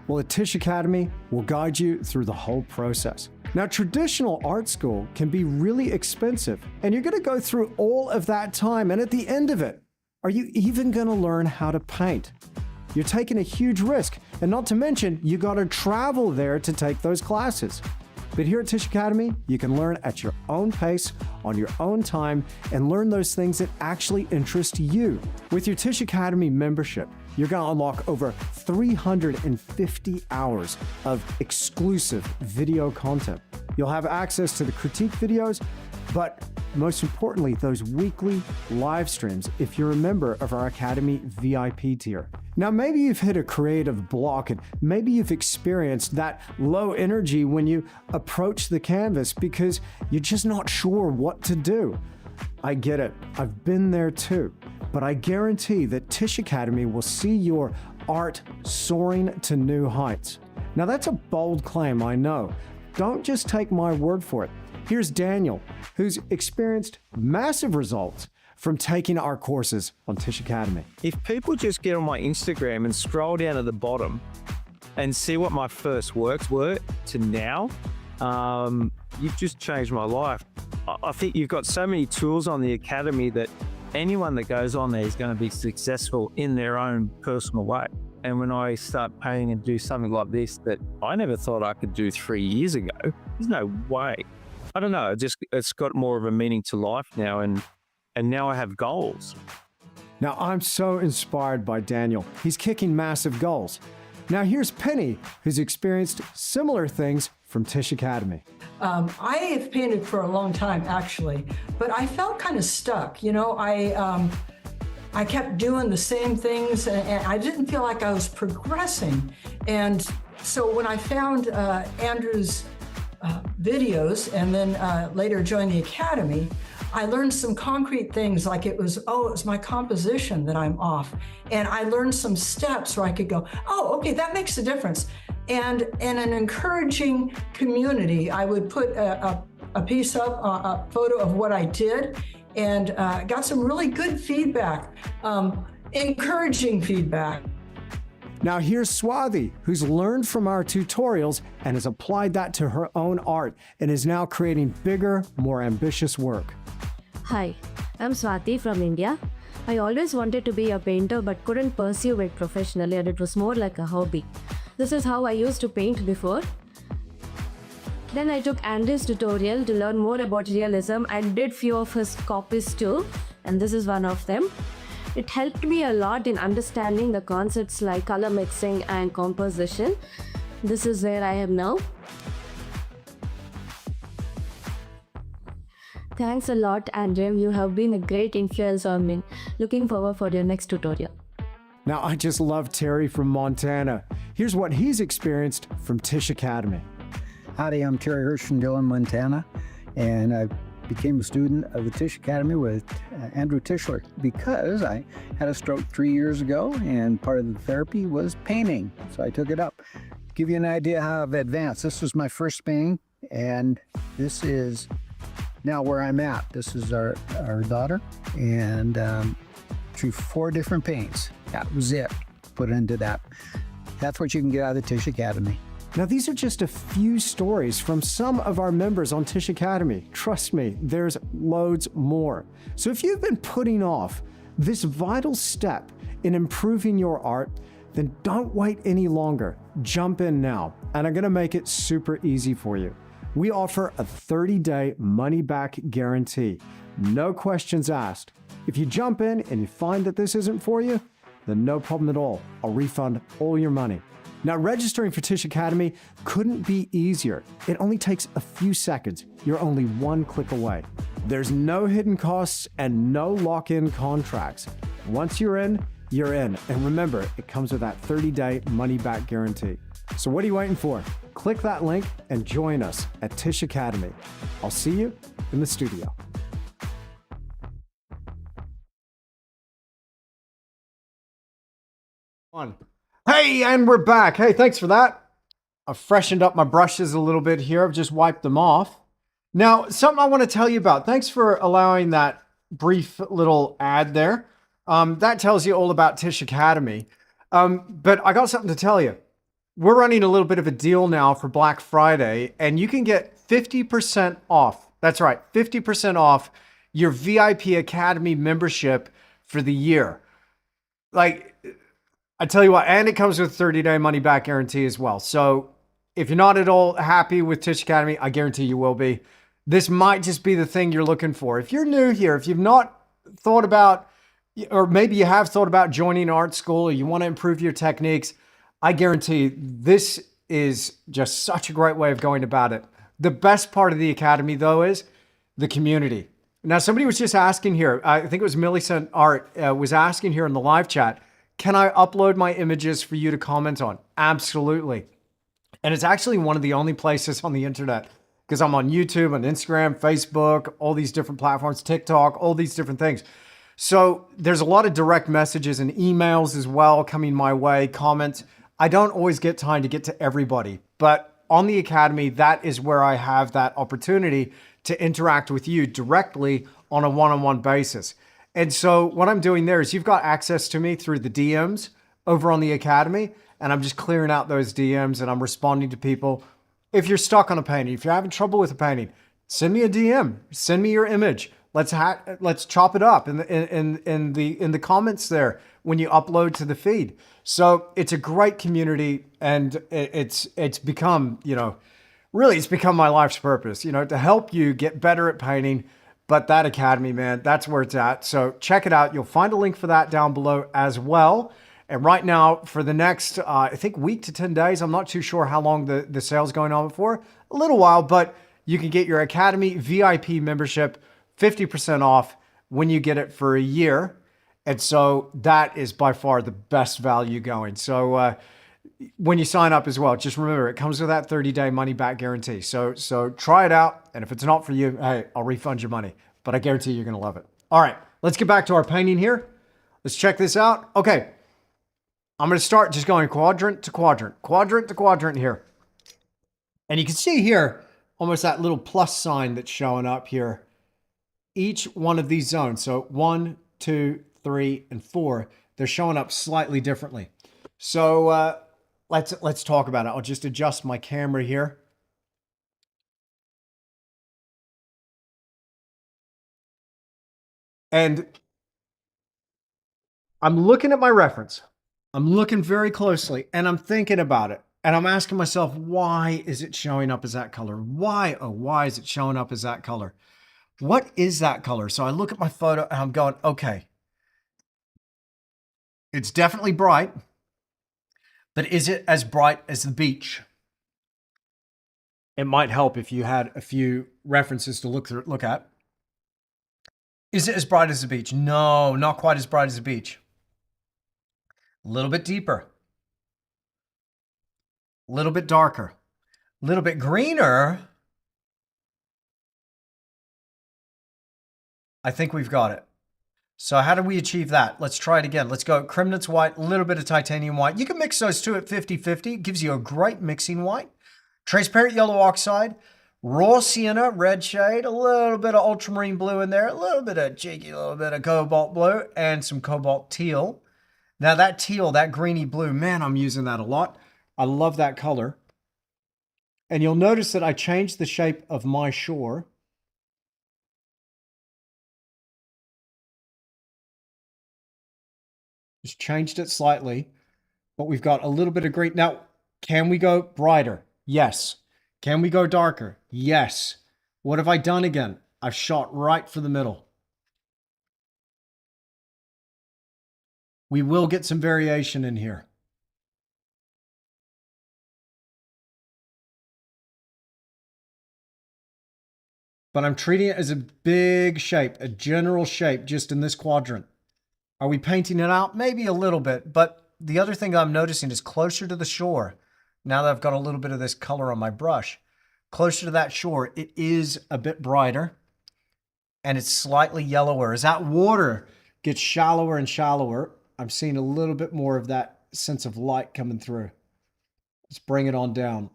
Well, at Tisch Academy, we'll guide you through the whole process. Now, traditional art school can be really expensive, and you're going to go through all of that time, and at the end of it, Are you even going to learn how to paint? You're taking a huge risk, and not to mention, you got to travel there to take those classes. But here at Tisch Academy, you can learn at your own pace, on your own time, and learn those things that actually interest you. With your Tisch Academy membership, you're going to unlock over 350 hours of exclusive video content. You'll have access to the critique videos, but most importantly, those weekly live streams if you're a member of our Academy VIP tier. Now, maybe you've hit a creative block and maybe you've experienced that low energy when you approach the canvas because you're just not sure what to do. I get it. I've been there too. But I guarantee that Tisch Academy will see your art soaring to new heights. Now, that's a bold claim, I know. Don't just take my word for it. Here's Daniel, who's experienced massive results from taking our courses on Tisch Academy.
If people just get on my Instagram and scroll down to the bottom and see what my first works were to now, you've just changed my life. I think you've got so many tools on the Academy that anyone that goes on there is going to be successful in their own personal way. And when I start paying and do something like this that I never thought I could do 3 years ago, there's no way. I don't know, it's got more of a meaning to life now, and now I have goals.
Now, I'm so inspired by Daniel. He's kicking massive goals. Now, here's Penny, who's experienced similar things from Tisch Academy.
I have painted for a long time, actually, but I felt kind of stuck. You know, I kept doing the same things, and I didn't feel like I was progressing. And so when I found Andrew's videos and then later joined the Academy, I learned some concrete things like it was my composition that I'm off. And I learned some steps where I could go, oh, okay, that makes a difference. And in an encouraging community, I would put a piece up, a photo of what I did, and got some really good feedback, encouraging feedback.
Now here's Swati, who's learned from our tutorials and has applied that to her own art and is now creating bigger, more ambitious work.
Hi, I'm Swati from India. I always wanted to be a painter but couldn't pursue it professionally, and it was more like a hobby. This is how I used to paint before. Then I took Andy's tutorial to learn more about realism and did few of his copies too, and this is one of them. It helped me a lot in understanding the concepts like color mixing and composition. This is where I am now. Thanks a lot, Andrew. You have been a great influence on me. Looking forward for your next tutorial.
Now, I just love Terry from Montana. Here's what he's experienced from Tisch Academy.
Howdy, I'm Terry Hirsch from Dillon, Montana, and I became a student of the Tisch Academy with Andrew Tischler because I had a stroke 3 years ago, and part of the therapy was painting, so I took it up. To give you an idea how I've advanced, this was my first painting, and this is now where I'm at. This is our daughter, and through 4 different paints. That was it, put into that. That's what you can get out of the Tisch Academy.
Now, these are just a few stories from some of our members on Tisch Academy. Trust me, there's loads more. So if you've been putting off this vital step in improving your art, then don't wait any longer. Jump in now, and I'm gonna make it super easy for you. We offer a 30-day money-back guarantee. No questions asked. If you jump in and you find that this isn't for you, then no problem at all. I'll refund all your money. Now, registering for Tisch Academy couldn't be easier. It only takes a few seconds. You're only 1 click away. There's no hidden costs and no lock-in contracts. Once you're in, you're in. And remember, it comes with that 30-day money-back guarantee. So what are you waiting for? Click that link and join us at Tisch Academy. I'll see you in the studio. Hey, and we're back. Hey, thanks for that. I've freshened up my brushes a little bit here. I've just wiped them off. Now, something I want to tell you about. Thanks for allowing that brief little ad there. That tells you all about Tisch Academy. But I got something to tell you. We're running a little bit of a deal now for Black Friday, and you can get 50% off. That's right, 50% off your VIP Academy membership for the year. Like, I tell you what, and it comes with 30-day money back guarantee as well. So if you're not at all happy with Tisch Academy, I guarantee you will be. This might just be the thing you're looking for. If you're new here, if you've not thought about, or maybe you have thought about joining art school, or you want to improve your techniques, I guarantee this is just such a great way of going about it. The best part of the Academy, though, is the community. Now, somebody was just asking here, I think it was Millicent Art, was asking here in the live chat, can I upload my images for you to comment on? Absolutely. And it's actually one of the only places on the internet, because I'm on YouTube, on Instagram, Facebook, all these different platforms, TikTok, all these different things. So there's a lot of direct messages and emails as well coming my way, comments. I don't always get time to get to everybody, but on the Academy, that is where I have that opportunity to interact with you directly on a one-on-one basis. And so what I'm doing there is you've got access to me through the DMs over on the Academy, and I'm just clearing out those DMs and I'm responding to people. If you're stuck on a painting, if you're having trouble with a painting, send me a DM, send me your image. Let's chop it up in the comments there when you upload to the feed. So it's a great community, and it's become, really it's become my life's purpose, to help you get better at painting. But that Academy, man, that's where it's at. So check it out. You'll find a link for that down below as well. And right now, for the next, I think, week to 10 days, I'm not too sure how long the sale's going on for. A little while, but you can get your Academy VIP membership 50% off when you get it for a year. And so that is by far the best value going. So when you sign up as well, just remember, it comes with that 30-day money back guarantee. So try it out. And if it's not for you, hey, I'll refund your money. But I guarantee you're going to love it. All right, let's get back to our painting here. Let's check this out. Okay, I'm going to start just going quadrant to quadrant, quadrant to quadrant here. And you can see here almost that little plus sign that's showing up here. Each one of these zones, so 1, 2, 3, and 4, they're showing up slightly differently. So let's talk about it. I'll just adjust my camera here. And I'm looking at my reference. I'm looking very closely, and I'm thinking about it. And I'm asking myself, why is it showing up as that color? Why, oh, why is it showing up as that color? What is that color? So I look at my photo and I'm going, okay, it's definitely bright, but is it as bright as the beach? It might help if you had a few references to look at. Is it as bright as the beach? No, not quite as bright as the beach. A little bit deeper, a little bit darker, a little bit greener. I think we've got it. So how do we achieve that? Let's try it again. Let's go Kremnitz white, a little bit of titanium white. You can mix those two at 50-50. It gives you a great mixing white. Transparent yellow oxide, raw sienna, red shade, a little bit of ultramarine blue in there, a little bit of cheeky, a little bit of cobalt blue, and some cobalt teal. Now that teal, that greeny blue, man, I'm using that a lot. I love that color. And you'll notice that I changed the shape of my shore. Just changed it slightly, but we've got a little bit of green. Now, can we go brighter? Yes. Can we go darker? Yes. What have I done again? I've shot right for the middle. We will get some variation in here. But I'm treating it as a big shape, a general shape, just in this quadrant. Are we painting it out? Maybe a little bit, but the other thing I'm noticing is closer to the shore, now that I've got a little bit of this color on my brush, closer to that shore, it is a bit brighter and it's slightly yellower. As that water gets shallower and shallower, I'm seeing a little bit more of that sense of light coming through. Let's bring it on down.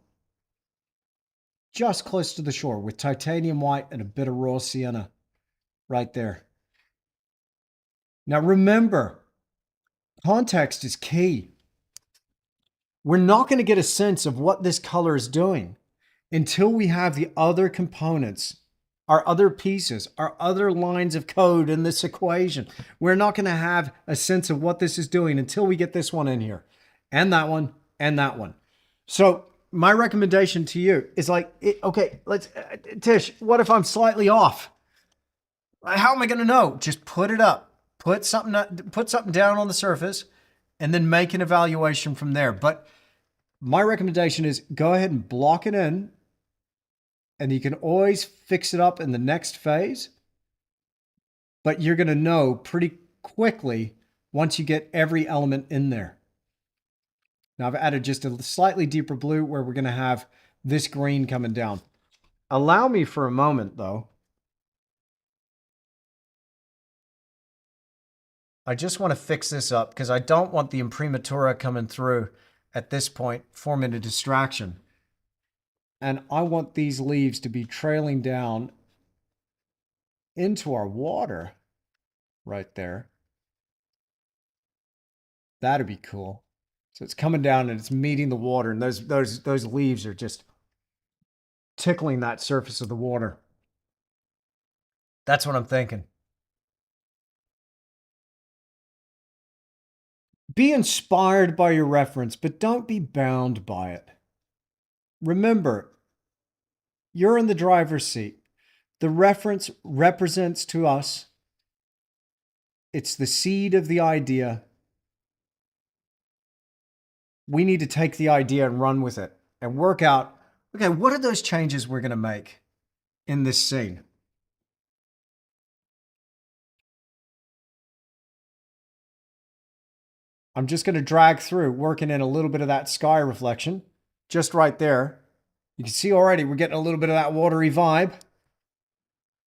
Just close to the shore with titanium white and a bit of raw sienna right there. Now remember, context is key. We're not going to get a sense of what this color is doing until we have the other components our other pieces, our other lines of code in this equation. We're not going to have a sense of what this is doing until we get this one in here, and that one, and that one. So my recommendation to you is like, okay, let's, Tish, what if I'm slightly off? How am I going to know? Just put it up, put something down on the surface, and then make an evaluation from there. But my recommendation is go ahead and block it in, and you can always fix it up in the next phase. But you're going to know pretty quickly once you get every element in there. Now I've added just a slightly deeper blue where we're going to have this green coming down. Allow me for a moment though. I just want to fix this up because I don't want the imprimatura coming through at this point, forming a distraction. And I want these leaves to be trailing down into our water right there. That'd be cool. So it's coming down and it's meeting the water, and those leaves are just tickling that surface of the water. That's what I'm thinking. Be inspired by your reference, but don't be bound by it. Remember, you're in the driver's seat. The reference represents to us, it's the seed of the idea. We need to take the idea and run with it and work out, okay, what are those changes we're going to make in this scene? I'm just going to drag through, working in a little bit of that sky reflection, just right there. You can see already we're getting a little bit of that watery vibe.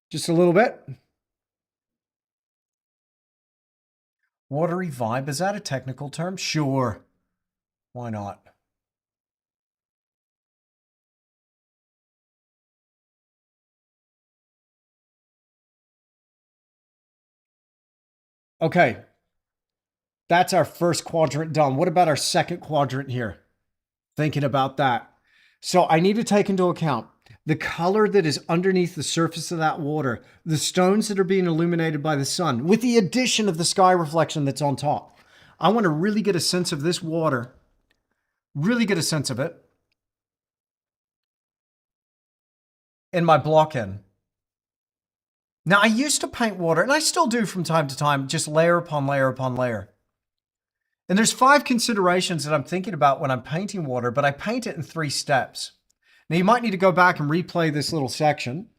Just a little bit. Watery vibe, is that a technical term? Sure. Why not? Okay. That's our first quadrant done. What about our second quadrant here? Thinking about that. So I need to take into account the color that is underneath the surface of that water, the stones that are being illuminated by the sun, with the addition of the sky reflection that's on top. I want to really get a sense of this water, really get a sense of it in my block in. Now, I used to paint water, and I still do from time to time, just layer upon layer upon layer. And there's 5 considerations that I'm thinking about when I'm painting water, but I paint it in 3 steps. Now, you might need to go back and replay this little section.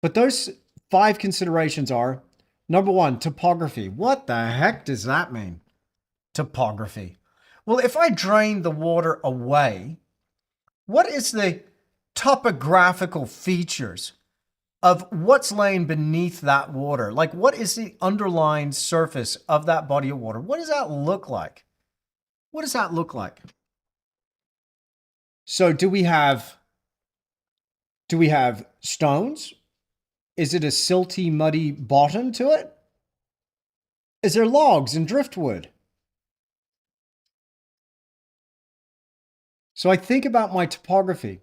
But those 5 considerations are, number 1, topography. What the heck does that mean? Topography. Well, if I drain the water away, what is the topographical features of what's laying beneath that water? Like, what is the underlying surface of that body of water? What does that look like? What does that look like? So do we have stones? Is it a silty, muddy bottom to it? Is there logs and driftwood? So I think about my topography.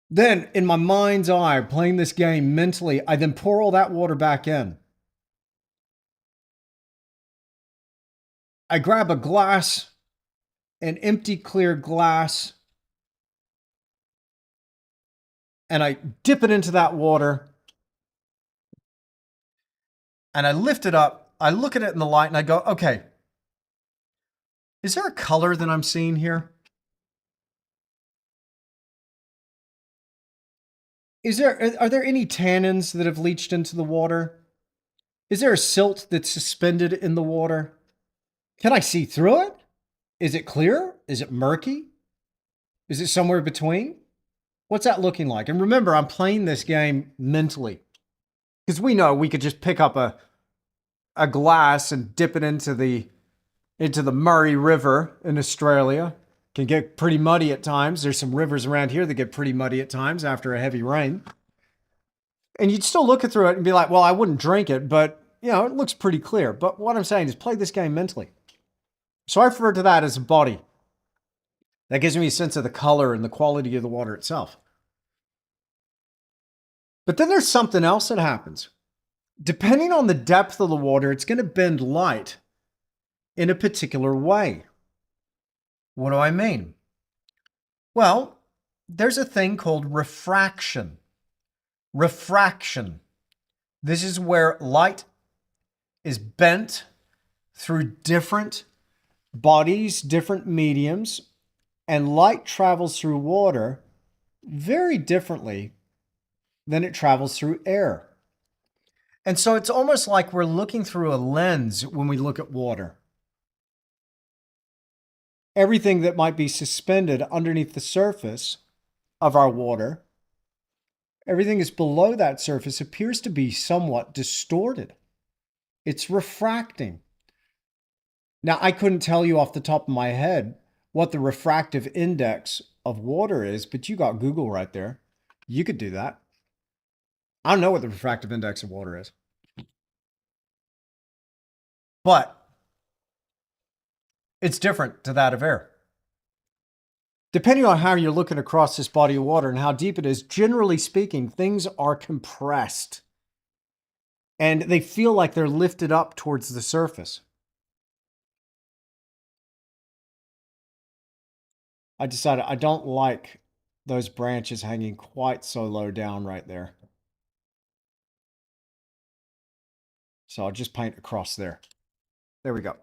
Then, in my mind's eye, playing this game mentally, I then pour all that water back in. I grab a glass, an empty, clear glass, and I dip it into that water, and I lift it up. I look at it in the light, and I go, okay, is there a color that I'm seeing here? Are there any tannins that have leached into the water? Is there a silt that's suspended in the water? Can I see through it? Is it clear? Is it murky? Is it somewhere between? What's that looking like? And remember, I'm playing this game mentally, because we know we could just pick up a glass and dip it into the Murray River in Australia. Can get pretty muddy at times. There's some rivers around here that get pretty muddy at times after a heavy rain. And you'd still look through it and be like, well, I wouldn't drink it, but you know, it looks pretty clear. But what I'm saying is play this game mentally. So I refer to that as a body. That gives me a sense of the color and the quality of the water itself. But then there's something else that happens. Depending on the depth of the water, it's going to bend light in a particular way. What do I mean? Well, there's a thing called refraction. Refraction. This is where light is bent through different bodies, different mediums, and light travels through water very differently than it travels through air. And so it's almost like we're looking through a lens when we look at water. Everything that might be suspended underneath the surface of our water, everything is below that surface appears to be somewhat distorted. It's refracting. Now, I couldn't tell you off the top of my head what the refractive index of water is, but you got Google right there. You could do that. I don't know what the refractive index of water is. But it's different to that of air. Depending on how you're looking across this body of water and how deep it is, generally speaking, things are compressed. And they feel like they're lifted up towards the surface. I decided I don't like those branches hanging quite so low down right there. So I'll just paint across there. There we go.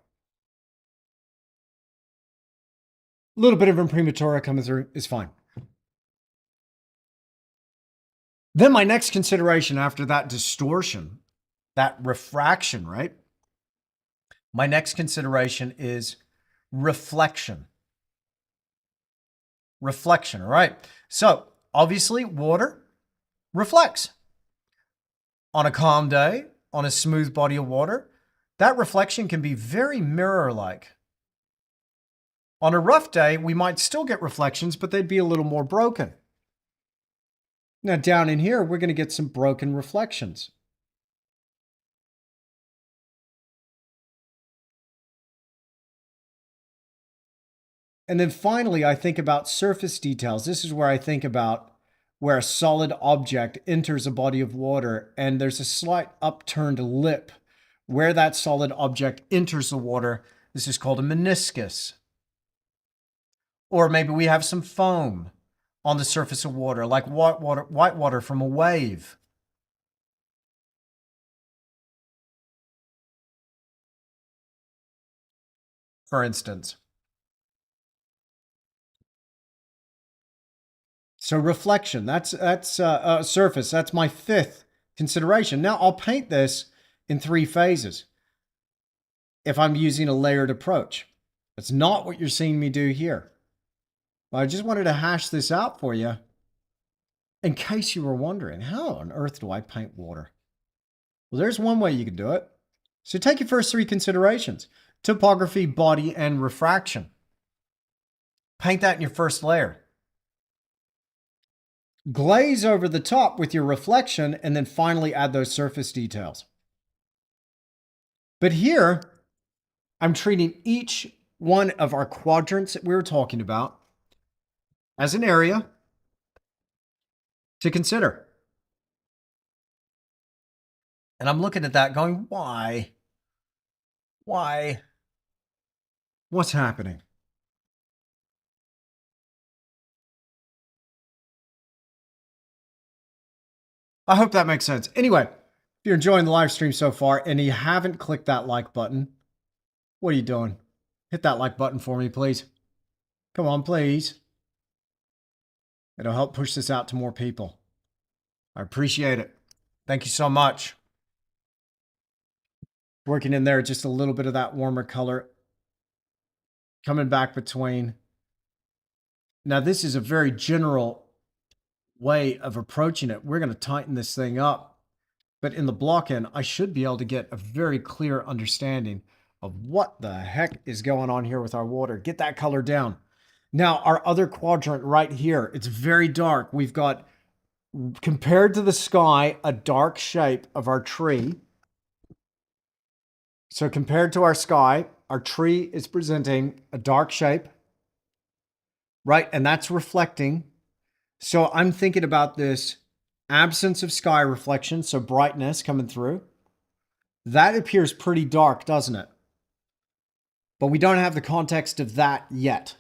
A little bit of imprimatura coming through is fine. Then my next consideration after that distortion, that refraction, right? My next consideration is reflection. Reflection, all right? So obviously water reflects. On a calm day, on a smooth body of water, that reflection can be very mirror-like. On a rough day, we might still get reflections, but they'd be a little more broken. Now down in here, we're going to get some broken reflections. And then finally, I think about surface details. This is where I think about where a solid object enters a body of water and there's a slight upturned lip where that solid object enters the water. This is called a meniscus. Or maybe we have some foam on the surface of water, like white water from a wave. For instance. So reflection, that's surface. That's my fifth consideration. Now I'll paint this in 3 phases if I'm using a layered approach. That's not what you're seeing me do here. But I just wanted to hash this out for you in case you were wondering, how on earth do I paint water? Well, there's one way you can do it. So take your first 3 considerations: topography, body, and refraction. Paint that in your first layer. Glaze over the top with your reflection, and then finally add those surface details. But here, I'm treating each one of our quadrants that we were talking about as an area to consider. And I'm looking at that going, why? Why? What's happening? I hope that makes sense. Anyway, if you're enjoying the live stream so far and you haven't clicked that like button, what are you doing? Hit that like button for me, please. Come on, please. It'll help push this out to more people. I appreciate it. Thank you so much. Working in there, just a little bit of that warmer color coming back between. Now, this is a very general way of approaching it. We're going to tighten this thing up, but in the block end, I should be able to get a very clear understanding of what the heck is going on here with our water. Get that color down. Now, our other quadrant right here, it's very dark. We've got, compared to the sky, a dark shape of our tree. So compared to our sky, our tree is presenting a dark shape. right? And that's reflecting. So I'm thinking about this absence of sky reflection, so brightness coming through. That appears pretty dark, doesn't it? But we don't have the context of that yet.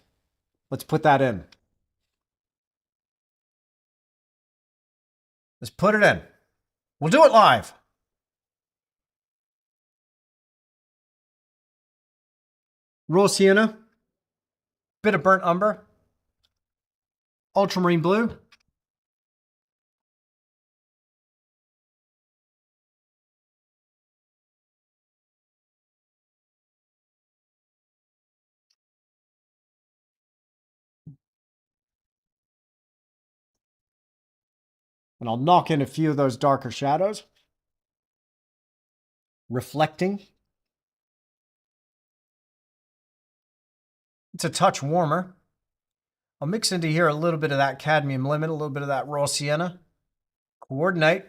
Let's put that in. Let's put it in. We'll do it live. Raw sienna, bit of burnt umber, ultramarine blue, and I'll knock in a few of those darker shadows, reflecting. It's a touch warmer. I'll mix into here a little bit of that cadmium lemon, a little bit of that raw sienna. Coordinate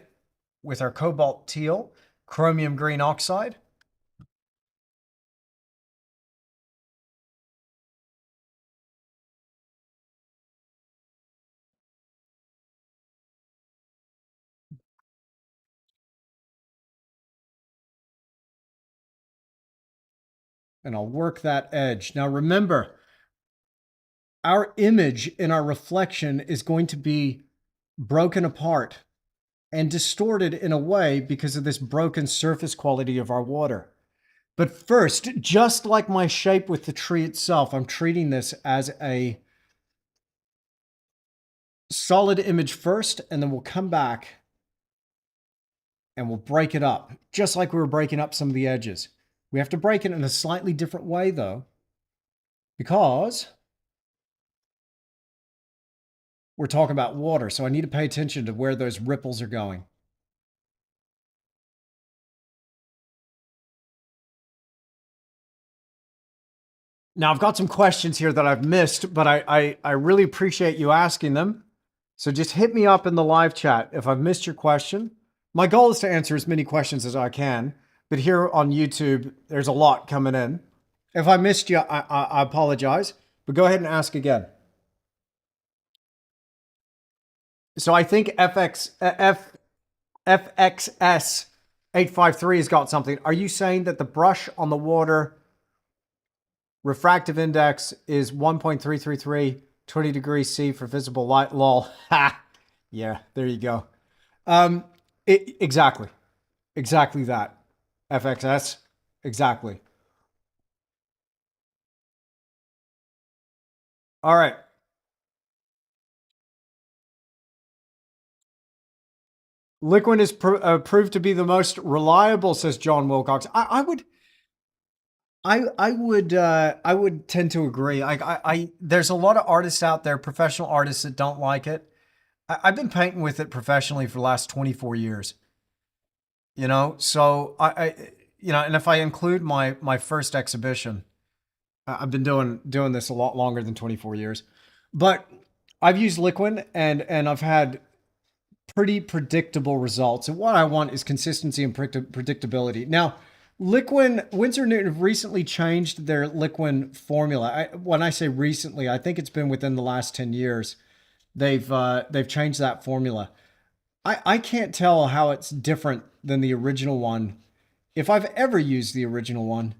with our cobalt teal, chromium green oxide. And I'll work that edge. Now remember, our image in our reflection is going to be broken apart and distorted in a way because of this broken surface quality of our water. But first, just like my shape with the tree itself, I'm treating this as a solid image first, and then we'll come back and we'll break it up, just like we were breaking up some of the edges. We have to break it in a slightly different way, though, because we're talking about water, so I need to pay attention to where those ripples are going. Now, I've got some questions here that I've missed, but I really appreciate you asking them. So just hit me up in the live chat if I've missed your question. My goal is to answer as many questions as I can, but here on YouTube, there's a lot coming in. If I missed you, I apologize, but go ahead and ask again. So I think FXS 853 has got something. Are you saying that the brush on the water refractive index is 1.333, 20 degrees C for visible light? Lol. Ha! Yeah, there you go. Exactly that. FXS, exactly. All right. Liquid is proved to be the most reliable, says John Wilcox. I would tend to agree. There's a lot of artists out there, professional artists, that don't like it. I've been painting with it professionally for the last 24 years. You know, so and if I include my first exhibition, I've been doing this a lot longer than 24 years. But I've used liquid and I've had pretty predictable results. And what I want is consistency and predictability. Now, Winsor Newton have recently changed their liquid formula. When I say recently, I think it's been within the last 10 years. They've changed that formula. I can't tell how it's different than the original one. If I've ever used the original one,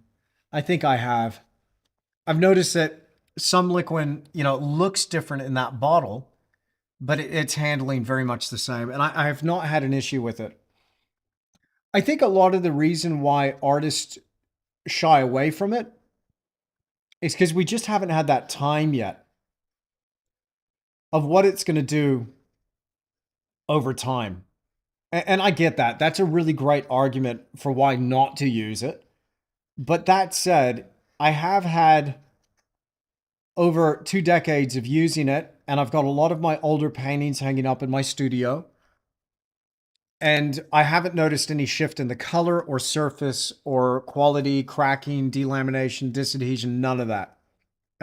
I think I have. I've noticed that some liquid, looks different in that bottle, but it's handling very much the same. And I have not had an issue with it. I think a lot of the reason why artists shy away from it is because we just haven't had that time yet of what it's going to do over time. And I get that. That's a really great argument for why not to use it. But that said, I have had over 2 decades of using it, and I've got a lot of my older paintings hanging up in my studio. And I haven't noticed any shift in the color or surface or quality, cracking, delamination, disadhesion, none of that.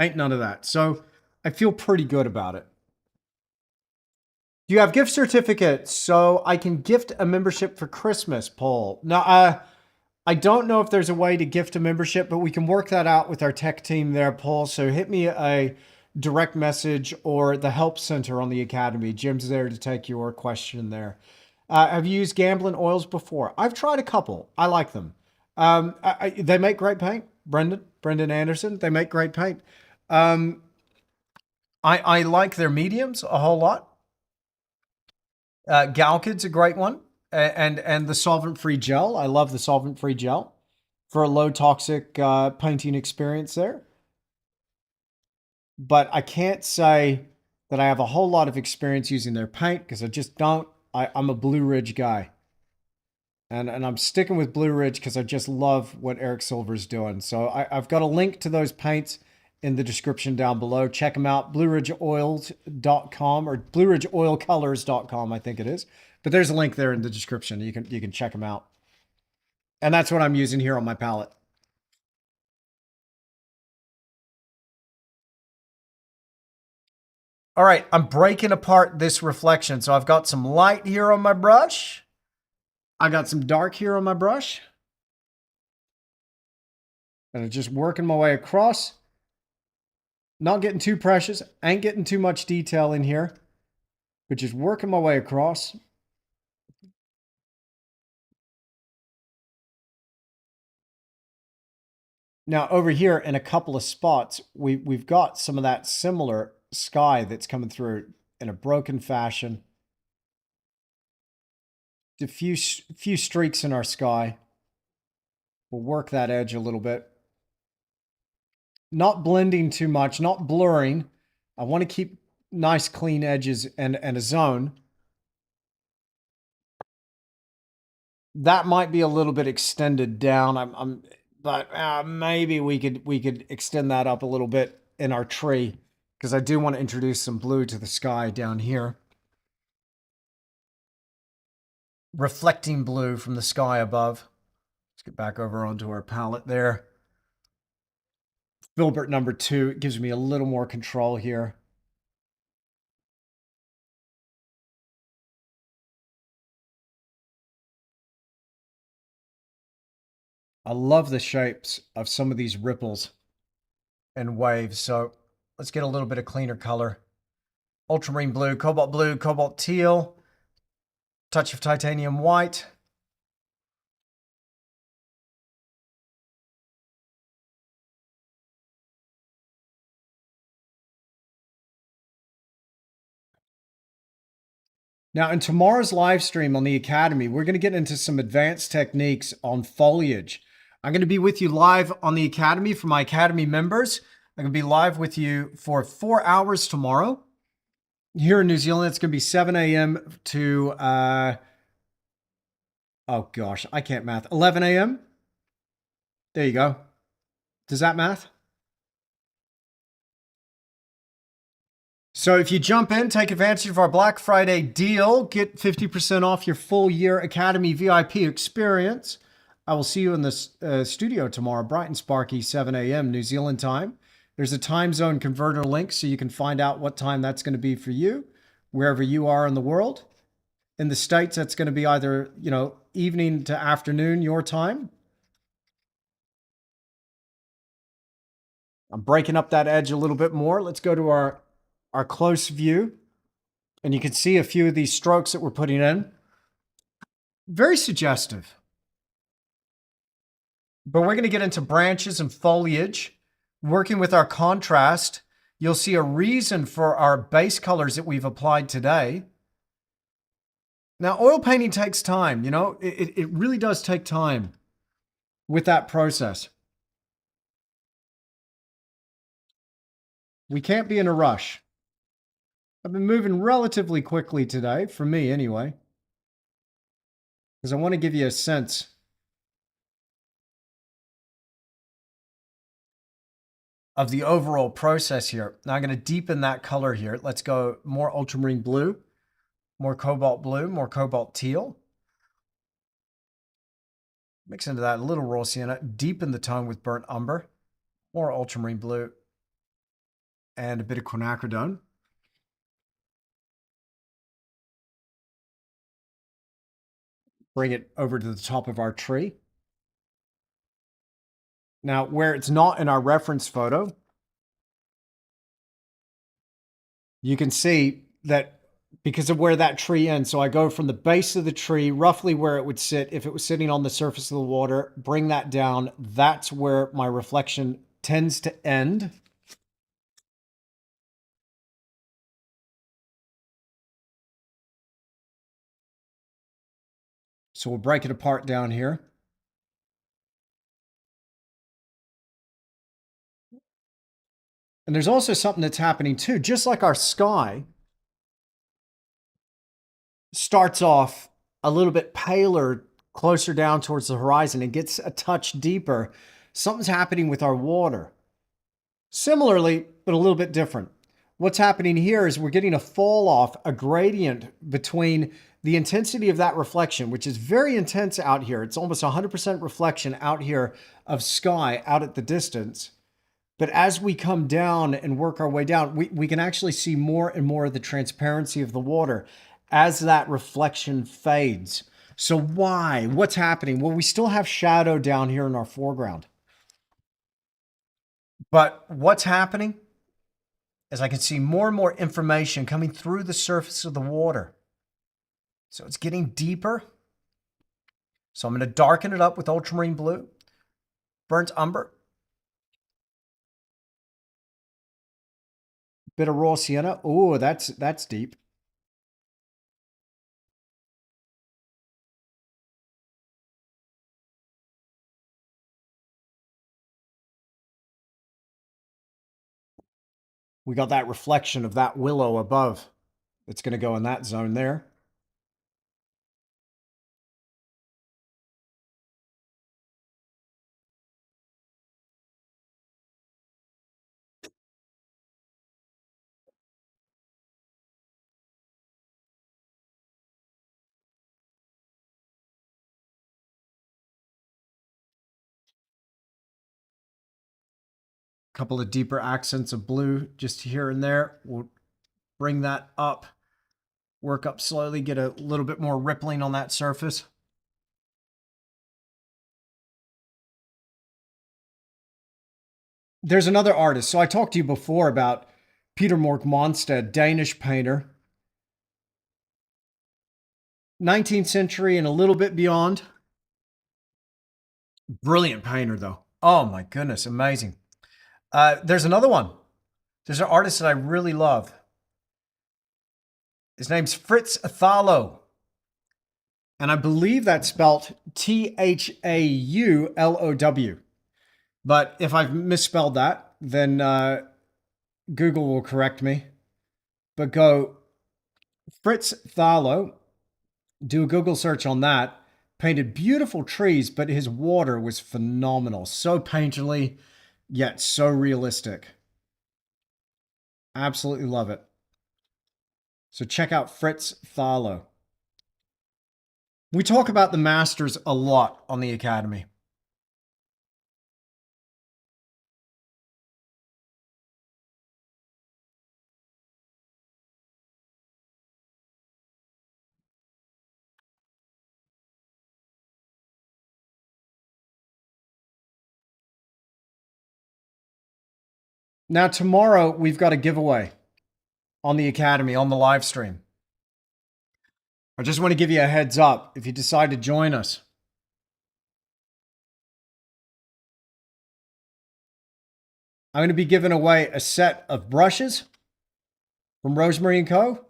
Ain't none of that. So I feel pretty good about it. Do you have gift certificates so I can gift a membership for Christmas, Paul? Now, I don't know if there's a way to gift a membership, but we can work that out with our tech team there, Paul. So hit me a direct message or the help center on the Academy. Jim's there to take your question there. Have you used Gamblin oils before? I've tried a couple. I like them. They make great paint. Brendan Anderson, they make great paint. I like their mediums a whole lot. Galkid's a great one. And the solvent-free gel. I love the solvent-free gel for a low toxic painting experience there. But I can't say that I have a whole lot of experience using their paint because I just don't. I'm a Blue Ridge guy. And I'm sticking with Blue Ridge because I just love what Eric Silver's doing. So I've got a link to those paints in the description down below. Check them out, blueridgeoils.com or blueridgeoilcolors.com, I think it is. But there's a link there in the description. You can check them out. And that's what I'm using here on my palette. All right, I'm breaking apart this reflection. So I've got some light here on my brush. I got some dark here on my brush. And I'm just working my way across. Not getting too precious. Ain't getting too much detail in here. But just working my way across. Now over here in a couple of spots, we've got some of that similar sky that's coming through in a broken fashion. A few streaks in our sky. We'll work that edge a little bit. Not blending too much, not blurring. I want to keep nice clean edges and a zone. That might be a little bit extended down. But maybe we could extend that up a little bit in our tree because I do want to introduce some blue to the sky down here. Reflecting blue from the sky above. Let's get back over onto our palette there. Filbert number 2, it gives me a little more control here. I love the shapes of some of these ripples and waves. So let's get a little bit of cleaner color. Ultramarine blue, cobalt teal, touch of titanium white. Now, in tomorrow's live stream on the Academy, we're going to get into some advanced techniques on foliage. I'm going to be with you live on the Academy for my Academy members. I'm going to be live with you for 4 hours tomorrow. Here in New Zealand, it's going to be 7 a.m. to, oh gosh, I can't math. 11 a.m. There you go. Does that math? So if you jump in, take advantage of our Black Friday deal, get 50% off your full year Academy VIP experience. I will see you in the studio tomorrow, bright and sparky, 7 a.m. New Zealand time. There's a time zone converter link so you can find out what time that's going to be for you, wherever you are in the world. In the States, that's going to be either, evening to afternoon, your time. I'm breaking up that edge a little bit more. Let's go to our close view. And you can see a few of these strokes that we're putting in. Very suggestive. But we're going to get into branches and foliage. Working with our contrast, you'll see a reason for our base colors that we've applied today. Now, oil painting takes time, it really does take time with that process. We can't be in a rush. I've been moving relatively quickly today, for me anyway, because I want to give you a sense of the overall process here. Now I'm going to deepen that color here. Let's go more ultramarine blue, more cobalt teal. Mix into that a little raw sienna, deepen the tone with burnt umber, more ultramarine blue, and a bit of quinacridone. Bring it over to the top of our tree. Now, where it's not in our reference photo, you can see that because of where that tree ends. So I go from the base of the tree, roughly where it would sit if it was sitting on the surface of the water, bring that down. That's where my reflection tends to end. So we'll break it apart down here. And there's also something that's happening too, just like our sky starts off a little bit paler, closer down towards the horizon and gets a touch deeper. Something's happening with our water. Similarly, but a little bit different. What's happening here is we're getting a fall off, a gradient between the intensity of that reflection, which is very intense out here. It's almost 100% reflection out here of sky out at the distance. But as we come down and work our way down, we can actually see more and more of the transparency of the water as that reflection fades. So why? What's happening? Well, we still have shadow down here in our foreground. But what's happening is I can see more and more information coming through the surface of the water. So it's getting deeper. So I'm going to darken it up with ultramarine blue, burnt umber, bit of raw sienna. Oh, that's deep. We got that reflection of that willow above. It's going to go in that zone there. Couple of deeper accents of blue just here and there. We'll bring that up, work up slowly, get a little bit more rippling on that surface. There's another artist. So I talked to you before about Peter Mork Monstead, Danish painter. 19th century and a little bit beyond. Brilliant painter, though. Oh my goodness, amazing. There's another one. There's an artist that I really love. His name's Fritz Thalow. And I believe that's spelled Thaulow. But if I've misspelled that, then Google will correct me. But go Fritz Thalow, do a Google search on that. Painted beautiful trees, but his water was phenomenal. So painterly, yet so realistic. Absolutely love it. So check out Fritz Thalow. We talk about the masters a lot on the Academy. Now, tomorrow, we've got a giveaway on the Academy, on the live stream. I just want to give you a heads up if you decide to join us. I'm going to be giving away a set of brushes from Rosemary & Co.,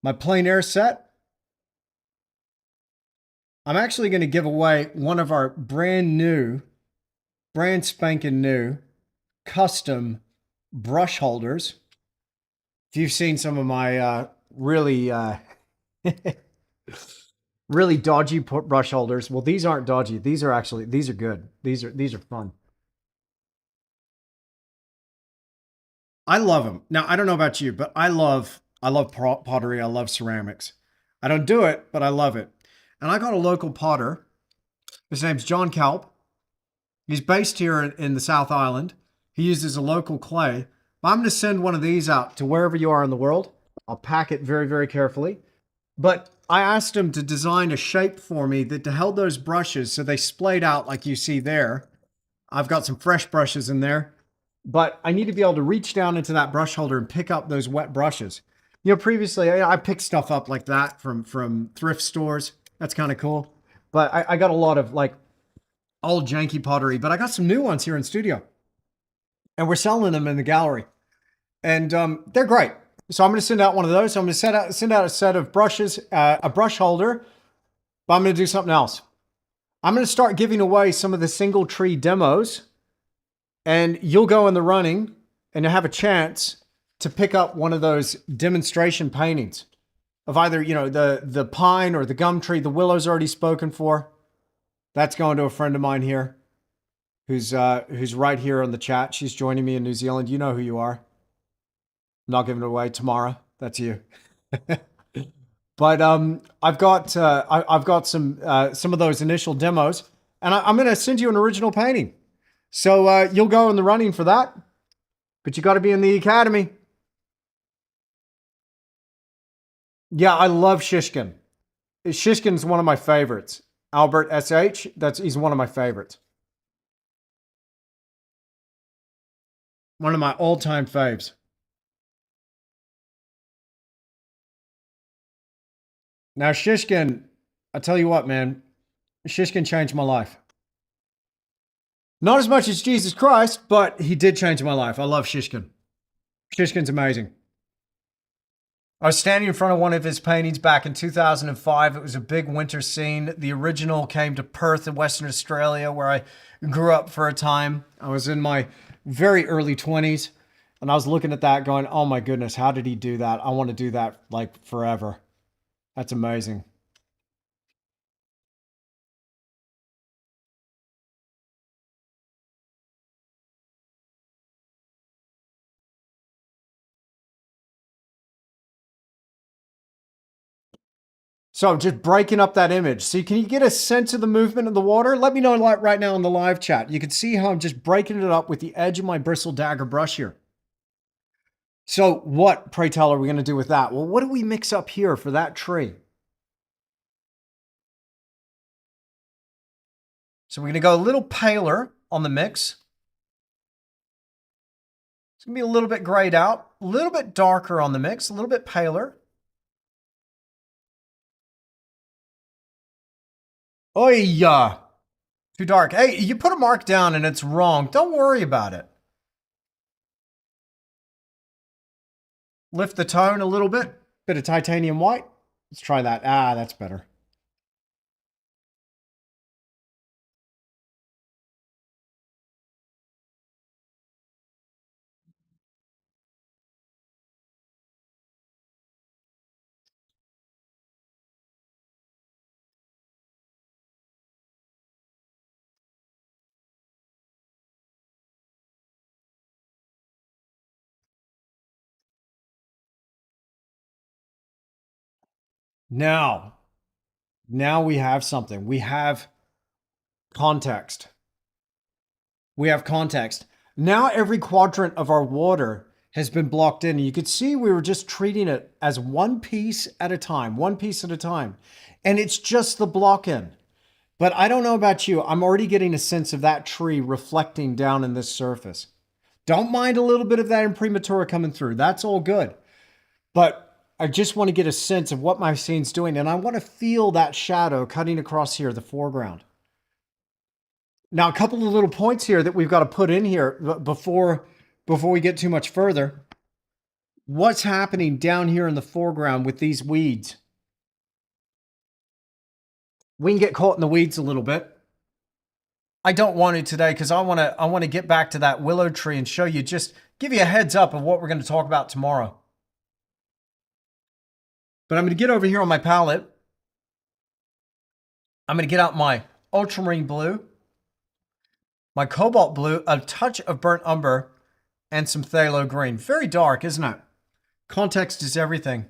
my plein air set. I'm actually going to give away one of our brand spanking new, custom brush holders. If you've seen some of my really dodgy brush holders, well, these aren't dodgy. These are good. These are fun. I love them. Now, I don't know about you, but I love pottery. I love ceramics. I don't do it, but I love it. And I got a local potter. His name's John Kalp. He's based here in the South Island. He uses a local clay. I'm going to send one of these out to wherever you are in the world. I'll pack it very, very carefully. But I asked him to design a shape for me that held those brushes so they splayed out like you see there. I've got some fresh brushes in there. but I need to be able to reach down into that brush holder and pick up those wet brushes. You know, previously I picked stuff up like that from thrift stores. That's kind of cool. But I got a lot of like old janky pottery, but I got some new ones here in studio. And we're selling them in the gallery. And they're great. So I'm going to send out one of those. So I'm going to send out a set of brushes, a brush holder, but I'm going to do something else. I'm going to start giving away some of the single tree demos, and you'll go in the running and have a chance to pick up one of those demonstration paintings of either, you know, the pine or the gum tree. The willow's already spoken for. That's going to a friend of mine here who's right here on the chat. She's joining me in New Zealand. You know who you are. I'm not giving it away. Tamara, that's you. But I've got some of those initial demos, and I'm going to send you an original painting. So you'll go in the running for that, but you got to be in the academy. Yeah, I love Shishkin. Shishkin's one of my favorites. Albert SH, he's one of my favorites. One of my all-time faves. Now, Shishkin, I tell you what, man, Shishkin changed my life. Not as much as Jesus Christ, but he did change my life. I love Shishkin. Shishkin's amazing. I was standing in front of one of his paintings back in 2005. It was a big winter scene. The original came to Perth in Western Australia, where I grew up for a time. I was in my very early 20s, and I was looking at that going, oh my goodness, how did he do that? I want to do that like forever. That's amazing. So just breaking up that image. See, can you get a sense of the movement of the water? Let me know right now in the live chat. You can see how I'm just breaking it up with the edge of my bristle dagger brush here. So what, pray tell, are we going to do with that? Well, what do we mix up here for that tree? So we're going to go a little paler on the mix. It's going to be a little bit grayed out, a little bit darker on the mix, a little bit paler. Oh yeah, too dark. Hey, you put a mark down and it's wrong. Don't worry about it. Lift the tone a little bit. Bit of titanium white. Let's try that. Ah, that's better. Now we have something. We have context. We have context. Now every quadrant of our water has been blocked in. You could see we were just treating it as one piece at a time, one piece at a time. And it's just the block in. But I don't know about you. I'm already getting a sense of that tree reflecting down in this surface. Don't mind a little bit of that imprimatura coming through. That's all good. But I just want to get a sense of what my scene's doing. And I want to feel that shadow cutting across here, the foreground. Now, a couple of little points here that we've got to put in here before we get too much further. What's happening down here in the foreground with these weeds? We can get caught in the weeds a little bit. I don't want to today because I want to get back to that willow tree and show you, just give you a heads up of what we're going to talk about tomorrow. But I'm going to get over here on my palette. I'm going to get out my ultramarine blue, my cobalt blue, a touch of burnt umber, and some phthalo green. Very dark, isn't it? Context is everything.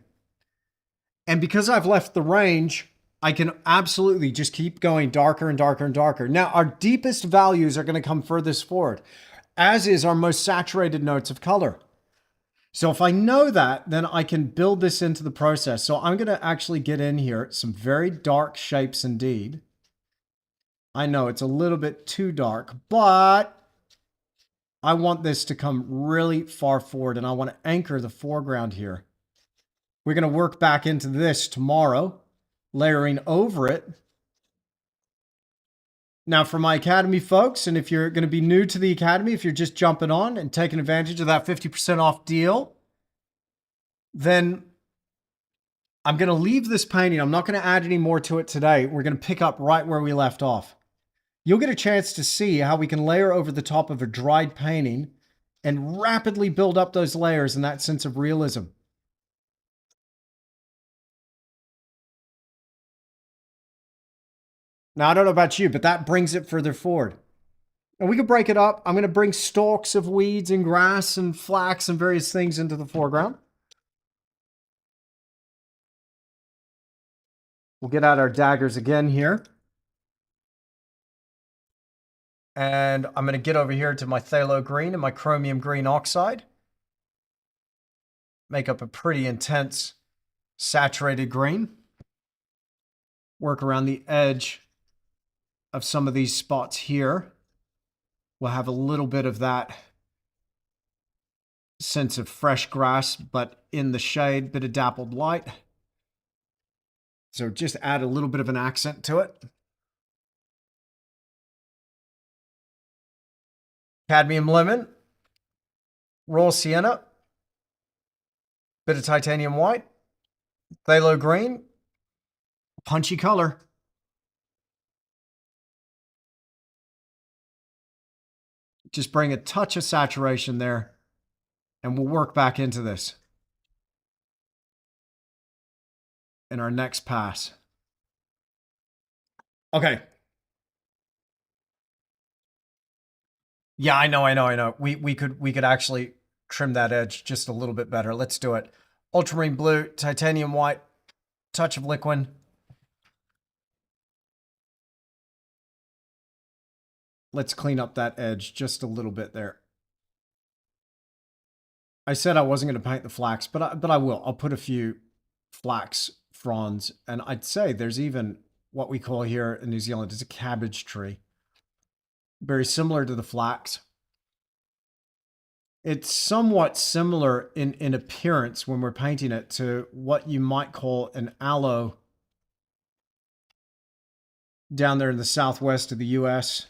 And because I've left the range, I can absolutely just keep going darker and darker and darker. Now, our deepest values are going to come furthest forward, as is our most saturated notes of color. So if I know that, then I can build this into the process. So I'm going to actually get in here some very dark shapes indeed. I know it's a little bit too dark, but I want this to come really far forward, and I want to anchor the foreground here. We're going to work back into this tomorrow, layering over it. Now, for my Academy folks, and if you're going to be new to the Academy, if you're just jumping on and taking advantage of that 50% off deal, then I'm going to leave this painting. I'm not going to add any more to it today. We're going to pick up right where we left off. You'll get a chance to see how we can layer over the top of a dried painting and rapidly build up those layers and that sense of realism. Now, I don't know about you, but that brings it further forward. And we can break it up. I'm going to bring stalks of weeds and grass and flax and various things into the foreground. We'll get out our daggers again here. And I'm going to get over here to my phthalo green and my chromium green oxide. Make up a pretty intense saturated green. Work around the edge of some of these spots here. We'll have a little bit of that sense of fresh grass, but in the shade, bit of dappled light. So just add a little bit of an accent to it. Cadmium lemon, raw sienna, bit of titanium white, phthalo green, punchy color. Just bring a touch of saturation there, and we'll work back into this in our next pass. Okay. Yeah, I know. We could actually trim that edge just a little bit better. Let's do it. Ultramarine blue, titanium white, touch of liquid. Let's clean up that edge just a little bit there. I said I wasn't going to paint the flax, but I will. I'll put a few flax fronds, and I'd say there's even what we call here in New Zealand is a cabbage tree. Very similar to the flax. It's somewhat similar in appearance when we're painting it to what you might call an aloe down there in the southwest of the US.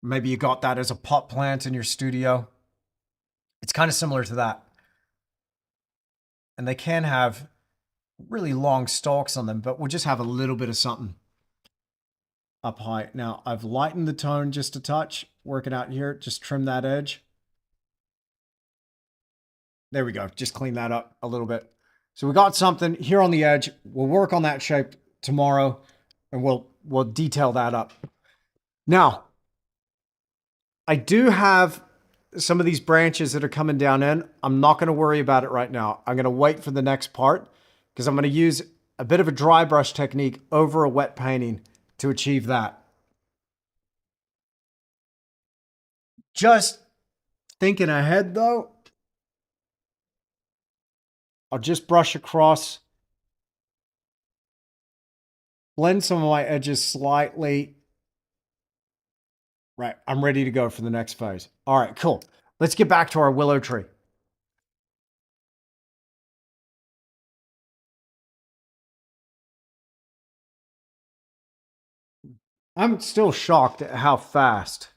Maybe you got that as a pot plant in your studio. It's kind of similar to that. And they can have really long stalks on them, but we'll just have a little bit of something up high. Now, I've lightened the tone just a touch. Working out here, just trim that edge. There we go. Just clean that up a little bit. So we got something here on the edge. We'll work on that shape tomorrow, and we'll detail that up. Now, I do have some of these branches that are coming down in. I'm not going to worry about it right now. I'm going to wait for the next part because I'm going to use a bit of a dry brush technique over a wet painting to achieve that. Just thinking ahead though, I'll just brush across, blend some of my edges slightly. Right, I'm ready to go for the next phase. All right, cool. Let's get back to our willow tree. I'm still shocked at how fast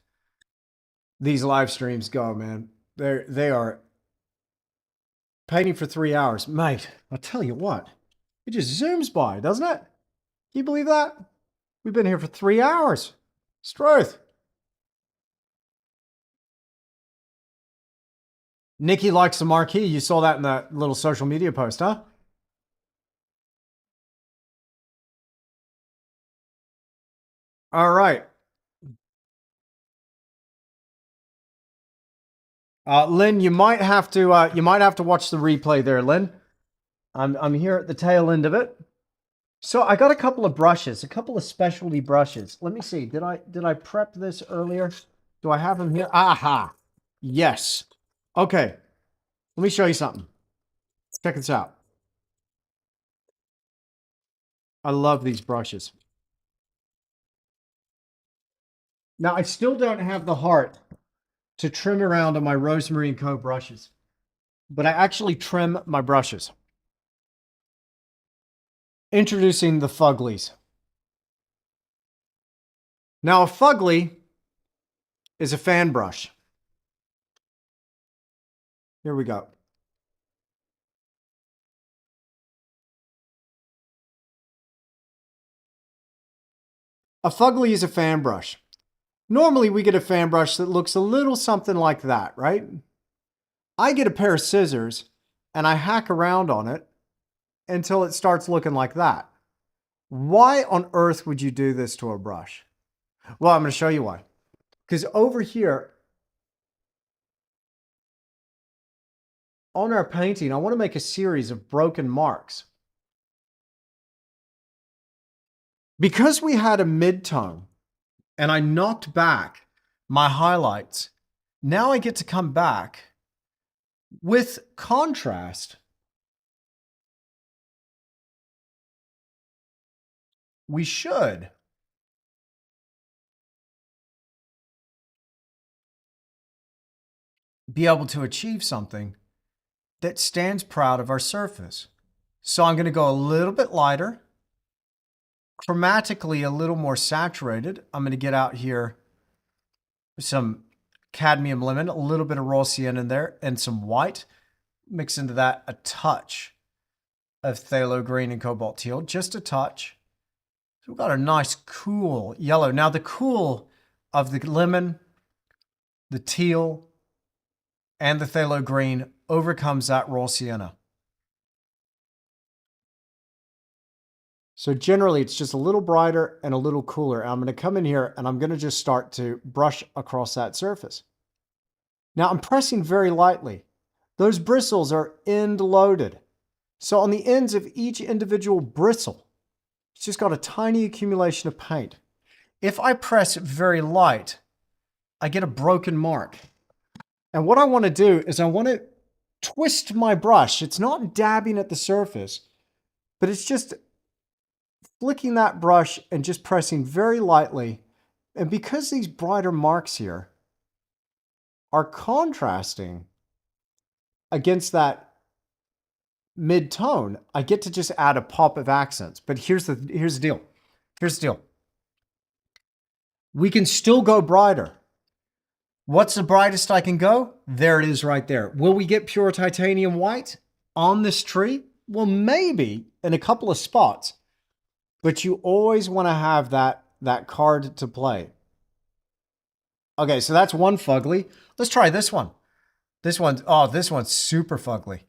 these live streams go, man. They are painting for 3 hours. Mate, I'll tell you what, it just zooms by, doesn't it? Can you believe that? We've been here for 3 hours. It's truth. Nikki likes the marquee. You saw that in that little social media post, huh? All right. Lynn, you might have to watch the replay there, Lynn. I'm here at the tail end of it. So I got a couple of brushes, a couple of specialty brushes. Let me see. Did I prep this earlier? Do I have them here? Aha. Yes. Okay. Let me show you something. Check this out. I love these brushes. Now, I still don't have the heart to trim around on my Rosemary & Co. brushes. But I actually trim my brushes. Introducing the Fuglies. Now, a Fugly is a fan brush. Here we go. A Fugly is a fan brush. Normally we get a fan brush that looks a little something like that, right? I get a pair of scissors and I hack around on it until it starts looking like that. Why on earth would you do this to a brush? Well, I'm going to show you why. Because over here on our painting, I want to make a series of broken marks. Because we had a mid-tone and I knocked back my highlights, now I get to come back with contrast. We should be able to achieve something that stands proud of our surface. So I'm going to go a little bit lighter, chromatically a little more saturated. I'm going to get out here some cadmium lemon, a little bit of raw sienna in there, and some white. Mix into that a touch of phthalo green and cobalt teal, just a touch. So we've got a nice cool yellow. Now the cool of the lemon, the teal, and the phthalo green overcomes that raw sienna. So generally it's just a little brighter and a little cooler. I'm going to come in here and I'm going to just start to brush across that surface. Now I'm pressing very lightly. Those bristles are end loaded. So on the ends of each individual bristle, it's just got a tiny accumulation of paint. If I press very light, I get a broken mark. And what I want to do is I want to twist my brush. It's not dabbing at the surface, but it's just flicking that brush and just pressing very lightly. And because these brighter marks here are contrasting against that mid-tone, I get to just add a pop of accents. But here's the deal. Here's the deal. We can still go brighter. What's the brightest I can go? There it is right there. Will we get pure titanium white on this tree? Well, maybe in a couple of spots. But you always want to have that card to play. Okay, so that's one fugly. Let's try this one. This one's super fugly.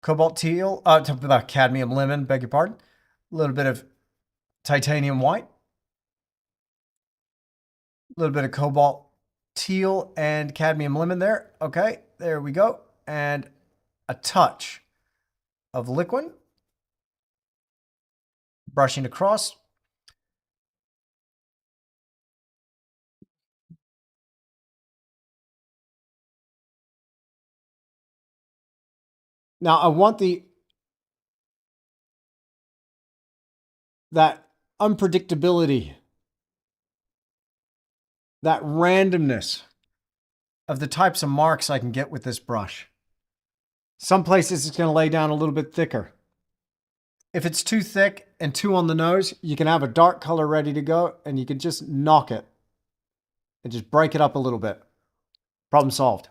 Cobalt teal, cadmium lemon, beg your pardon. A little bit of titanium white. A little bit of cobalt teal and cadmium lemon there. Okay, there we go. And a touch of liquid. Brushing across. Now I want that unpredictability, that randomness of the types of marks I can get with this brush. Some places it's going to lay down a little bit thicker. If it's too thick and too on the nose, you can have a dark color ready to go and you can just knock it and just break it up a little bit. Problem solved.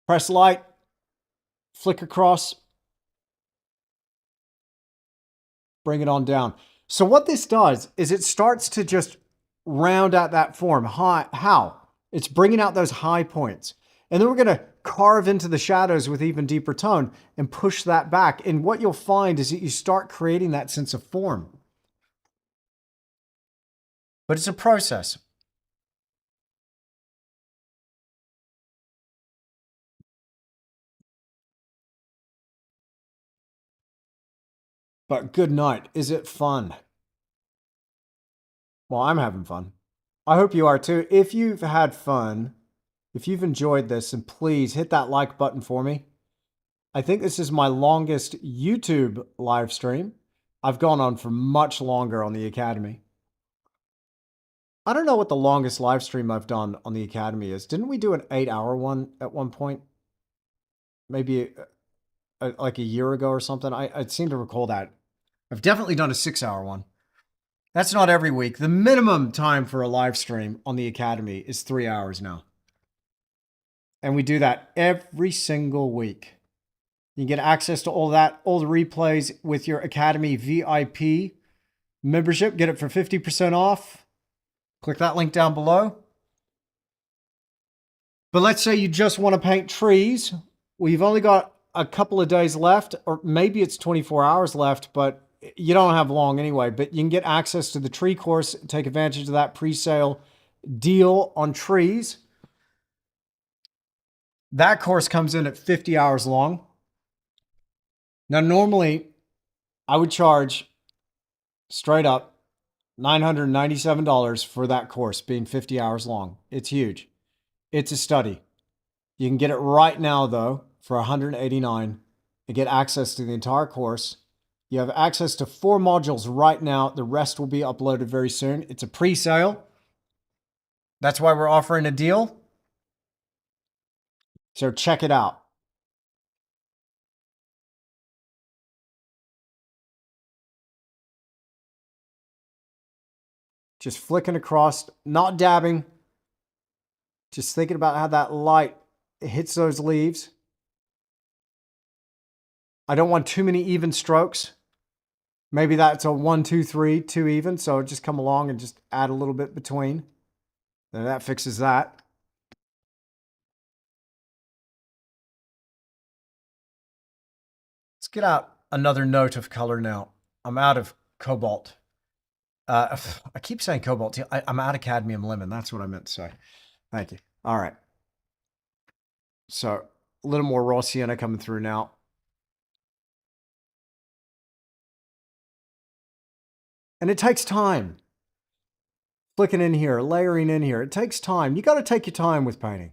Press light, flick across, bring it on down. So what this does is it starts to just round out that form. How? It's bringing out those high points. And then we're going to carve into the shadows with even deeper tone and push that back. And what you'll find is that you start creating that sense of form. But it's a process. But good night. Is it fun? Well, I'm having fun. I hope you are too. If you've had fun, if you've enjoyed this, and please hit that like button for me. I think this is my longest YouTube live stream. I've gone on for much longer on the Academy. I don't know what the longest live stream I've done on the Academy is. Didn't we do an 8-hour one at one point? Maybe like a year ago or something. I seem to recall that. I've definitely done a 6-hour one. That's not every week. The minimum time for a live stream on the Academy is 3 hours now. And we do that every single week. You can get access to all that, all the replays with your Academy VIP membership. Get it for 50% off. Click that link down below. But let's say you just want to paint trees. Well, you've only got a couple of days left, or maybe it's 24 hours left, but you don't have long anyway. But you can get access to the tree course, take advantage of that pre-sale deal on trees. That course comes in at 50 hours long. Now, normally I would charge straight up $997 for that course being 50 hours long. It's huge. It's a study. You can get it right now though for $189 and get access to the entire course. You have access to 4 modules right now. The rest will be uploaded very soon. It's a pre-sale. That's why we're offering a deal. So check it out. Just flicking across, not dabbing. Just thinking about how that light hits those leaves. I don't want too many even strokes. Maybe that's a 1, 2, 3, 2 even. So just come along and just add a little bit between. Then that fixes that. Let's get out another note of color now. I'm out of cobalt. I keep saying cobalt. I'm out of cadmium lemon. That's what I meant to say. Thank you. All right. So a little more raw sienna coming through now. And it takes time. Flicking in here, layering in here. It takes time. You got to take your time with painting.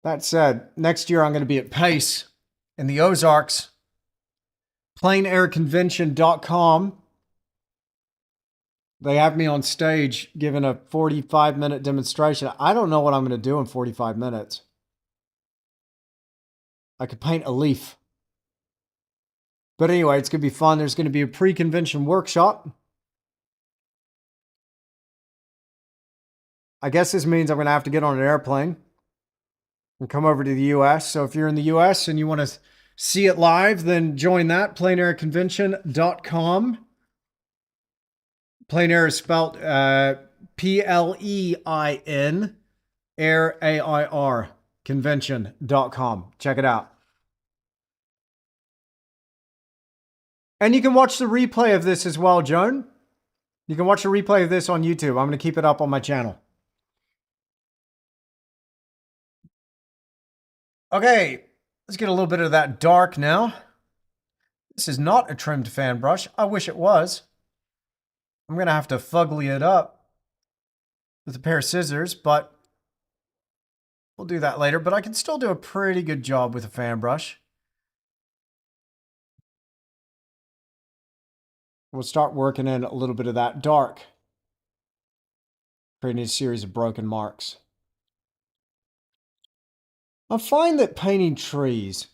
That said, next year I'm going to be at Pace in the Ozarks. PleinAirConvention.com. They have me on stage giving a 45-minute demonstration. I don't know what I'm going to do in 45 minutes. I could paint a leaf. But anyway, it's going to be fun. There's going to be a pre-convention workshop. I guess this means I'm going to have to get on an airplane and come over to the US. So if you're in the US and you want to see it live, then join that, PleinAirConvention.com. Plein Air is spelled P-L-E-I-N, Air, A-I-R, convention.com. Check it out. And you can watch the replay of this as well, Joan. You can watch a replay of this on YouTube. I'm going to keep it up on my channel. Okay, let's get a little bit of that dark now. This is not a trimmed fan brush. I wish it was. I'm going to have to fugly it up with a pair of scissors, but we'll do that later. But I can still do a pretty good job with a fan brush. We'll start working in a little bit of that dark, creating a series of broken marks. I find that painting trees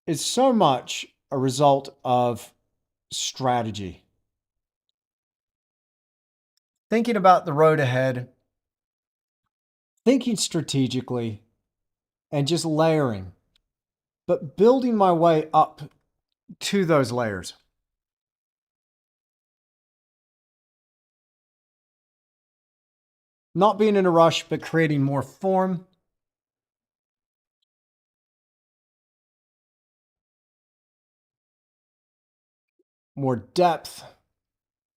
is so much a result of strategy. Thinking about the road ahead, thinking strategically, and just layering, but building my way up to those layers. Not being in a rush, but creating more form. More depth.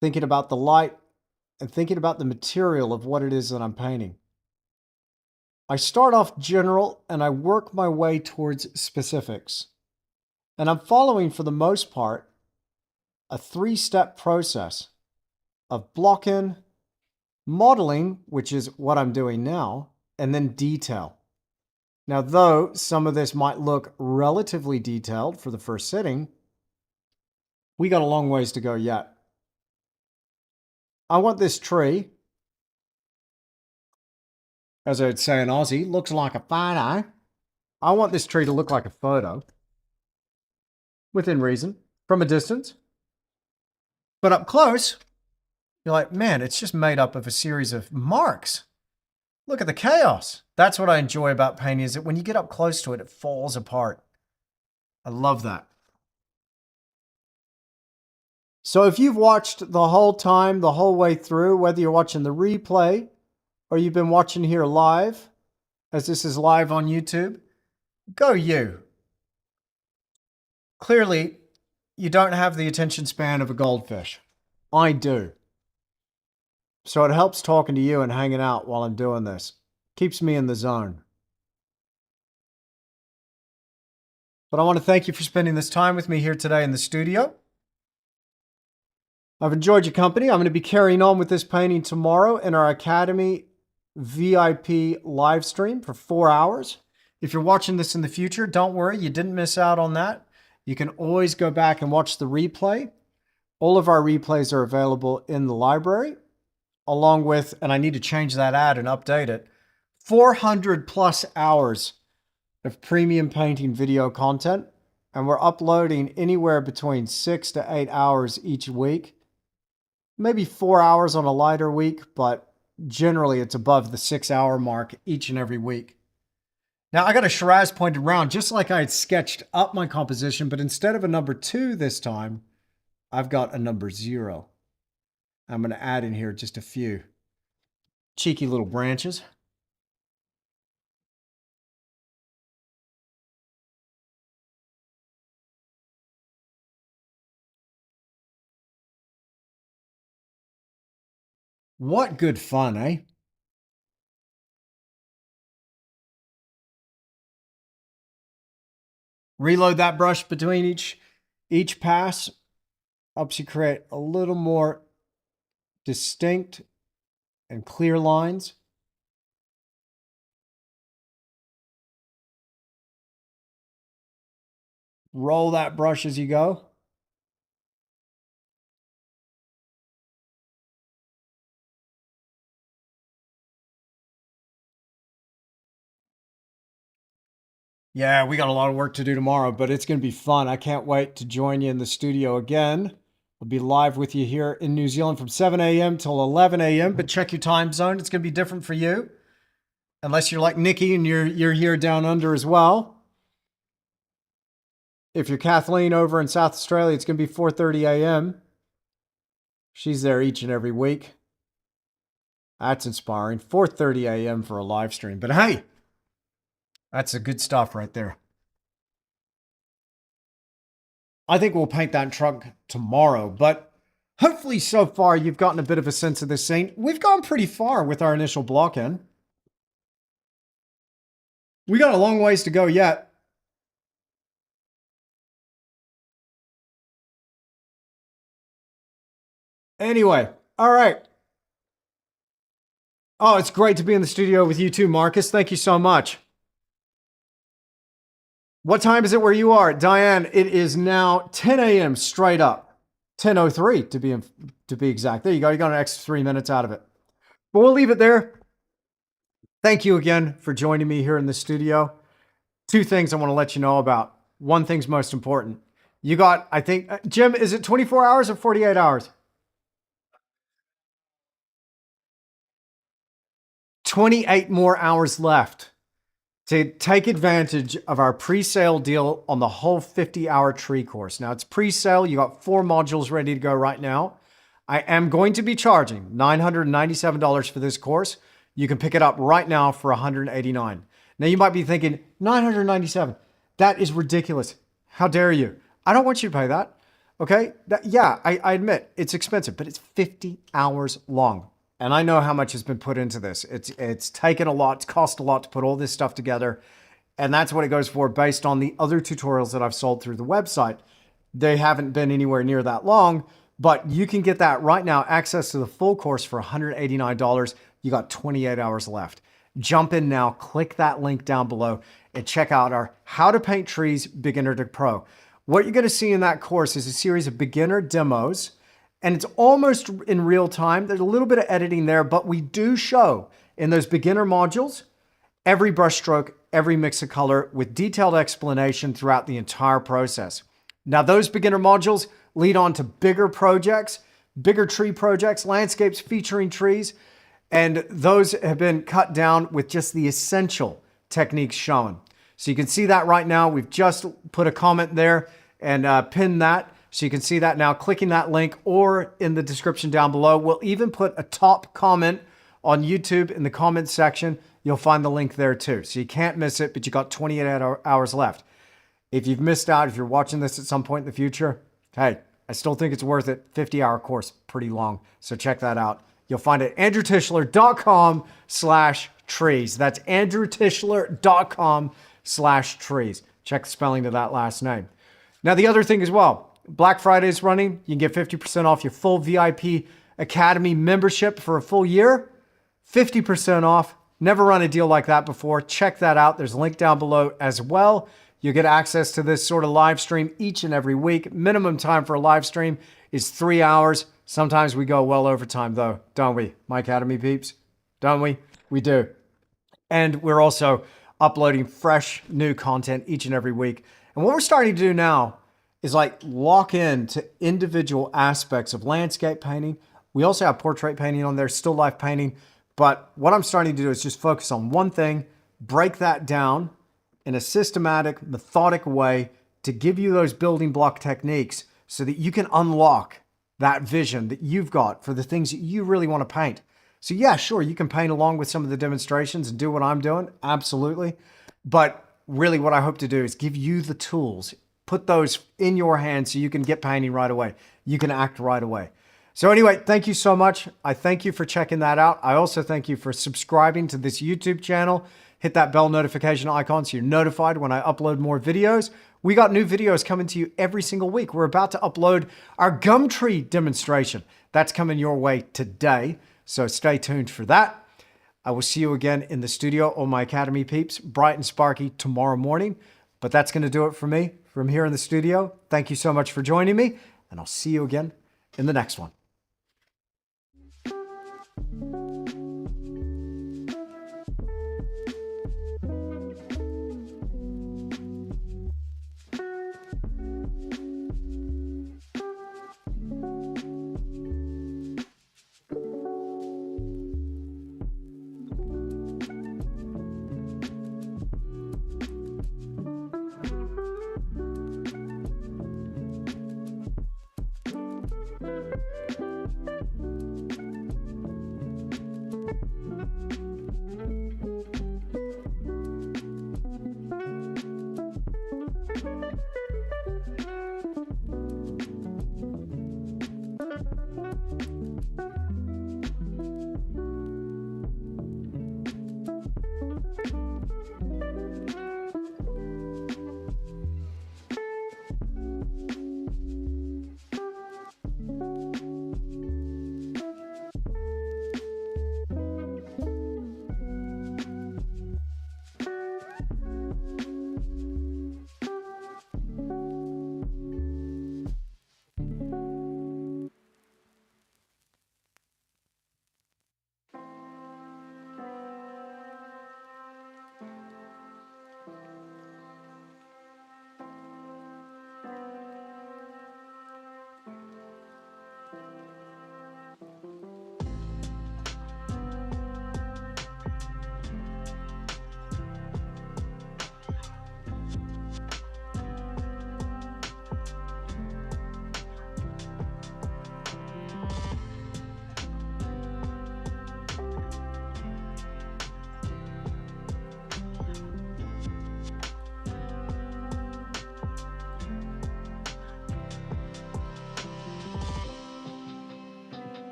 Thinking about the light and thinking about the material of what it is that I'm painting. I start off general and I work my way towards specifics. And I'm following, for the most part, a 3-step process of block-in, modeling, which is what I'm doing now, and then detail. Now, though some of this might look relatively detailed for the first sitting, we got a long ways to go yet. I want this tree, as I'd say in Aussie, looks like a photo. I want this tree to look like a photo, within reason, from a distance. But up close, you're like, man, it's just made up of a series of marks. Look at the chaos. That's what I enjoy about painting, is that when you get up close to it, it falls apart. I love that. So if you've watched the whole time, the whole way through, whether you're watching the replay or you've been watching here live, as this is live on YouTube, go you. Clearly, you don't have the attention span of a goldfish. I do. So it helps talking to you and hanging out while I'm doing this. Keeps me in the zone. But I want to thank you for spending this time with me here today in the studio. I've enjoyed your company. I'm going to be carrying on with this painting tomorrow in our Academy VIP live stream for 4 hours. If you're watching this in the future, don't worry, you didn't miss out on that. You can always go back and watch the replay. All of our replays are available in the library, along with, and I need to change that ad and update it, 400 plus hours of premium painting video content. And we're uploading anywhere between 6 to 8 hours each week. Maybe 4 hours on a lighter week, but generally it's above the 6-hour mark each and every week. Now I got a Shiraz pointed round, just like I had sketched up my composition, but instead of a number 2 this time, I've got a number 0. I'm going to add in here just a few cheeky little branches. What good fun, eh? Reload that brush between each pass. Helps you create a little more distinct and clear lines. Roll that brush as you go. Yeah, we got a lot of work to do tomorrow, but it's going to be fun. I can't wait to join you in the studio again. I'll be live with you here in New Zealand from 7 a.m. till 11 a.m., but check your time zone. It's going to be different for you, unless you're like Nikki and you're here down under as well. If you're Kathleen over in South Australia, it's going to be 4:30 a.m. She's there each and every week. That's inspiring. 4:30 a.m. for a live stream. But hey, that's the good stuff right there. I think we'll paint that truck tomorrow, but hopefully so far you've gotten a bit of a sense of this scene. We've gone pretty far with our initial block in. We got a long ways to go yet. Anyway, all right. Oh, it's great to be in the studio with you too, Marcus. Thank you so much. What time is it where you are? Diane, it is now 10 a.m. straight up. 10:03 to be exact. There you go. You got an extra 3 minutes out of it. But we'll leave it there. Thank you again for joining me here in the studio. 2 things I want to let you know about. One thing's most important. You got, I think, Jim, is it 24 hours or 48 hours? 28 more hours left to take advantage of our pre-sale deal on the whole 50-hour tree course. Now, it's pre-sale. You got 4 modules ready to go right now. I am going to be charging $997 for this course. You can pick it up right now for $189. Now, you might be thinking, $997, that is ridiculous. How dare you? I don't want you to pay that, okay? I admit it's expensive, but it's 50 hours long. And I know how much has been put into this. It's taken a lot, it's cost a lot to put all this stuff together. And that's what it goes for based on the other tutorials that I've sold through the website. They haven't been anywhere near that long, but you can get that right now, access to the full course for $189. You got 28 hours left. jump in now, click that link down below, and check out our How to Paint Trees Beginner to Pro. What you're going to see in that course is a series of beginner demos, and it's almost in real time. There's a little bit of editing there, but we do show in those beginner modules every brush stroke, every mix of color with detailed explanation throughout the entire process. Now, those beginner modules lead on to bigger projects, bigger tree projects, landscapes featuring trees, and those have been cut down with just the essential techniques shown. So you can see that right now. We've just put a comment there and pinned that. So you can see that now clicking that link, or in the description down below. We'll even put a top comment on YouTube in the comments section. You'll find the link there too. So you can't miss it, but you got 28 hours left. If you've missed out, if you're watching this at some point in the future, hey, I still think it's worth it. 50-hour course, pretty long. So check that out. You'll find it at andrewtischler.com/trees. That's andrewtischler.com/trees. Check the spelling of that last name. Now, the other thing as well, Black Friday is running. You can get 50% off your full VIP Academy membership for a full year. 50% off. Never run a deal like that before. Check that out. There's a link down below as well. You get access to this sort of live stream each and every week. Minimum time for a live stream is 3 hours. Sometimes we go well over time though, don't we? My Academy peeps, don't we? We do. And we're also uploading fresh new content each and every week. And what we're starting to do now is like lock into individual aspects of landscape painting. We also have portrait painting on there, still life painting. But what I'm starting to do is just focus on one thing, break that down in a systematic, methodic way to give you those building block techniques so that you can unlock that vision that you've got for the things that you really want to paint. So yeah, sure, you can paint along with some of the demonstrations and do what I'm doing, absolutely. But really what I hope to do is give you the tools, put those in your hands so you can get painting right away. You can act right away. So anyway, thank you so much. I thank you for checking that out. I also thank you for subscribing to this YouTube channel. Hit that bell notification icon so you're notified when I upload more videos. We got new videos coming to you every single week. We're about to upload our gum tree demonstration. That's coming your way today, so stay tuned for that. I will see you again in the studio, on my Academy peeps, bright and sparky tomorrow morning. But that's going to do it for me from here in the studio. Thank you so much for joining me, and I'll see you again in the next one.